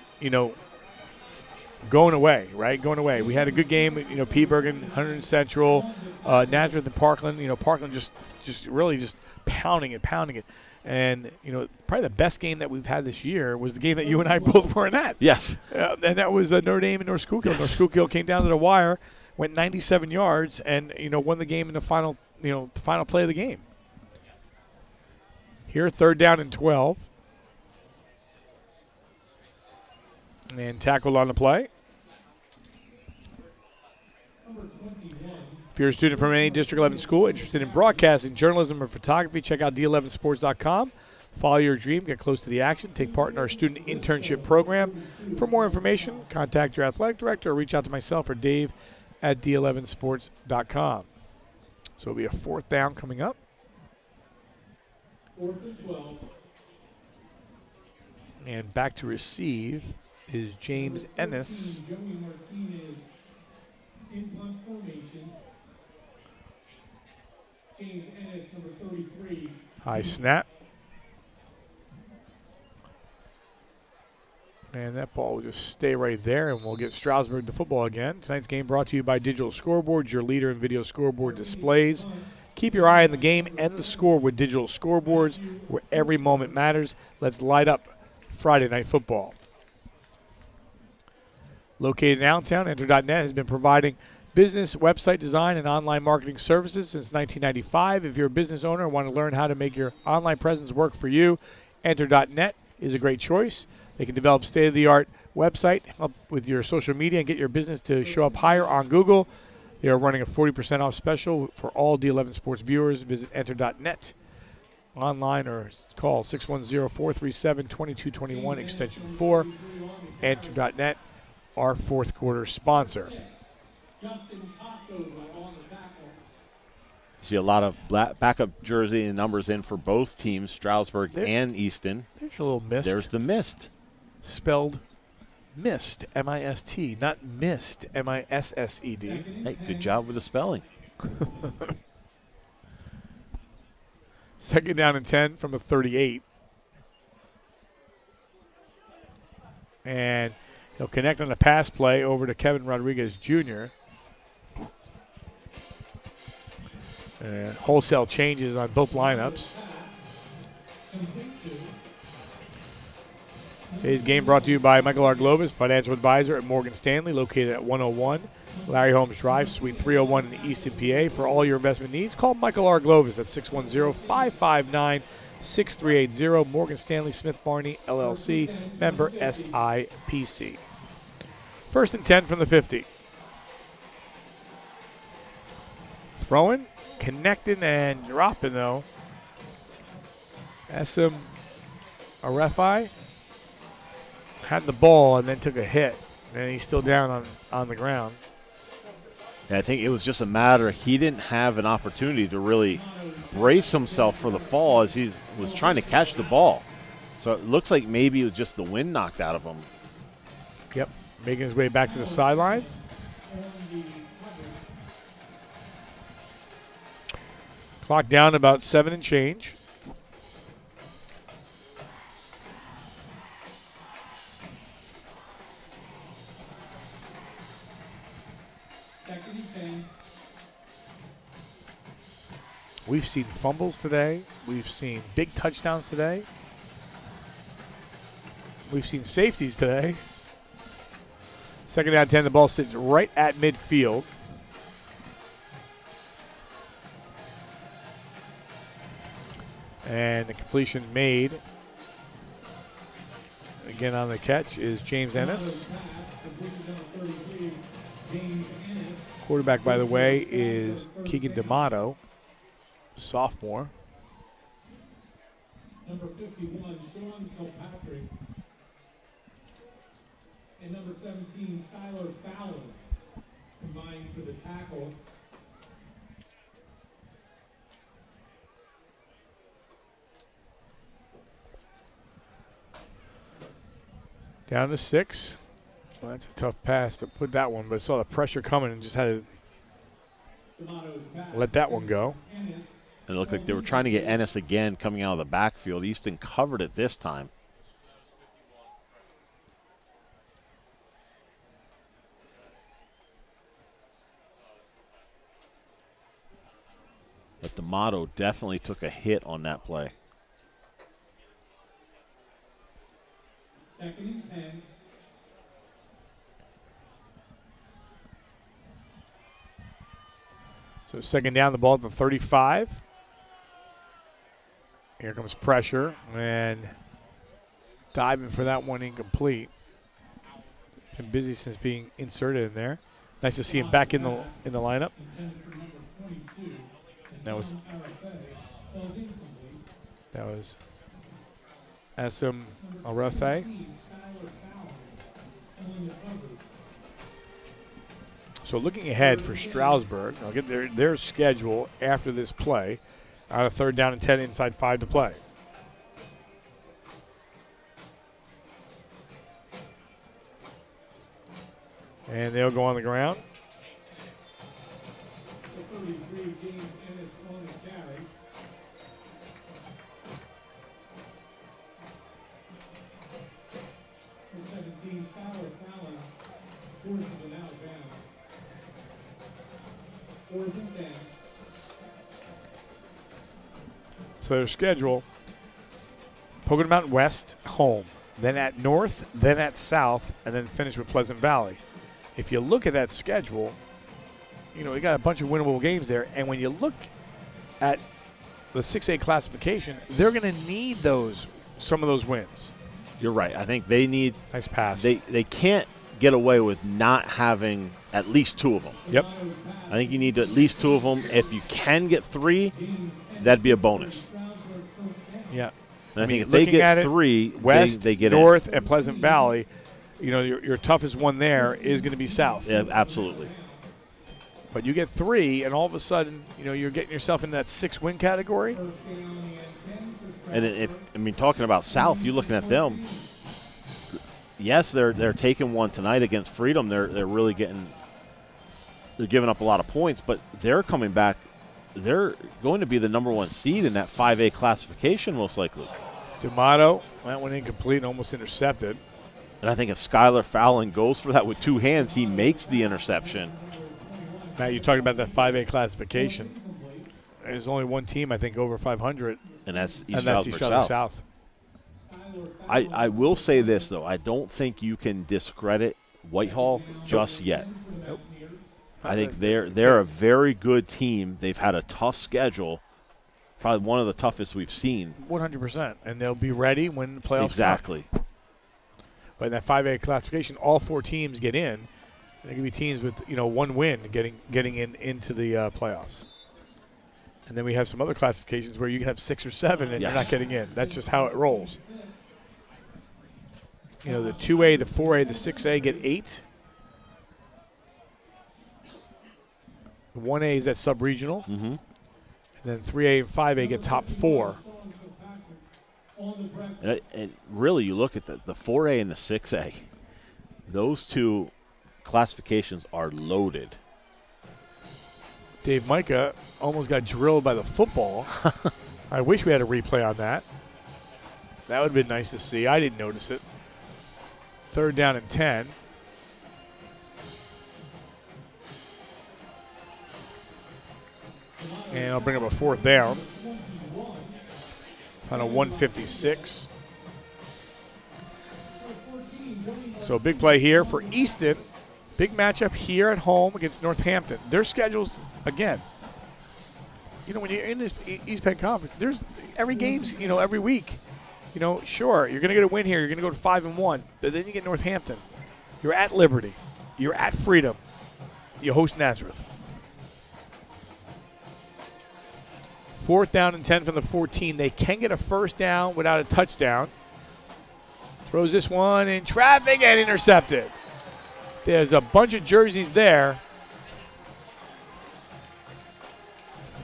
going away, right? Going away. We had a good game, P. Bergen, Hunter Central, Nazareth and Parkland. Parkland just really pounding it. And, probably the best game that we've had this year was the game that you and I both weren't at. Yes. And that was Notre Dame and North Schuylkill. Yes. North Schuylkill came down to the wire, went 97 yards, and, won the game in the final play of the game. Here, 3rd down and 12. And tackled on the play. If you're a student from any District 11 school interested in broadcasting, journalism, or photography, check out d11sports.com. Follow your dream, get close to the action, take part in our student internship program. For more information, contact your athletic director or reach out to myself or Dave at d11sports.com. So it'll be a 4th down coming up. 4th and 12. And back to receive is James Ennis. James Ennis, number 33. High snap. And that ball will just stay right there, and we'll get Stroudsburg the football again. Tonight's game brought to you by Digital Scoreboards, your leader in video scoreboard displays. Keep your eye on the game and the score with Digital Scoreboards, where every moment matters. Let's light up Friday Night Football. Located in Allentown, Enter.net has been providing business, website design, and online marketing services since 1995. If you're a business owner and want to learn how to make your online presence work for you, Enter.net is a great choice. They can develop state-of-the-art website, help with your social media, and get your business to show up higher on Google. They are running a 40% off special for all D11 Sports viewers. Visit Enter.net online or call 610-437-2221, extension 4. Enter.net, our 4th quarter sponsor. See a lot of backup jersey and numbers in for both teams, Stroudsburg and Easton. There's a little mist. There's the mist. Spelled mist, M-I-S-T, not mist, M-I-S-S-E-D. Hey, good job with the spelling. 2nd down and 10 from a 38. And he'll connect on a pass play over to Kevin Rodriguez Jr. Wholesale changes on both lineups. Today's game brought to you by Michael R. Globus, financial advisor at Morgan Stanley, located at 101 Larry Holmes Drive, Suite 301 in Easton, PA. For all your investment needs, call Michael R. Globus at 610-559-6380. Morgan Stanley Smith Barney, LLC, member SIPC. 1st and 10 from the 50. Throwing, connecting, and dropping, though. Easton Arefi had the ball and then took a hit, and he's still down on the ground. Yeah, I think it was just a matter he didn't have an opportunity to really brace himself for the fall as he was trying to catch the ball. So it looks like maybe it was just the wind knocked out of him. Yep, making his way back to the sidelines. Clock down about 7 and change. We've seen fumbles today. We've seen big touchdowns today. We've seen safeties today. 2nd down 10, the ball sits right at midfield. And the completion made, again on the catch, is James Ennis. Quarterback, by the way, is Keegan D'Amato, sophomore. Number 51, Sean Kilpatrick. And number 17, Skylar Fallon, combined for the tackle. Down to 6. Well, that's a tough pass to put that one, but I saw the pressure coming and just had to let that one go. And it looked like they were trying to get Ennis again coming out of the backfield. Easton covered it this time. But D'Amato definitely took a hit on that play. 2nd and 10. So 2nd down, the ball at the 35. Here comes pressure, and diving for that one incomplete. Been busy since being inserted in there. Nice to see him back in the lineup. That was Easton Arefi. So looking ahead for Stroudsburg, I'll get their schedule after this play. On a 3rd down and 10, inside 5 to play. And they'll go on the ground. The 33, James Ennis on the carry. The 17, Skylar Fallon, forces it out of bounds. 4th and 10. So their schedule, Pocono Mountain West, home. Then at North, then at South, and then finish with Pleasant Valley. If you look at that schedule, you know, we got a bunch of winnable games there. And when you look at the 6A classification, they're going to need some of those wins. You're right. I think they need. Nice pass. They can't get away with not having at least 2 of them. Yep. I think you need at least 2 of them. If you can get 3, that'd be a bonus. Yeah. And I think if they get 3, West, they get North, and Pleasant Valley, you know, your toughest one there is going to be South. Yeah, absolutely. But you get 3, and all of a sudden, you know, you're getting yourself in that 6-win category. And talking about South, you're looking at them. Yes, they're taking one tonight against Freedom. They're really they're giving up a lot of points, but they're coming back. They're going to be the number 1 seed in that 5A classification, most likely. D'Amato, that one incomplete and almost intercepted. And I think if Skylar Fallon goes for that with 2 hands, he makes the interception. Matt, you talking about that 5A classification. there's only one team, I think, over 500. And that's East and that's East Stroudsburg South. I will say this, though. I don't think you can discredit Whitehall just yet. Nope. I think they're a very good team. They've had a tough schedule, probably one of the toughest we've seen. 100%. And they'll be ready when the playoffs Exactly. come. But in that 5A classification, all 4 teams get in. There can be teams with one win getting into the playoffs. And then we have some other classifications where you can have 6 or 7 and you're not getting in. That's just how it rolls. The 2A, the 4A, the 6A get 8. The 1A is that sub-regional. Mm-hmm. And then 3A and 5A get top 4. And really, you look at the 4A and the 6A, those two classifications are loaded. Dave Micah almost got drilled by the football. I wish we had a replay on that. That would have been nice to see. I didn't notice it. 3rd down and 10. And I'll bring up a 4th down. Final 156. So big play here for Easton. Big matchup here at home against Northampton. Their schedules, again, when you're in this East Penn Conference, there's every game's, every week. Sure, you're going to get a win here. You're going to go to 5-1, but then you get Northampton. You're at Liberty. You're at Freedom. You host Nazareth. 4th down and 10 from the 14. They can get a 1st down without a touchdown. Throws this one in traffic and intercepted. There's a bunch of jerseys there.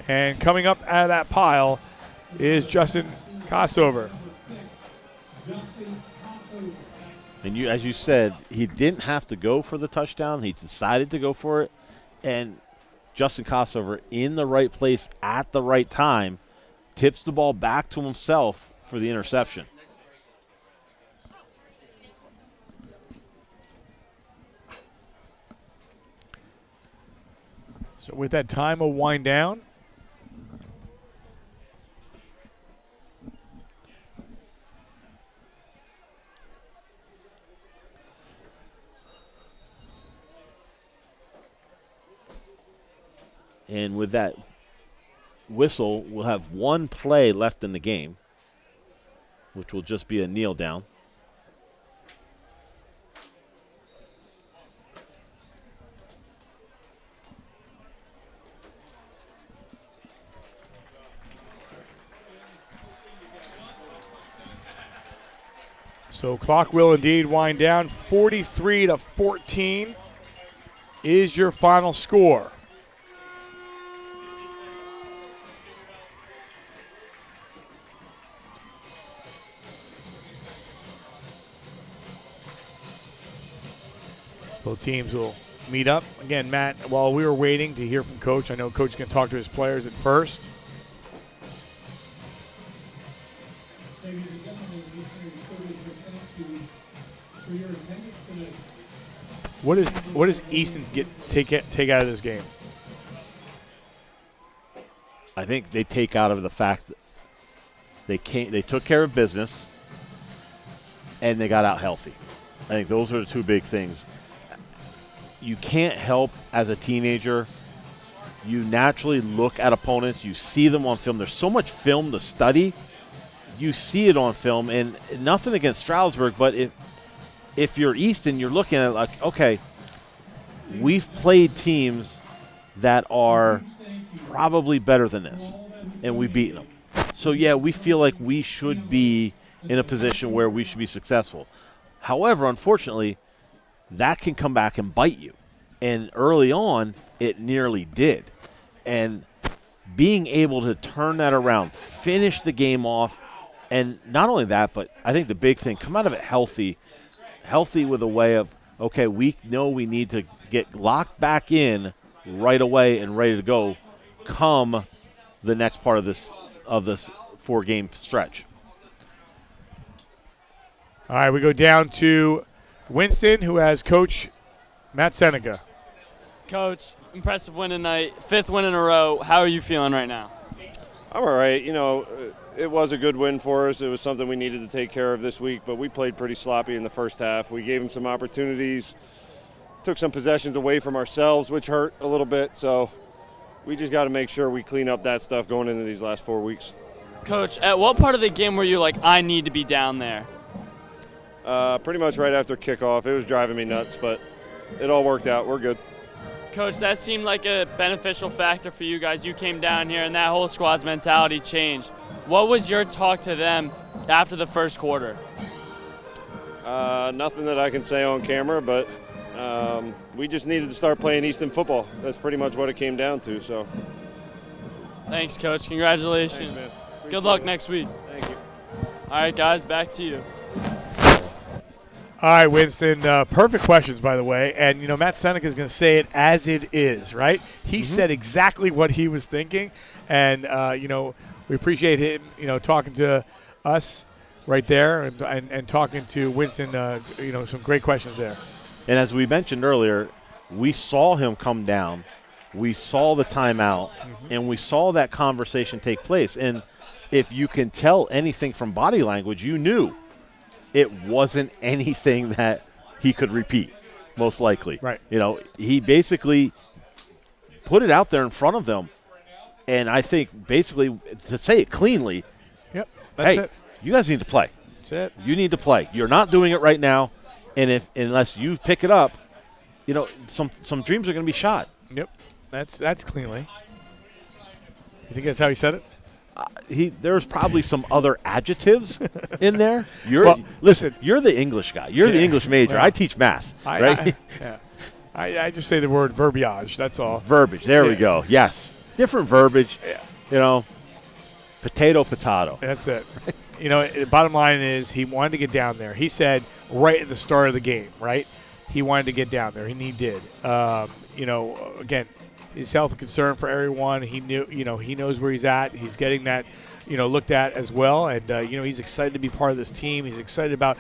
And coming up out of that pile is Justin Kossover. And as you said, he didn't have to go for the touchdown. He decided to go for it. And Justin Kossover in the right place at the right time tips the ball back to himself for the interception. So with that time, we'll wind down. And with that whistle, we'll have one play left in the game, which will just be a kneel down. So clock will indeed wind down. 43-14 is your final score. Both teams will meet up. Again, Matt, while we were waiting to hear from Coach, I know Coach is going to talk to his players at first. What does Easton take out of this game? I think they take out of the fact that they took care of business and they got out healthy. I think those are the two big things. You can't help as a teenager. You naturally look at opponents. You see them on film. There's so much film to study. You see it on film, and nothing against Stroudsburg, but if you're Easton, you're looking at it like, okay, we've played teams that are probably better than this, and we've beaten them. So, yeah, we feel like we should be in a position where we should be successful. However, unfortunately, that can come back and bite you. And early on, it nearly did. And being able to turn that around, finish the game off, and not only that, but I think the big thing, come out of it healthy with a way of, okay, we know we need to get locked back in right away and ready to go come the next part of this 4-game stretch. All right, we go down to Winston, who has Coach Matt Seneca. Coach, impressive win tonight. 5th win in a row. How are you feeling right now? I'm all right. It was a good win for us. It was something we needed to take care of this week, but we played pretty sloppy in the first half. We gave them some opportunities, took some possessions away from ourselves, which hurt a little bit. So we just got to make sure we clean up that stuff going into these last 4 weeks. Coach, at what part of the game were you like, I need to be down there? Pretty much right after kickoff. It was driving me nuts, but it all worked out. We're good. Coach, that seemed like a beneficial factor for you guys. You came down here and that whole squad's mentality changed. What was your talk to them after the first quarter? Nothing that I can say on camera, but we just needed to start playing Easton football. That's pretty much what it came down to. So, thanks, Coach. Congratulations. Thanks, man. Good luck next week. Thank you. All right, guys, back to you. All right, Winston, perfect questions, by the way. And, Matt Seneca is going to say it as it is, right? He said exactly what he was thinking. And, we appreciate him, talking to us right there and talking to Winston, some great questions there. And as we mentioned earlier, we saw him come down. We saw the timeout, and we saw that conversation take place. And if you can tell anything from body language, you knew it wasn't anything that he could repeat, most likely. Right. He basically put it out there in front of them. And I think basically, to say it cleanly, yep, that's it. You guys need to play. That's it. You need to play. You're not doing it right now, and unless you pick it up, some dreams are going to be shot. Yep, that's cleanly. You think that's how he said it? There's probably some other adjectives in there. Listen, you're the English guy. You're the English major. Well, I teach math, right? I just say the word verbiage. That's all. Verbiage. There we go. Yes. Different verbiage, potato. That's it. The bottom line is he wanted to get down there. He said right at the start of the game, right? He wanted to get down there, and he did. Again, his health concern for everyone. He knew, he knows where he's at. He's getting that, looked at as well, and he's excited to be part of this team. He's excited about,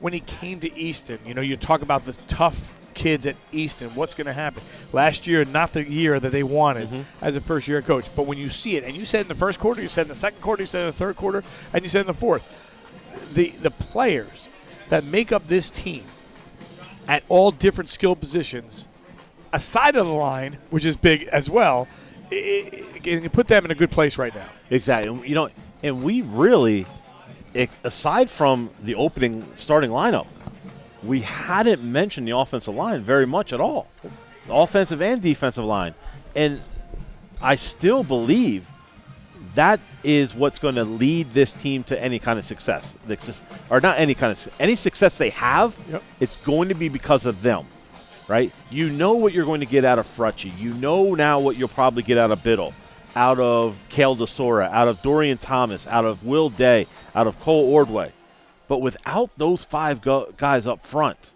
when he came to Easton. You talk about the tough kids at Easton, what's going to happen. Last year, not the year that they wanted as a first-year coach. But when you see it, and you said in the first quarter, you said in the second quarter, you said in the third quarter, and you said in the fourth, the players that make up this team at all different skill positions, aside of the line, which is big as well, you put them in a good place right now. Exactly. And we really, aside from the opening starting lineup, we hadn't mentioned the offensive line very much at all, the offensive and defensive line. And I still believe that is what's going to lead this team to any kind of success. Or not any kind of – any success they have, it's going to be because of them, right? You know what you're going to get out of Frutchie. You know now what you'll probably get out of Biddle, out of Cale DeSora, out of Dorian Thomas, out of Will Day, out of Cole Ordway. But without those five guys up front,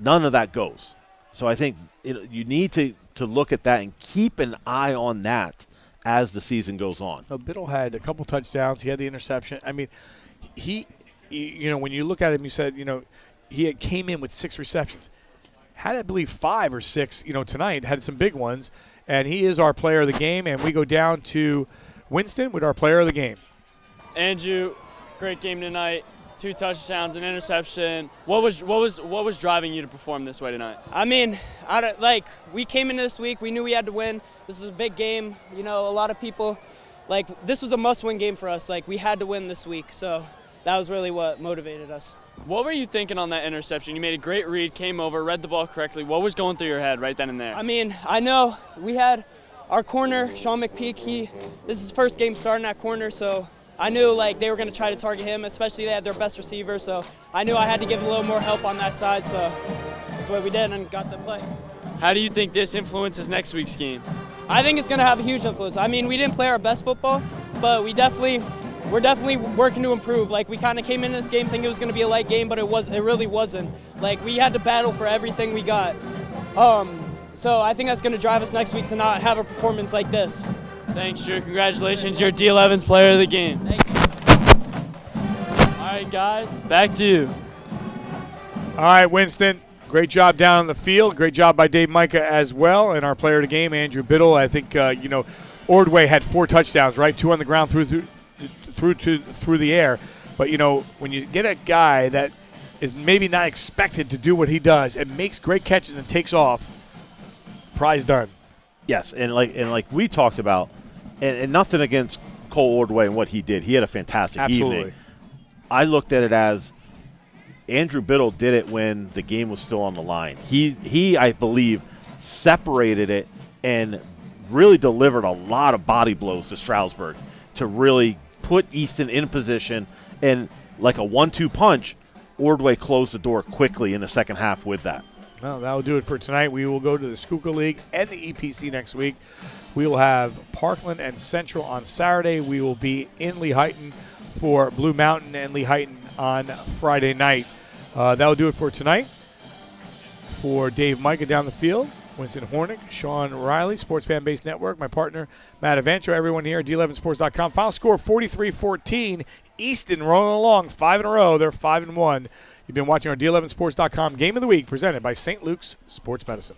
none of that goes. So I think you need to look at that and keep an eye on that as the season goes on. Biddle had a couple touchdowns. He had the interception. I mean, when you look at him, you said, he came in with 6 receptions. Had, I believe, 5 or 6, tonight. Had some big ones. And he is our player of the game. And we go down to Winston with our player of the game. Andrew, great game tonight. 2 touchdowns, an interception. What was driving you to perform this way tonight? I mean, we came into this week, we knew we had to win. This was a big game. A lot of people, this was a must-win game for us. We had to win this week, so that was really what motivated us. What were you thinking on that interception? You made a great read, came over, read the ball correctly. What was going through your head right then and there? I mean, I know we had our corner, Sean McPeak. This is his first game starting at corner, so I knew they were going to try to target him, especially they had their best receiver, so I knew I had to give a little more help on that side, so that's what we did and got the play. How do you think this influences next week's game? I think it's going to have a huge influence. I mean, we didn't play our best football, but we're definitely working to improve. We kind of came into this game thinking it was going to be a light game, but it really wasn't. We had to battle for everything we got. So I think that's going to drive us next week to not have a performance like this. Thanks, Drew. Congratulations. You're D11's player of the game. Thank you. All right, guys, back to you. All right, Winston. Great job down on the field. Great job by Dave Micah as well. And our player of the game, Andrew Biddle. I think, Ordway had 4 touchdowns, right? 2 on the ground, through the air. But, when you get a guy that is maybe not expected to do what he does and makes great catches and takes off, prize done. Yes, and like we talked about, and nothing against Cole Ordway and what he did. He had a fantastic evening. I looked at it as Andrew Biddle did it when the game was still on the line. He I believe, separated it and really delivered a lot of body blows to Stroudsburg to really put Easton in position, and like a 1-2 punch, Ordway closed the door quickly in the second half with that. Well, that will do it for tonight. We will go to the Schuylkill League and the EPC next week. We will have Parkland and Central on Saturday. We will be in Lehighton for Blue Mountain and Lehighton on Friday night. That will do it for tonight. For Dave Micah down the field, Winston Hornick, Sean Riley, Sports Fan Base Network, my partner, Matt Avantro, everyone here at D11sports.com. Final score 43-14. Easton rolling along 5 in a row. They're 5-1. You've been watching our D11sports.com Game of the Week presented by St. Luke's Sports Medicine.